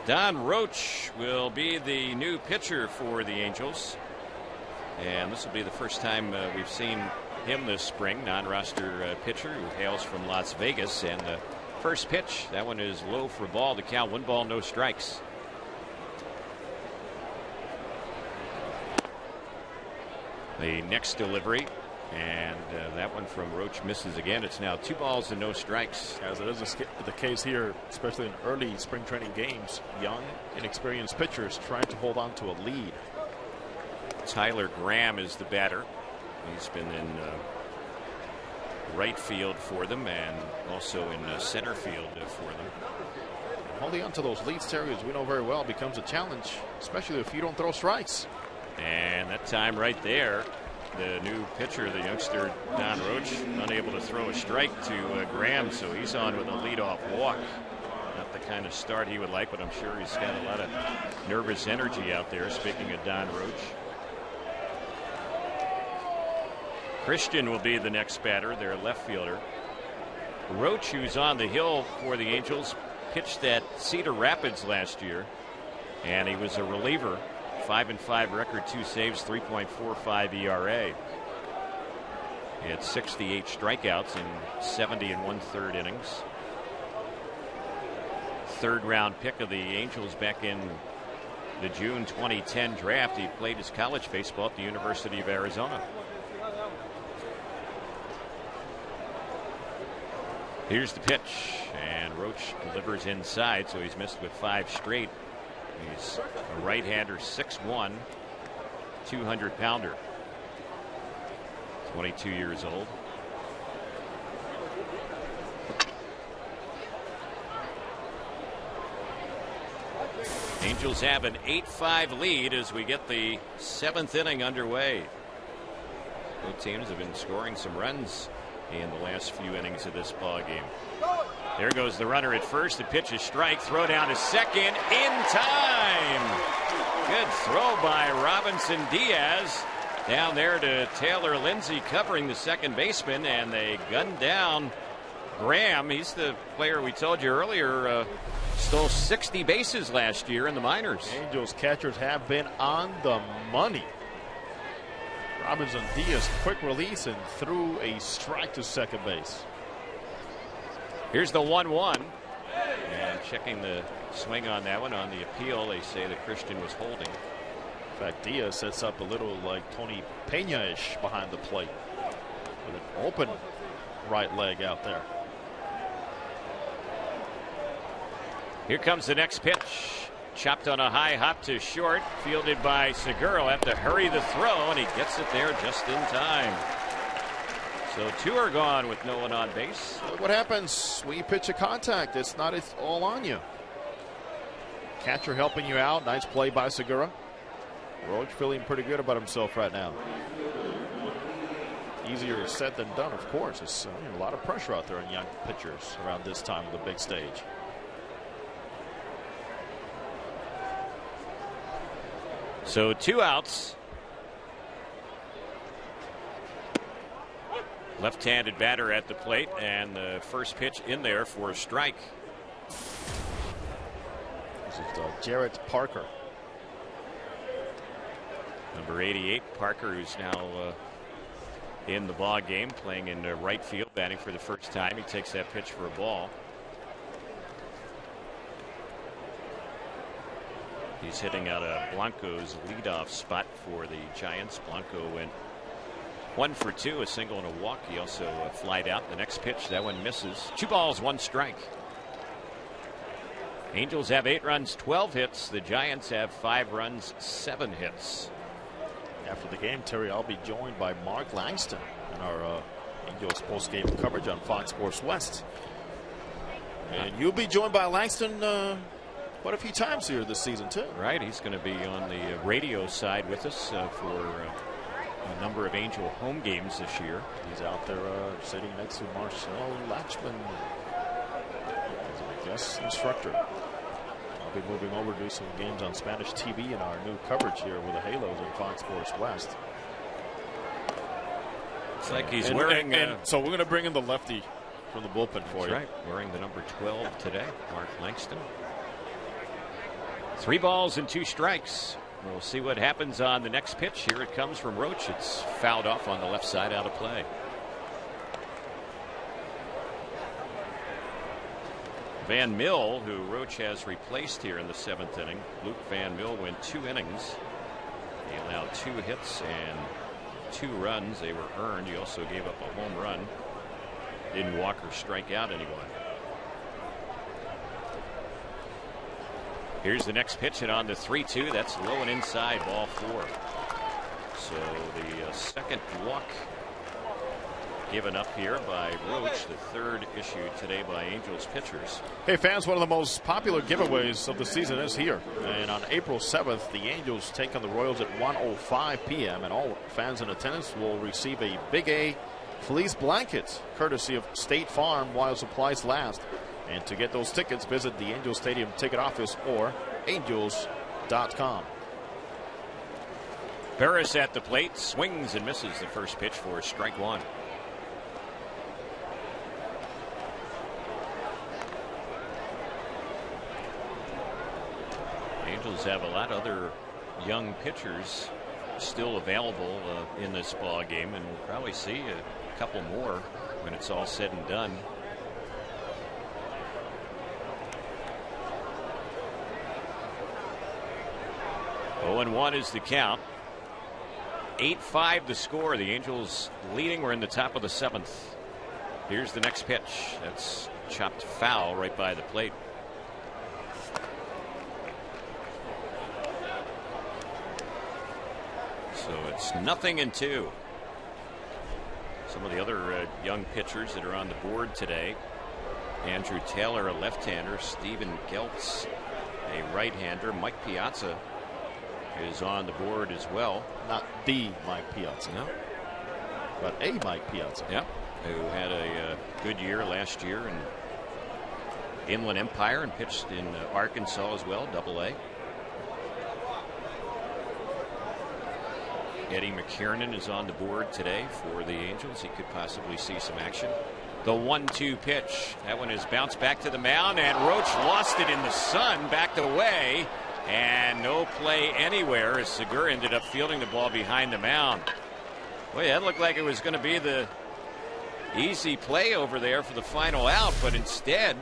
Don Roach will be the new pitcher for the Angels. And this will be the first time we've seen him this spring. Non-roster pitcher who hails from Las Vegas. And the first pitch, that one is low for a ball to count. 1 ball, no strikes. The next delivery. And that one from Roach misses again. It's now 2 balls and no strikes. As it is the case here, especially in early spring training games, young, inexperienced pitchers trying to hold on to a lead. Tyler Graham is the batter. He's been in right field for them and also in center field for them. Holding on to those leads, Terry, as we know very well, becomes a challenge, especially if you don't throw strikes. And that time right there, the new pitcher, the youngster Don Roach, unable to throw a strike to Graham, so he's on with a leadoff walk. Not the kind of start he would like, but I'm sure he's got a lot of nervous energy out there. Speaking of Don Roach, Christian will be the next batter, their left fielder. Roach, who's on the hill for the Angels, pitched at Cedar Rapids last year, and he was a reliever. 5-5 record, 2 saves, 3.45 ERA. He had 68 strikeouts in 70 1/3 innings. 3rd round pick of the Angels back in the June 2010 draft. He played his college baseball at the University of Arizona. Here's the pitch, and Roach delivers inside, so he's missed with 5 straight. He's a right-hander, 6'1", 200-pounder. 22 years old. Angels have an 8-5 lead as we get the 7th inning underway. Both teams have been scoring some runs in the last few innings of this ball game. There goes the runner at first. The pitch is strike. Throw down to second in time. Good throw by Robinson Diaz. Down there to Taylor Lindsay covering the second baseman, and they gunned down Graham. He's the player we told you earlier stole 60 bases last year in the minors. Angels catchers have been on the money. Robinson Diaz, quick release and threw a strike to second base. Here's the 1-1. And checking the swing on that one on the appeal, they say that Christian was holding. In fact, Diaz sets up a little like Tony Pena-ish behind the plate with an open right leg out there. Here comes the next pitch. Chopped on a high hop to short. Fielded by Segura. Have to hurry the throw, and he gets it there just in time. So 2 are gone with no one on base. What happens when you pitch a contact? It's all on you. Catcher helping you out. Nice play by Segura. Roach feeling pretty good about himself right now. Easier said than done, of course. It's a lot of pressure out there on young pitchers around this time of the big stage. So 2 outs. Left-handed batter at the plate, and the first pitch in there for a strike. This is Jarrett Parker. Number 88, Parker, who's now in the ball game, playing in right field, batting for the first time. He takes that pitch for a ball. He's hitting out of Blanco's leadoff spot for the Giants. Blanco went 1 for 2, a single and a walk. He also flied out. The next pitch, that one misses. 2 balls, 1 strike. Angels have 8 runs, 12 hits. The Giants have 5 runs, 7 hits. After the game, Terry, I'll be joined by Mark Langston in our Angels post-game coverage on Fox Sports West. And you'll be joined by Langston quite a few times here this season, too. Right. He's going to be on the radio side with us for a number of Angel home games this year. He's out there sitting next to Marcel Latchman as a guest instructor. I'll be moving over to do some games on Spanish TV in our new coverage here with the Halos on Fox Sports West. It's like he's wearing. So we're going to bring in the lefty from the bullpen for you. That's right. Wearing the number 12 today, Mark Langston. 3 balls and 2 strikes. We'll see what happens on the next pitch. Here it comes from Roach. It's fouled off on the left side, out of play. Van Mill, who Roach has replaced here in the 7th inning. Luke Van Mill went 2 innings. He allowed 2 hits and 2 runs. They were earned. He also gave up a home run. Didn't walk or strike out anyone. Here's the next pitch, and on the 3-2. That's low and inside, ball 4. So the second walk given up here by Roach, the 3rd issued today by Angels pitchers. Hey fans, one of the most popular giveaways of the season is here. And on April 7th, the Angels take on the Royals at 1:05 p.m. and all fans in attendance will receive a Big A fleece blanket courtesy of State Farm while supplies last. And to get those tickets, visit the Angels Stadium ticket office or angels.com. Barris at the plate, swings and misses the first pitch for strike 1. Angels have a lot of other young pitchers still available in this ball game, and we'll probably see a couple more when it's all said and done. Oh, and 1 is the count. 8-5 the score. The Angels leading. We're in the top of the 7th. Here's the next pitch. That's chopped foul right by the plate. So it's 0-2. Some of the other young pitchers that are on the board today. Andrew Taylor, a left-hander. Steven Geltz, a right-hander. Mike Piazza is on the board as well. Not the Mike Piazza. No. But a Mike Piazza. Yeah. Who had a good year last year in Inland Empire and pitched in Arkansas as well, Double-A. Eddie McKiernan is on the board today for the Angels. He could possibly see some action. The 1-2 pitch. That one is bounced back to the mound, and Roach lost it in the sun, backed away, and no play anywhere as Segura ended up fielding the ball behind the mound. Boy, that looked like it was going to be the easy play over there for the final out, but instead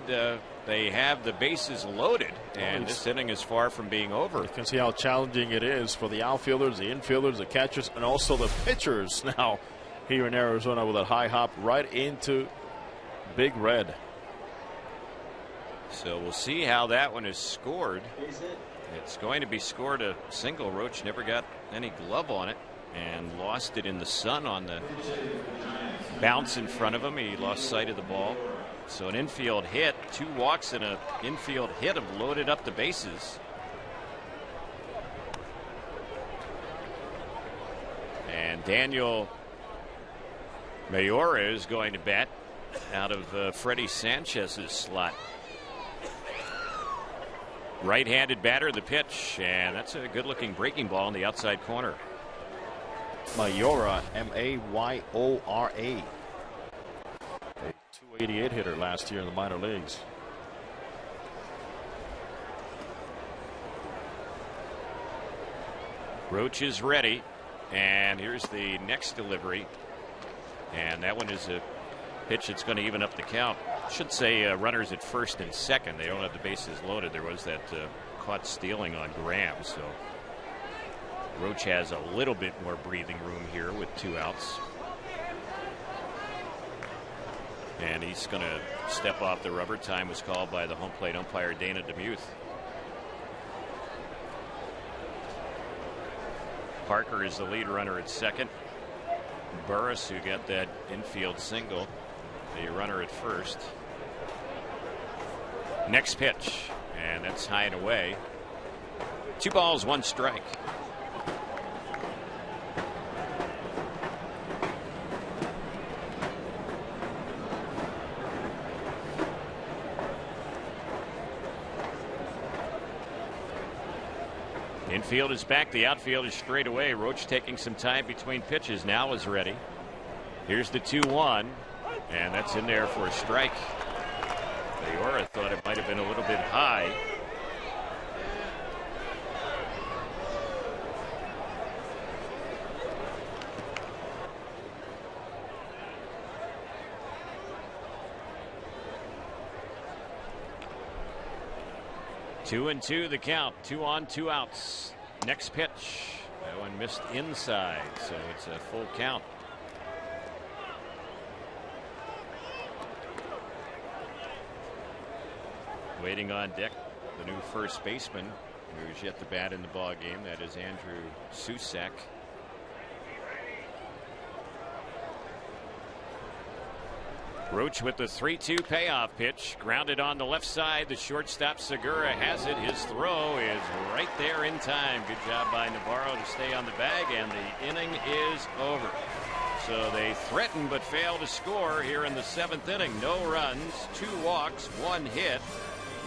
they have the bases loaded, and this inning is far from being over. You can see how challenging it is for the outfielders, the infielders, the catchers, and also the pitchers now here in Arizona with a high hop right into Big Red. So we'll see how that one is scored. It's going to be scored a single. Roach never got any glove on it and lost it in the sun on the bounce in front of him. He lost sight of the ball. So an infield hit, 2 walks and an infield hit have loaded up the bases. And Daniel Mayora is going to bat out of Freddie Sanchez's slot. Right-handed batter, the pitch, and that's a good-looking breaking ball in the outside corner. Mayora, M-A-Y-O-R-A. A 288 hitter last year in the minor leagues. Roach is ready, and here's the next delivery, and that one is a pitch that's going to even up the count. Should say runners at first and second. They don't have the bases loaded. There was that caught stealing on Graham, so Roach has a little bit more breathing room here with 2 outs. And he's going to step off the rubber. Time was called by the home plate umpire, Dana DeMuth. Parker is the lead runner at second. Burris, who got that infield single, the runner at first. Next pitch, and that's high and away. 2 balls, 1 strike. Infield is back. The outfield is straight away. Roach taking some time between pitches. Now is ready. Here's the 2-1, and that's in there for a strike. Mayora thought it might have been a little bit high. Two and 2 the count. 2 on, 2 outs. Next pitch. That one missed inside, so it's a full count. Waiting on deck, the new first baseman, who's yet to bat in the ball game. That is Andrew Susak. Roach with the 3-2 payoff pitch, grounded on the left side. The shortstop Segura has it. His throw is right there in time. Good job by Navarro to stay on the bag, and the inning is over. So they threaten but fail to score here in the 7th inning. No runs, 2 walks, 1 hit,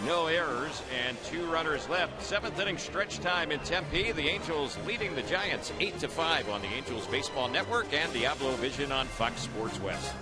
no errors, and 2 runners left. 7th inning stretch time in Tempe. The Angels leading the Giants 8-5 on the Angels Baseball Network and Diablo Vision on Fox Sports West.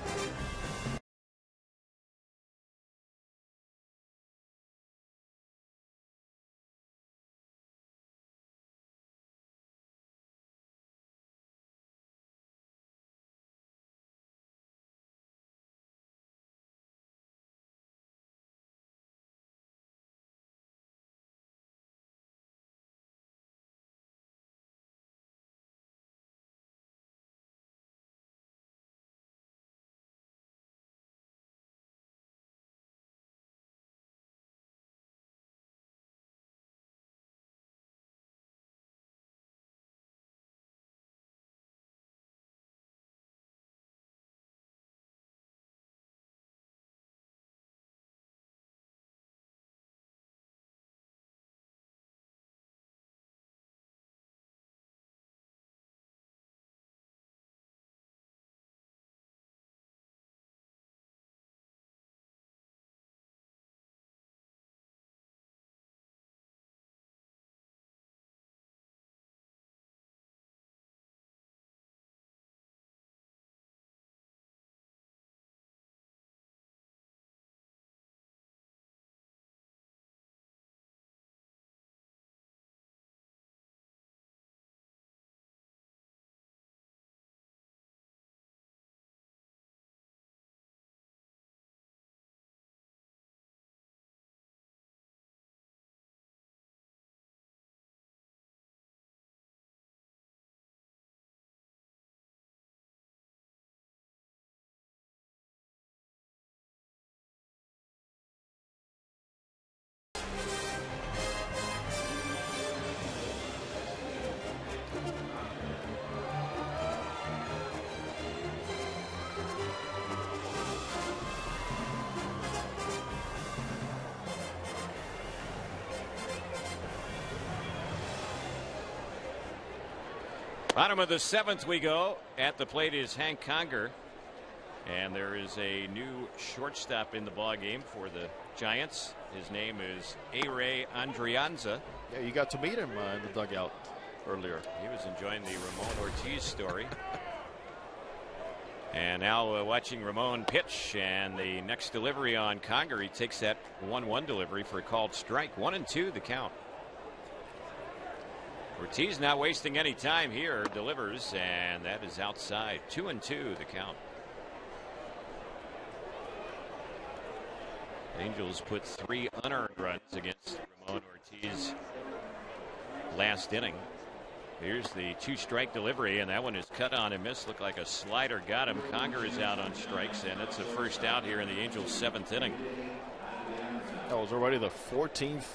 Bottom of the 7th we go. At the plate is Hank Conger. And there is a new shortstop in the ball game for the Giants. His name is A-Ray Andrianza. Yeah, you got to meet him in the dugout earlier. He was enjoying the Ramon Ortiz story. And now watching Ramon pitch, and the next delivery on Conger, he takes that 1-1 delivery for a called strike. 1-2 the count. Ortiz not wasting any time here, delivers, and that is outside. 2-2 the count. Angels put 3 unearned runs against Ramon Ortiz last inning. Here's the 2-strike delivery, and that one is cut on and missed. Looked like a slider got him. Conger is out on strikes, and it's the first out here in the Angels' 7th inning. That was already the 14th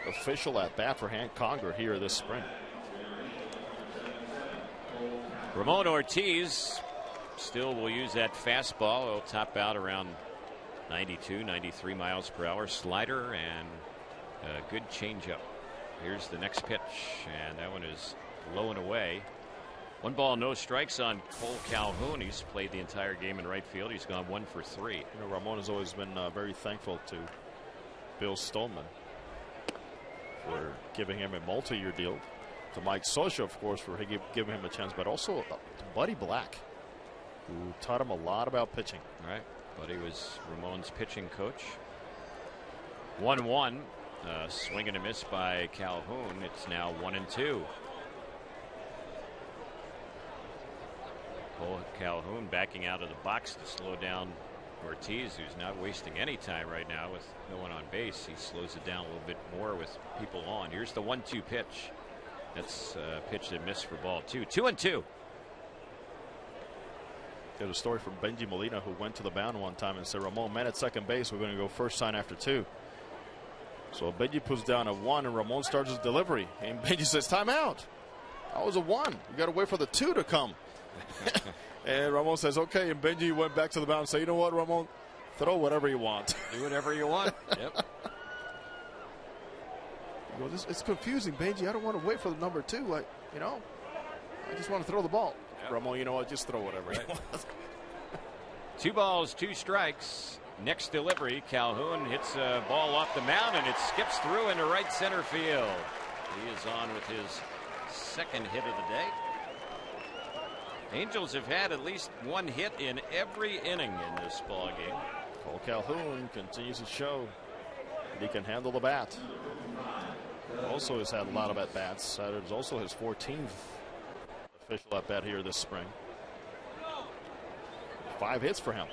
official at bat for Hank Conger here this spring. Ramon Ortiz still will use that fastball. It'll top out around 92, 93 miles per hour. Slider and a good changeup. Here's the next pitch, and that one is low and away. 1 ball, no strikes on Cole Calhoun. He's played the entire game in right field. He's gone 1 for 3. You know, Ramon has always been very thankful to Bill Stoneman for giving him a multi-year deal. To Mike Scioscia, of course, for giving him a chance, but also to Buddy Black, who taught him a lot about pitching. All right. Buddy was Ramon's pitching coach. 1-1. Swing and a miss by Calhoun. It's now 1-2. Cole Calhoun backing out of the box to slow down Ortiz, who's not wasting any time right now with no one on base. He slows it down a little bit more with people on. Here's the 1-2 pitch. That's a pitch that missed for ball 2. 2-2. There's a story from Benji Molina, who went to the mound one time and said, Ramon, man at second base, we're going to go first sign after 2. So Benji puts down a 1, and Ramon starts his delivery. And Benji says, time out. That was a 1. You got to wait for the 2 to come. And Ramon says, okay. And Benji went back to the mound and said, you know what, Ramon? Throw whatever you want. Do whatever you want. Yep. He goes, it's confusing, Benji. I don't want to wait for the number 2. Like, you know, I just want to throw the ball. Yep. Ramon, you know what? Just throw whatever you want. 2 balls, 2 strikes. Next delivery, Calhoun hits a ball off the mound, and it skips through into right center field. He is on with his 2nd hit of the day. Angels have had at least 1 hit in every inning in this ball game. Cole Calhoun continues to show that he can handle the bat. Also has had a lot of at-bats. It was also his 14th official at-bat here this spring. 5 hits for him.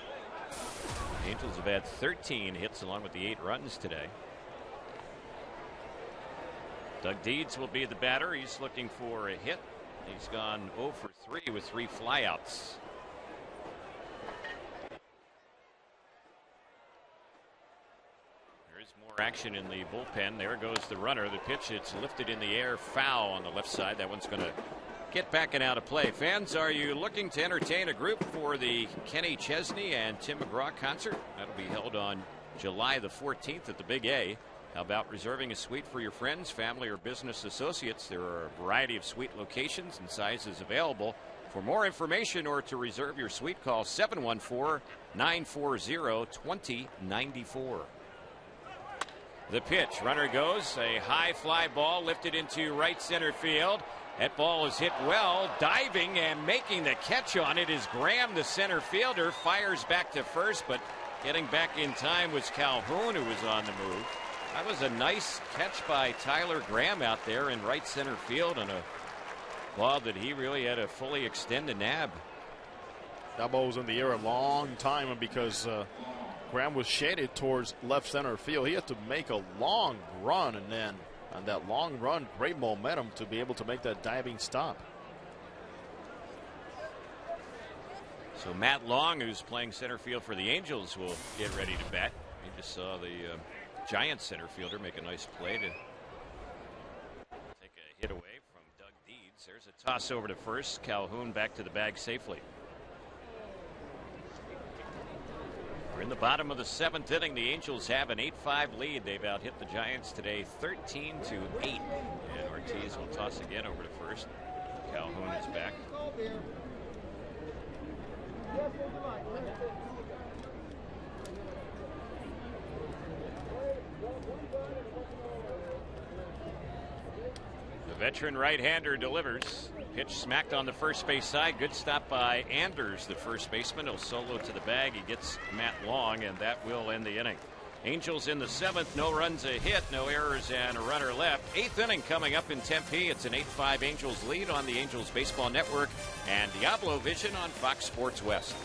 Angels have had 13 hits along with the 8 runs today. Doug Deeds will be the batter. He's looking for a hit. He's gone 0 for 3 with 3 flyouts. There is more action in the bullpen. There goes the runner. The pitch, it's lifted in the air, foul on the left side. That one's going to get back and out of play. Fans, are you looking to entertain a group for the Kenny Chesney and Tim McGraw concert? That'll be held on July the 14th at the Big A. How about reserving a suite for your friends, family, or business associates? There are a variety of suite locations and sizes available. For more information or to reserve your suite, call 714-940-2094. The pitch, runner goes, a high fly ball lifted into right center field. That ball is hit well. Diving and making the catch on it is Graham, the center fielder. Fires back to first, but getting back in time was Calhoun, who was on the move. That was a nice catch by Tyler Graham out there in right center field on a ball that he really had to fully extend the nab. That ball was in the air a long time, and because Graham was shaded towards left center field, he had to make a long run, and then on that long run, great momentum to be able to make that diving stop. So Matt Long, who's playing center field for the Angels, will get ready to bat. We just saw the Giants center fielder make a nice play to take a hit away from Doug Deeds. There's a toss over to first. Calhoun back to the bag safely. We're in the bottom of the 7th inning. The Angels have an 8-5 lead. They've out-hit the Giants today 13-8. And Ortiz will toss again over to first. Calhoun is back. The veteran right-hander delivers. Pitch smacked on the first base side. Good stop by Anders, the first baseman. He'll solo to the bag. He gets Matt Long, and that will end the inning. Angels in the 7th. No runs, a hit, no errors, and a runner left. 8th inning coming up in Tempe. It's an 8-5 Angels lead on the Angels Baseball Network and Diablo Vision on Fox Sports West.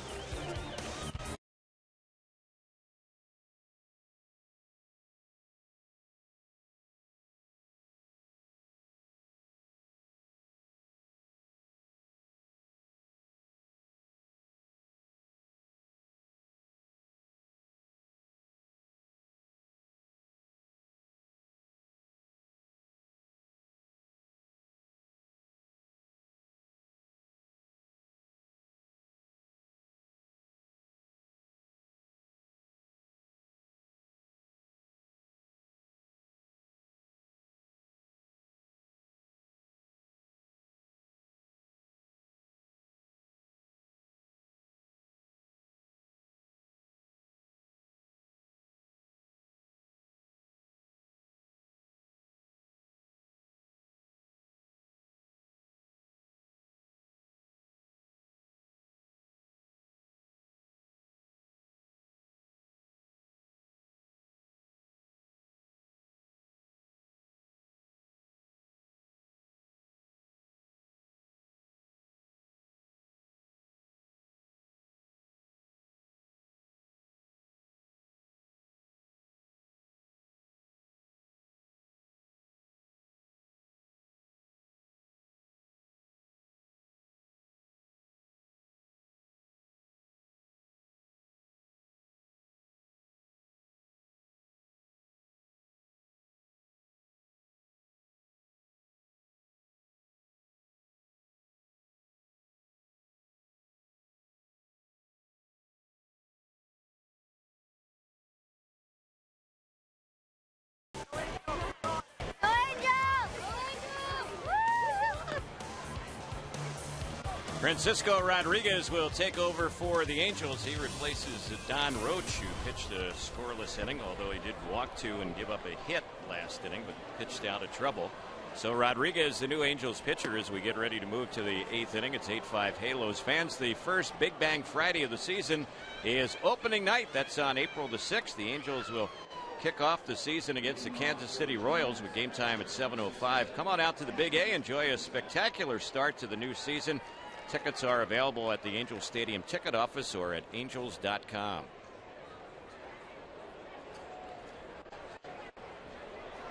Francisco Rodriguez will take over for the Angels. He replaces Don Roach, who pitched a scoreless inning, although he did walk 2 and give up a hit last inning, but pitched out of trouble. So Rodriguez, the new Angels pitcher, as we get ready to move to the 8th inning. It's 8-5 Halos. Fans, the first Big Bang Friday of the season is opening night. That's on April the 6th. The Angels will kick off the season against the Kansas City Royals with game time at 7:05. Come on out to the Big A. Enjoy a spectacular start to the new season. Tickets are available at the Angels Stadium ticket office or at angels.com.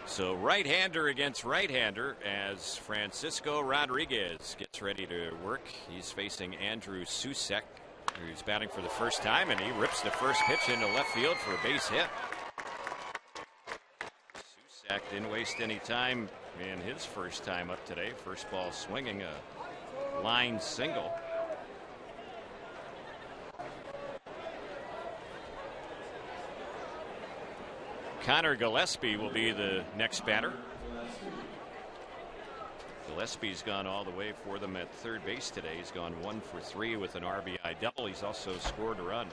So right-hander against right-hander as Francisco Rodriguez gets ready to work. He's facing Andrew Susek, who's batting for the first time, and he rips the first pitch into left field for a base hit. Susek didn't waste any time in his first time up today. First ball swinging, a line single. Connor Gillespie will be the next batter. Gillespie's gone all the way for them at third base today. He's gone 1 for 3 with an RBI double. He's also scored a run.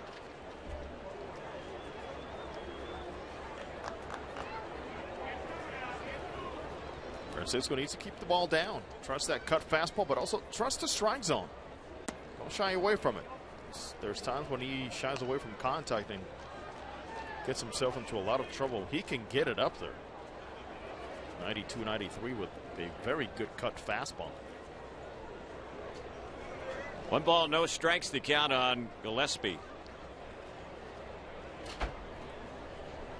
Francisco needs to keep the ball down. Trust that cut fastball, but also trust the strike zone. Don't shy away from it. There's times when he shies away from contact and gets himself into a lot of trouble. He can get it up there. 92, 93 with a very good cut fastball. 1 ball, no strikes to count on Gillespie.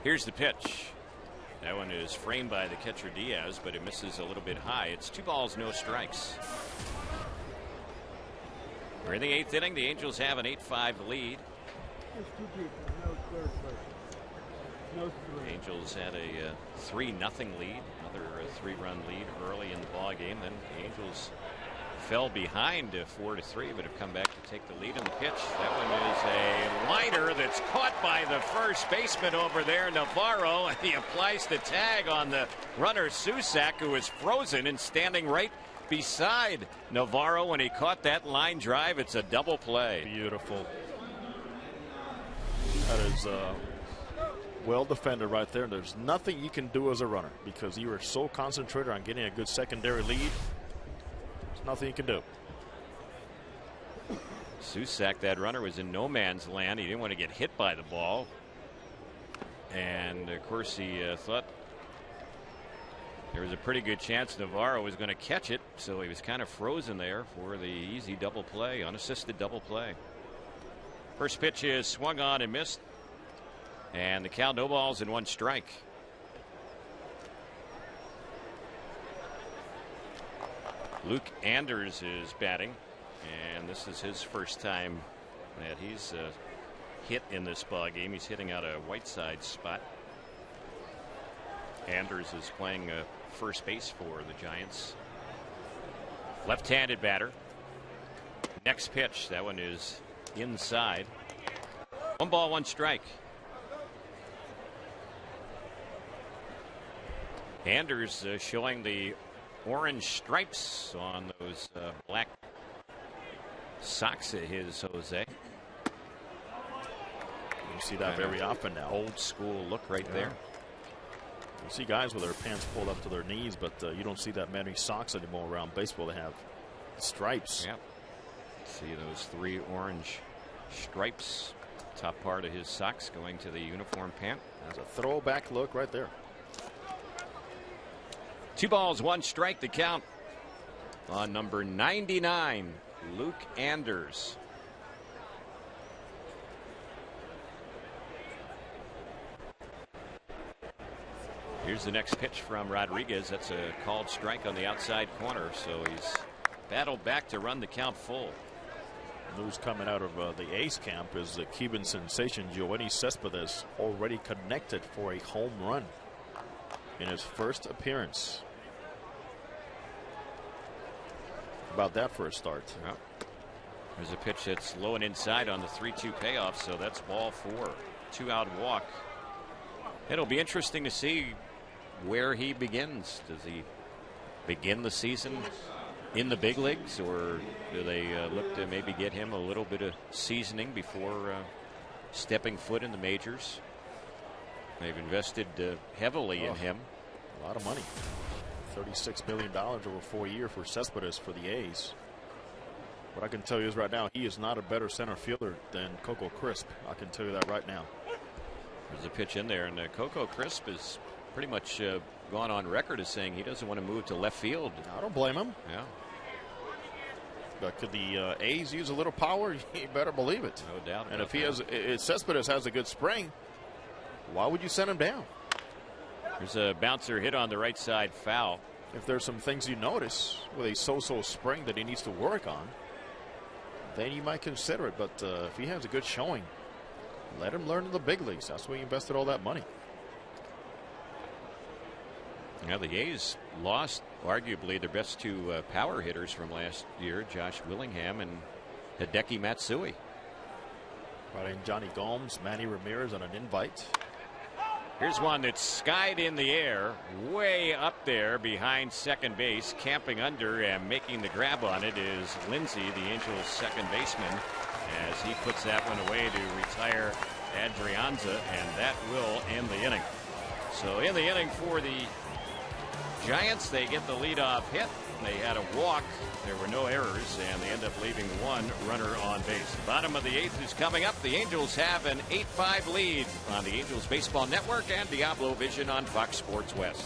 Here's the pitch. That one is framed by the catcher Diaz, but it misses a little bit high. It's 2 balls, no strikes. We're in the 8th inning. The Angels have an 8-5 lead. The Angels had a 3-0 lead, another 3-run lead early in the ball game. Then the Angels fell behind 4-3, but have come back to take the lead in the pitch. That one is a liner that's caught by the first baseman over there, Navarro, and he applies the tag on the runner Susek, who is frozen and standing right beside Navarro when he caught that line drive. It's a double play. Beautiful. That is well defended right there. There's nothing you can do as a runner because you are so concentrated on getting a good secondary lead. There's nothing you can do. Susak, that runner, was in no man's land. He didn't want to get hit by the ball. And, of course, he thought there was a pretty good chance Navarro was going to catch it. So he was kind of frozen there for the easy double play, unassisted double play. First pitch is swung on and missed. And the count, no balls and 1 strike. Luke Anders is batting. And this is his first time that he's hit in this ball game. He's hitting out a Whiteside spot. Anders is playing first base for the Giants. Left-handed batter. Next pitch, that one is inside. 1 ball, 1 strike. Anders showing the orange stripes on those black socks of his, Jose. You see that very often now. Old school look right there. You see guys with their pants pulled up to their knees, but you don't see that many socks anymore around baseball. They have stripes. Yep. See those 3 orange stripes. Top part of his socks going to the uniform pant. That's a throwback look right there. 2 balls, 1 strike, the count on number 99, Luke Anders. Here's the next pitch from Rodriguez. That's a called strike on the outside corner, so he's battled back to run the count full. News coming out of the A's camp is the Cuban sensation Yoenis Cespedes already connected for a home run in his first appearance. About that for a start. Yep. There's a pitch that's low and inside on the 3-2 payoff, so that's ball 4. 2-out walk. It'll be interesting to see where he begins. Does he begin the season in the big leagues, or do they look to maybe get him a little bit of seasoning before stepping foot in the majors? They've invested heavily in him. A lot of money. $36 million over 4 years for Cespedes for the A's. What I can tell you is right now, he is not a better center fielder than Coco Crisp. I can tell you that right now. There's a pitch in there, and Coco Crisp is pretty much gone on record as saying he doesn't want to move to left field. I don't blame him. Yeah. But could the A's use a little power? You better believe it. No doubt. And if he has, if Cespedes has a good spring, why would you send him down? There's a bouncer hit on the right side, foul. If there's some things you notice with a so-so spring that he needs to work on, then you might consider it. But if he has a good showing, let him learn in the big leagues. That's where he invested all that money. Now the A's lost arguably their best 2 power hitters from last year, Josh Willingham and Hideki Matsui. Brought in Johnny Gomes, Manny Ramirez on an invite. Here's one that's skied in the air, way up there behind second base. Camping under and making the grab on it is Lindsey, the Angels' second baseman, as he puts that one away to retire Adrianza, and that will end the inning. So in the inning for the Giants, they get the leadoff hit. They had a walk. There were no errors, and they end up leaving 1 runner on base. Bottom of the 8th is coming up. The Angels have an 8-5 lead on the Angels Baseball Network and Diablo Vision on Fox Sports West.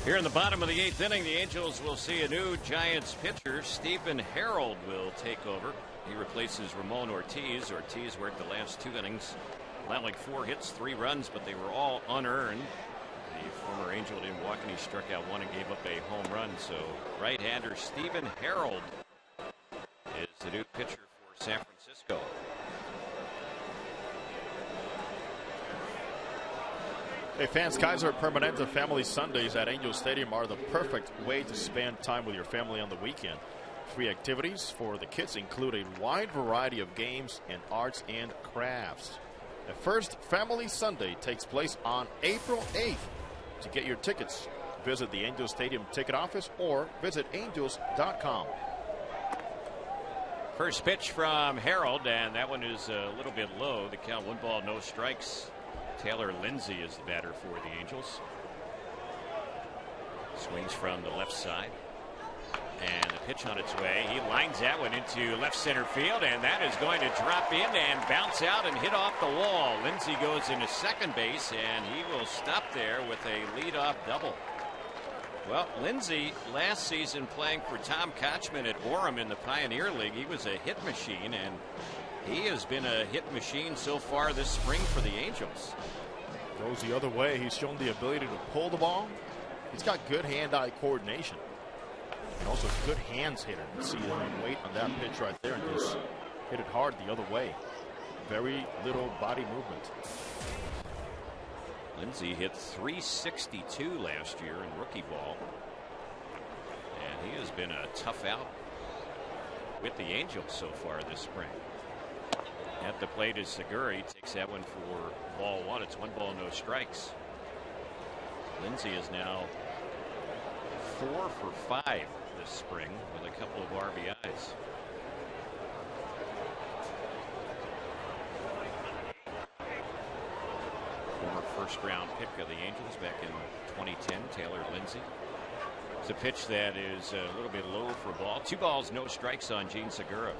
Here in the bottom of the 8th inning, the Angels will see a new Giants pitcher. Stephen Harold will take over. He replaces Ramon Ortiz. Ortiz worked the last 2 innings, allowing 4 hits, 3 runs, but they were all unearned. The former Angel didn't walk, and he struck out 1 and gave up a home run. So right-hander Stephen Harold is the new pitcher for San Francisco. Hey fans, Kaiser Permanente Family Sundays at Angel Stadium are the perfect way to spend time with your family on the weekend. Free activities for the kids include a wide variety of games and arts and crafts. The first Family Sunday takes place on April 8th. To get your tickets, visit the Angel Stadium ticket office or visit angels.com. First pitch from Harold, and that one is a little bit low. The count 1 ball, no strikes. Taylor Lindsay is the batter for the Angels. Swings from the left side. And the pitch on its way. He lines that one into left center field, and that is going to drop in and bounce out and hit off the wall. Lindsay goes into second base, and he will stop there with a leadoff double. Well, Lindsay last season playing for Tom Kochman at Orem in the Pioneer League, he was a hit machine, and he has been a hit machine so far this spring for the Angels. Goes the other way. He's shown the ability to pull the ball. He's got good hand-eye coordination. And also good hands hitter. See him wait on that pitch right there and just hit it hard the other way. Very little body movement. Lindsay hit .362 last year in rookie ball. And he has been a tough out with the Angels so far this spring. At the plate is Segura. He takes that one for ball 1. It's 1 ball, no strikes. Lindsay is now 4 for 5 this spring with a couple of RBIs. Former first-round pick of the Angels back in 2010, Taylor Lindsay. It's a pitch that is a little bit low for ball. 2 balls, no strikes on Gene Segura.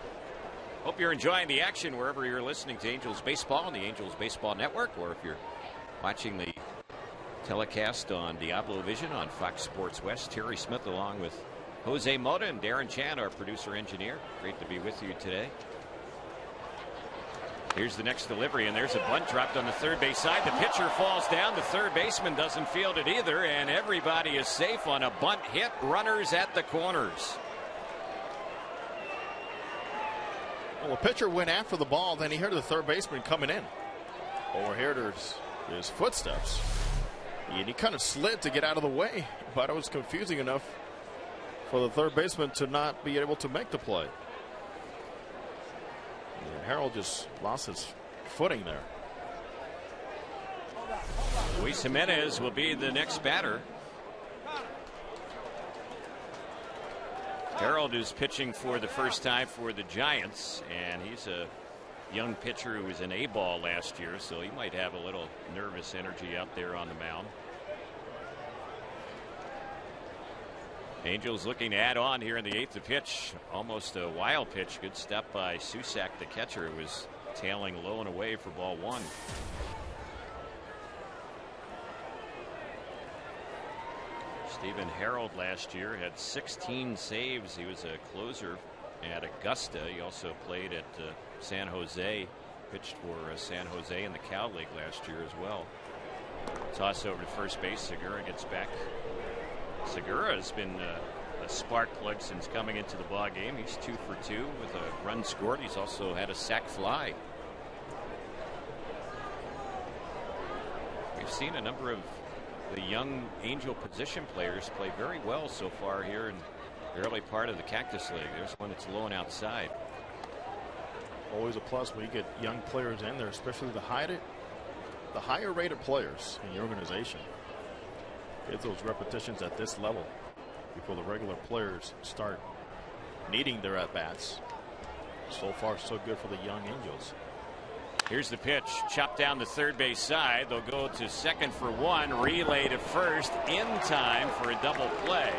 Hope you're enjoying the action wherever you're listening to Angels Baseball on the Angels Baseball Network, or if you're watching the telecast on Diablo Vision on Fox Sports West. Terry Smith along with Jose Mota and Darren Chan, our producer-engineer. Great to be with you today. Here's the next delivery, and there's a bunt dropped on the third base side. The pitcher falls down. The third baseman doesn't field it either, and everybody is safe on a bunt hit. Runners at the corners. Well, the pitcher went after the ball, then he heard the third baseman coming in. Overheard his footsteps. And he kind of slid to get out of the way, but it was confusing enough for the third baseman to not be able to make the play. And Harold just lost his footing there. Luis Jimenez will be the next batter. Harold is pitching for the first time for the Giants, and he's a young pitcher who was an A-ball last year, so he might have a little nervous energy out there on the mound. Angels looking to add on here in the 8th pitch. Almost a wild pitch. Good step by Susak, the catcher, who was tailing low and away for ball 1. Stephen Harold last year had 16 saves. He was a closer at Augusta. He also played at San Jose, pitched for San Jose in the Cal League last year as well. Toss over to first base. Segura gets back. Segura has been a spark plug since coming into the ball game. He's 2 for 2 with a run scored. He's also had a sac fly. We've seen a number of the young Angel position players play very well so far here in the early part of the Cactus League. There's one that's low and outside. Always a plus when you get young players in there, especially the higher rated players in the organization. Get those repetitions at this level before the regular players start needing their at-bats. So far, so good for the young Angels. Here's the pitch, chopped down the third base side. They'll go to second for 1, relay to first in time for a double play.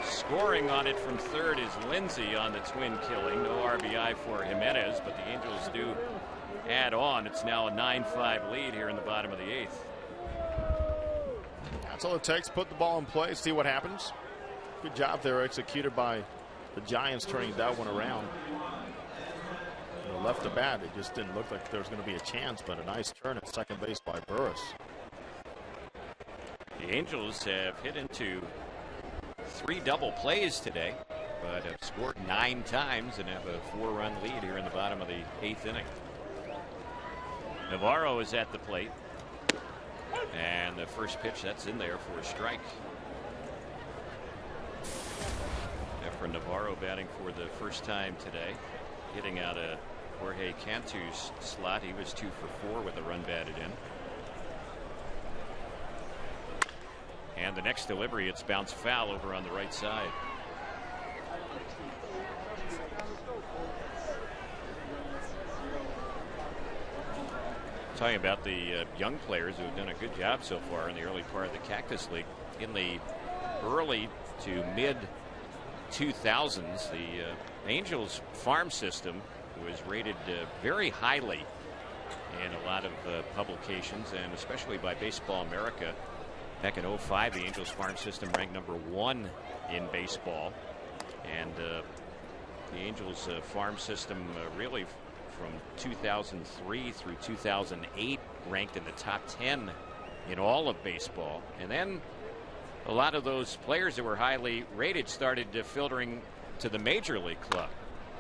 Scoring on it from third is Lindsay on the twin killing. No RBI for Jimenez, but the Angels do add on. It's now a 9-5 lead here in the bottom of the 8th. That's all it takes. Put the ball in play, see what happens. Good job there executed by the Giants turning that one around. Left the bat, it just didn't look like there was going to be a chance, but a nice turn at second base by Burris. The Angels have hit into 3 double plays today, but have scored 9 times and have a 4-run lead here in the bottom of the 8th inning. Navarro is at the plate, and the first pitch that's in there for a strike. Efrain Navarro batting for the first time today, hitting out a Jorge Cantu's slot. He was 2 for 4 with a run batted in. And the next delivery, it's bounced foul over on the right side. Talking about the young players who have done a good job so far in the early part of the Cactus League. In the early to mid 2000s, the Angels farm system was rated very highly in a lot of publications, and especially by Baseball America. Back in 2005, the Angels farm system ranked #1 in baseball, and the Angels farm system really from 2003 through 2008 ranked in the top 10 in all of baseball. And then a lot of those players that were highly rated started filtering to the major league club.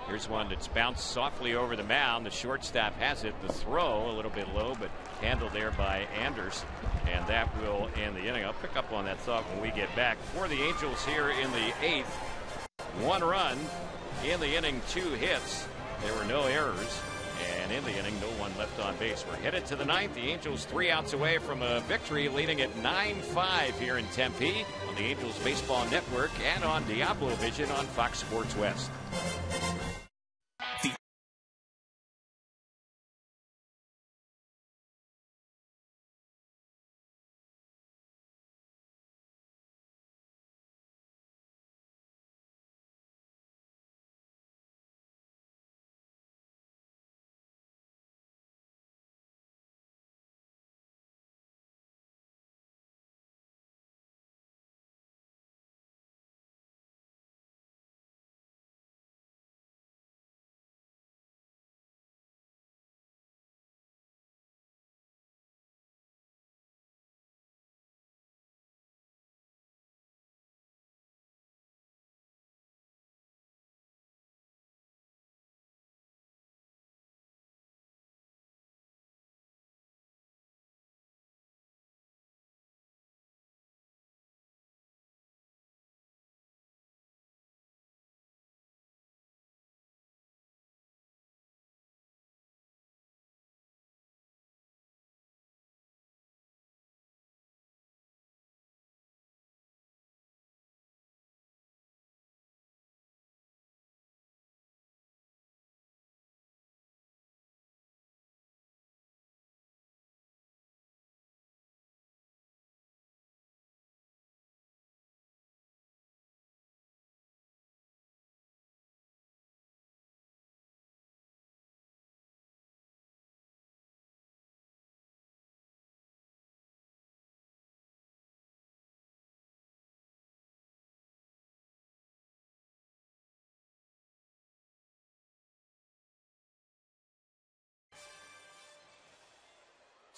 Here's one that's bounced softly over the mound. The shortstop has it. The throw a little bit low, but handled there by Anders. And that will end the inning. I'll pick up on that thought when we get back. For the Angels here in the 8th, 1 run in the inning, 2 hits. There were no errors. And in the inning, no one left on base. We're headed to the 9th. The Angels 3 outs away from a victory, leading at 9-5 here in Tempe on the Angels Baseball Network and on Diablo Vision on Fox Sports West.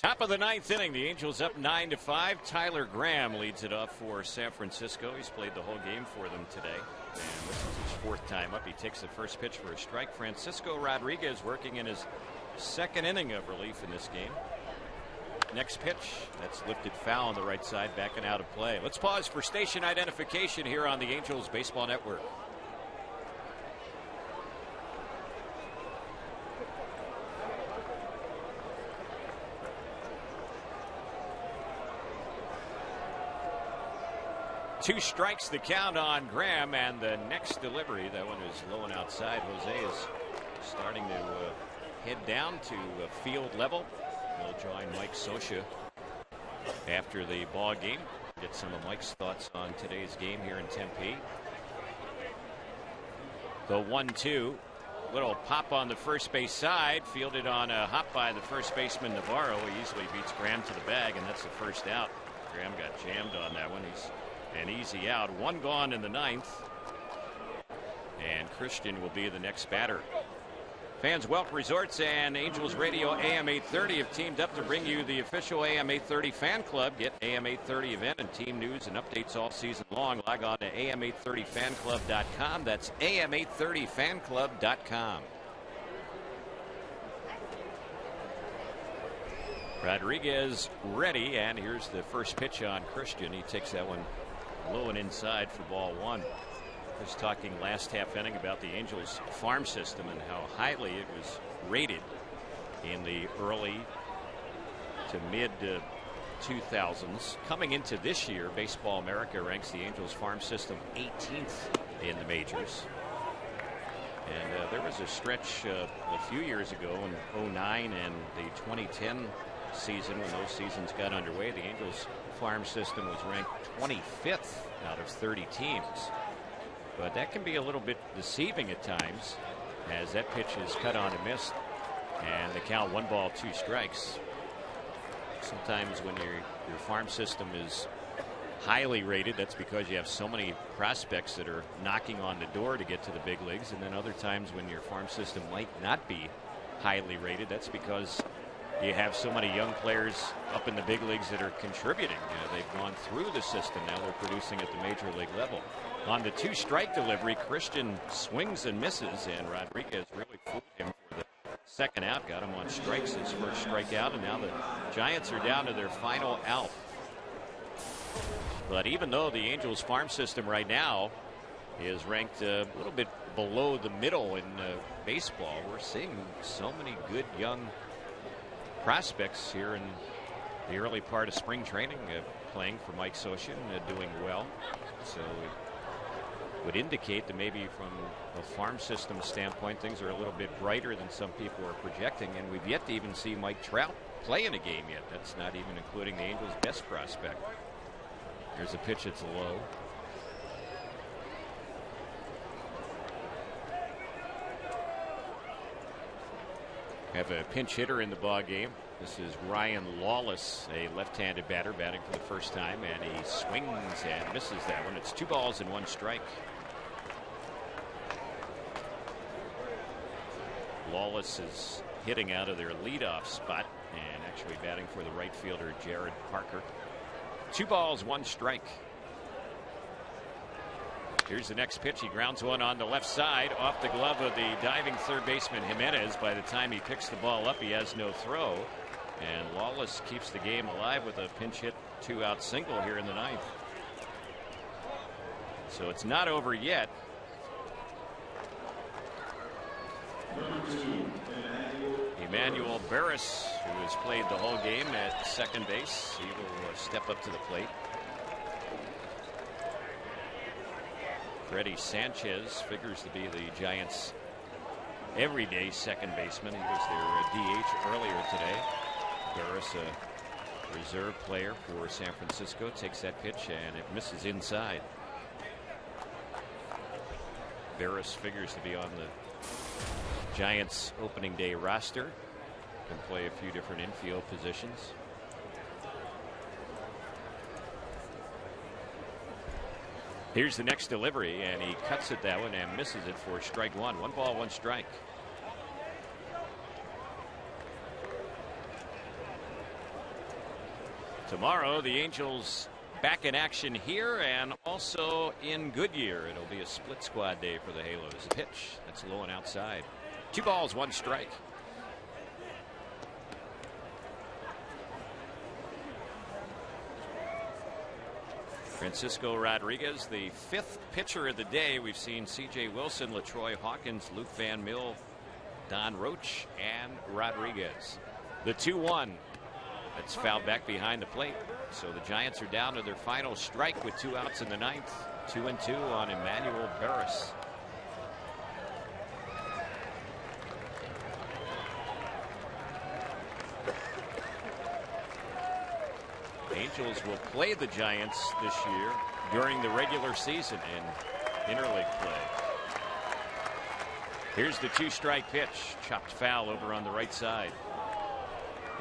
Top of the 9th inning, the Angels up 9-5. Tyler Graham leads it off for San Francisco. He's played the whole game for them today. And this is his 4th time up. He takes the first pitch for a strike. Francisco Rodriguez working in his 2nd inning of relief in this game. Next pitch, that's lifted foul on the right side, backing out of play. Let's pause for station identification here on the Angels Baseball Network. Two strikes the count on Graham, and the next delivery, that one is low and outside. Jose is starting to head down to field level. He'll join Mike Scioscia after the ball game. Get some of Mike's thoughts on today's game here in Tempe. The 1-2. Little pop on the first base side, fielded on a hop by the first baseman Navarro. He easily beats Graham to the bag, and that's the first out. Graham got jammed on that one. He's an easy out. One gone in the ninth. And Christian will be the next batter. Fans, Welk Resorts and Angels Radio AM 830 have teamed up to bring you the official AM 830 fan club. Get AM 830 event and team news and updates all season long. Log on to am830fanclub.com. That's am830fanclub.com. Rodriguez ready, and here's the first pitch on Christian. He takes that one low and inside for ball one. Just talking last half inning about the Angels farm system and how highly it was rated in the early to mid 2000s. Coming into this year, Baseball America ranks the Angels farm system 18th in the majors. And there was a stretch a few years ago in 09 and the 2010 season, when those seasons got underway, the Angels farm system was ranked 25th out of 30 teams. But that can be a little bit deceiving at times, as that pitch is cut on and missed, and the count 1 ball 2 strikes. Sometimes when your farm system is highly rated, that's because you have so many prospects that are knocking on the door to get to the big leagues. And then other times when your farm system might not be highly rated, that's because you have so many young players up in the big leagues that are contributing. They've gone through the system. Now they're producing at the major league level. On the 2-strike delivery, Christian swings and misses, and Rodriguez really fooled him for the second out. Got him on strikes, his first strikeout, and now the Giants are down to their final out. But even though the Angels farm system right now is ranked a little bit below the middle in baseball, we're seeing so many good young prospects here in the early part of spring training, playing for Mike Scioscia and doing well. So it would indicate that maybe from a farm system standpoint, things are a little bit brighter than some people are projecting, and we've yet to even see Mike Trout play in a game yet. That's not even including the Angels' best prospect. Here's a pitch that's low. Have a pinch hitter in the ball game. This is Ryan Lawless, a left-handed batter, batting for the first time, and he swings and misses that one. It's 2 balls and 1 strike. Lawless is hitting out of their leadoff spot and actually batting for the right fielder Jared Parker. 2 balls, 1 strike. Here's the next pitch. He grounds one on the left side off the glove of the diving third baseman Jimenez. By the time he picks the ball up, he has no throw. And Lawless keeps the game alive with a pinch hit 2-out single here in the ninth. So it's not over yet. Emmanuel Barris, who has played the whole game at second base, he will step up to the plate. Freddie Sanchez figures to be the Giants' everyday second baseman. He was their DH earlier today. Barris, a reserve player for San Francisco, takes that pitch and it misses inside. Barris figures to be on the Giants' opening day roster. Can play a few different infield positions. Here's the next delivery, and he cuts it that one and misses it for strike 1. 1 ball, 1 strike. Tomorrow, the Angels back in action here and also in Goodyear. It'll be a split squad day for the Halos. A pitch that's low and outside. 2 balls, 1 strike. Francisco Rodriguez, the 5th pitcher of the day. We've seen C.J. Wilson, LaTroy Hawkins, Luke Van Mill, Don Roach, and Rodriguez. The 2-1. That's fouled back behind the plate. So the Giants are down to their final strike with 2 outs in the ninth. 2-2 on Emmanuel Barris. Angels will play the Giants this year during the regular season in interleague play. Here's the 2-strike pitch. Chopped foul over on the right side.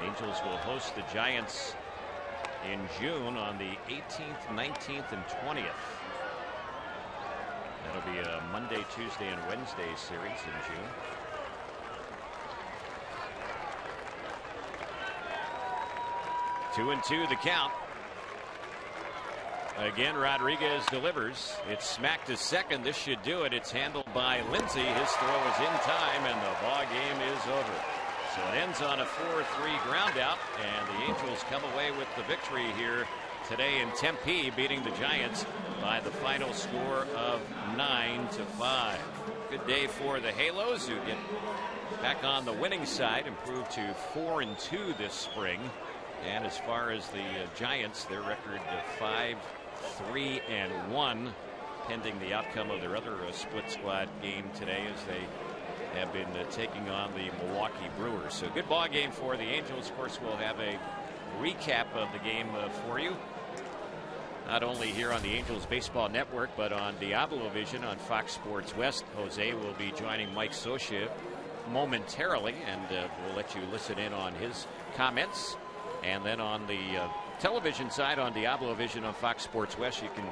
Angels will host the Giants in June on the 18th, 19th, and 20th. That'll be a Monday, Tuesday, and Wednesday series in June. Two and two the count. Again, Rodriguez delivers. It's smacked to second. This should do it. It's handled by Lindsay. His throw is in time, and the ball game is over. So it ends on a 4-3 ground out, and the Angels come away with the victory here today in Tempe, beating the Giants by the final score of 9-5. Good day for the Halos, who get back on the winning side, improved to 4-2 this spring. And as far as the Giants, their record 5-3-1, pending the outcome of their other split squad game today, as they have been taking on the Milwaukee Brewers. So good ball game for the Angels. Of course, we'll have a recap of the game for you, not only here on the Angels Baseball Network, but on Diablo Vision on Fox Sports West. Jose will be joining Mike Scioscia momentarily, and we'll let you listen in on his comments. And then on the television side on Diablo Vision on Fox Sports West, you can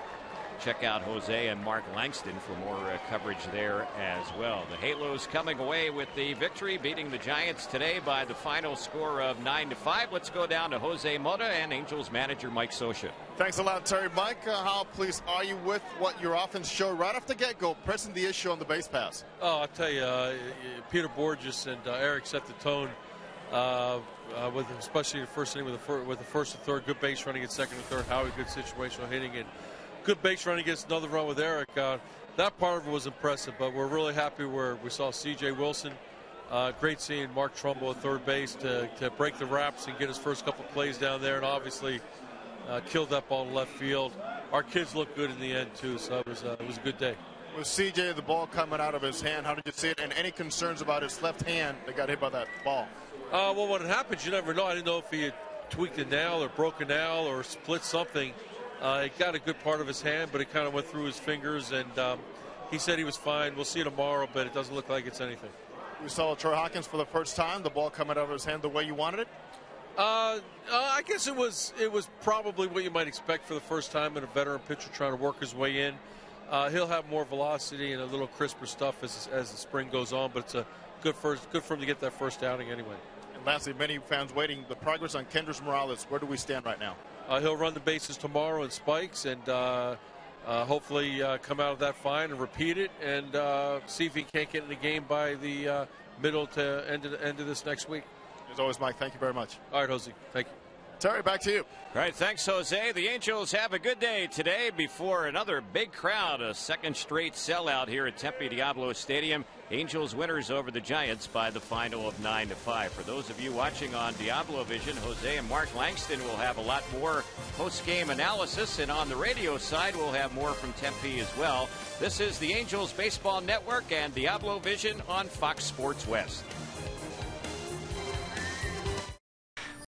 check out Jose and Mark Langston for more coverage there as well. The Halos coming away with the victory, beating the Giants today by the final score of 9-5. Let's go down to Jose Mota and Angels manager Mike Scioscia. Thanks a lot, Terry. Mike, how pleased are you with what your offense showed right off the get-go, pressing the issue on the base pass? Oh, I'll tell you, Peter Borges and Eric set the tone. With especially the first inning with the first and third, good base running at second and third. Howie, good situational hitting, and good base running gets another run with Eric. That part of it was impressive, but we're really happy where we saw C.J. Wilson. Great seeing Mark Trumbull at third base to break the wraps and get his first couple plays down there, and obviously killed that ball in left field. Our kids looked good in the end too, so it was a good day. With C.J. the ball coming out of his hand, how did you see it? And any concerns about his left hand that got hit by that ball? Well, when it happens, you never know. I didn't know if he had tweaked a nail or broke a nail or split something. It got a good part of his hand, but it kind of went through his fingers, and he said he was fine. We'll see tomorrow, but it doesn't look like it's anything. We saw Troy Hawkins for the first time, the ball coming out of his hand the way you wanted it? I guess it was probably what you might expect for the first time in a veteran pitcher trying to work his way in. He'll have more velocity and a little crisper stuff as the spring goes on, but it's a good for him to get that first outing anyway. And lastly, many fans waiting, the progress on Kendrys Morales, where do we stand right now? He'll run the bases tomorrow in spikes, and hopefully come out of that fine and repeat it, and see if he can't get in the game by the middle to end of this next week. As always, Mike, thank you very much. All right, Jose, thank you. Terry, back to you. All right, thanks, Jose. The Angels have a good day today before another big crowd, a second straight sellout here at Tempe Diablo Stadium. Angels winners over the Giants by the final of 9-5. For those of you watching on Diablo Vision, Jose and Mark Langston will have a lot more post-game analysis, and on the radio side, we'll have more from Tempe as well. This is the Angels Baseball Network and Diablo Vision on Fox Sports West.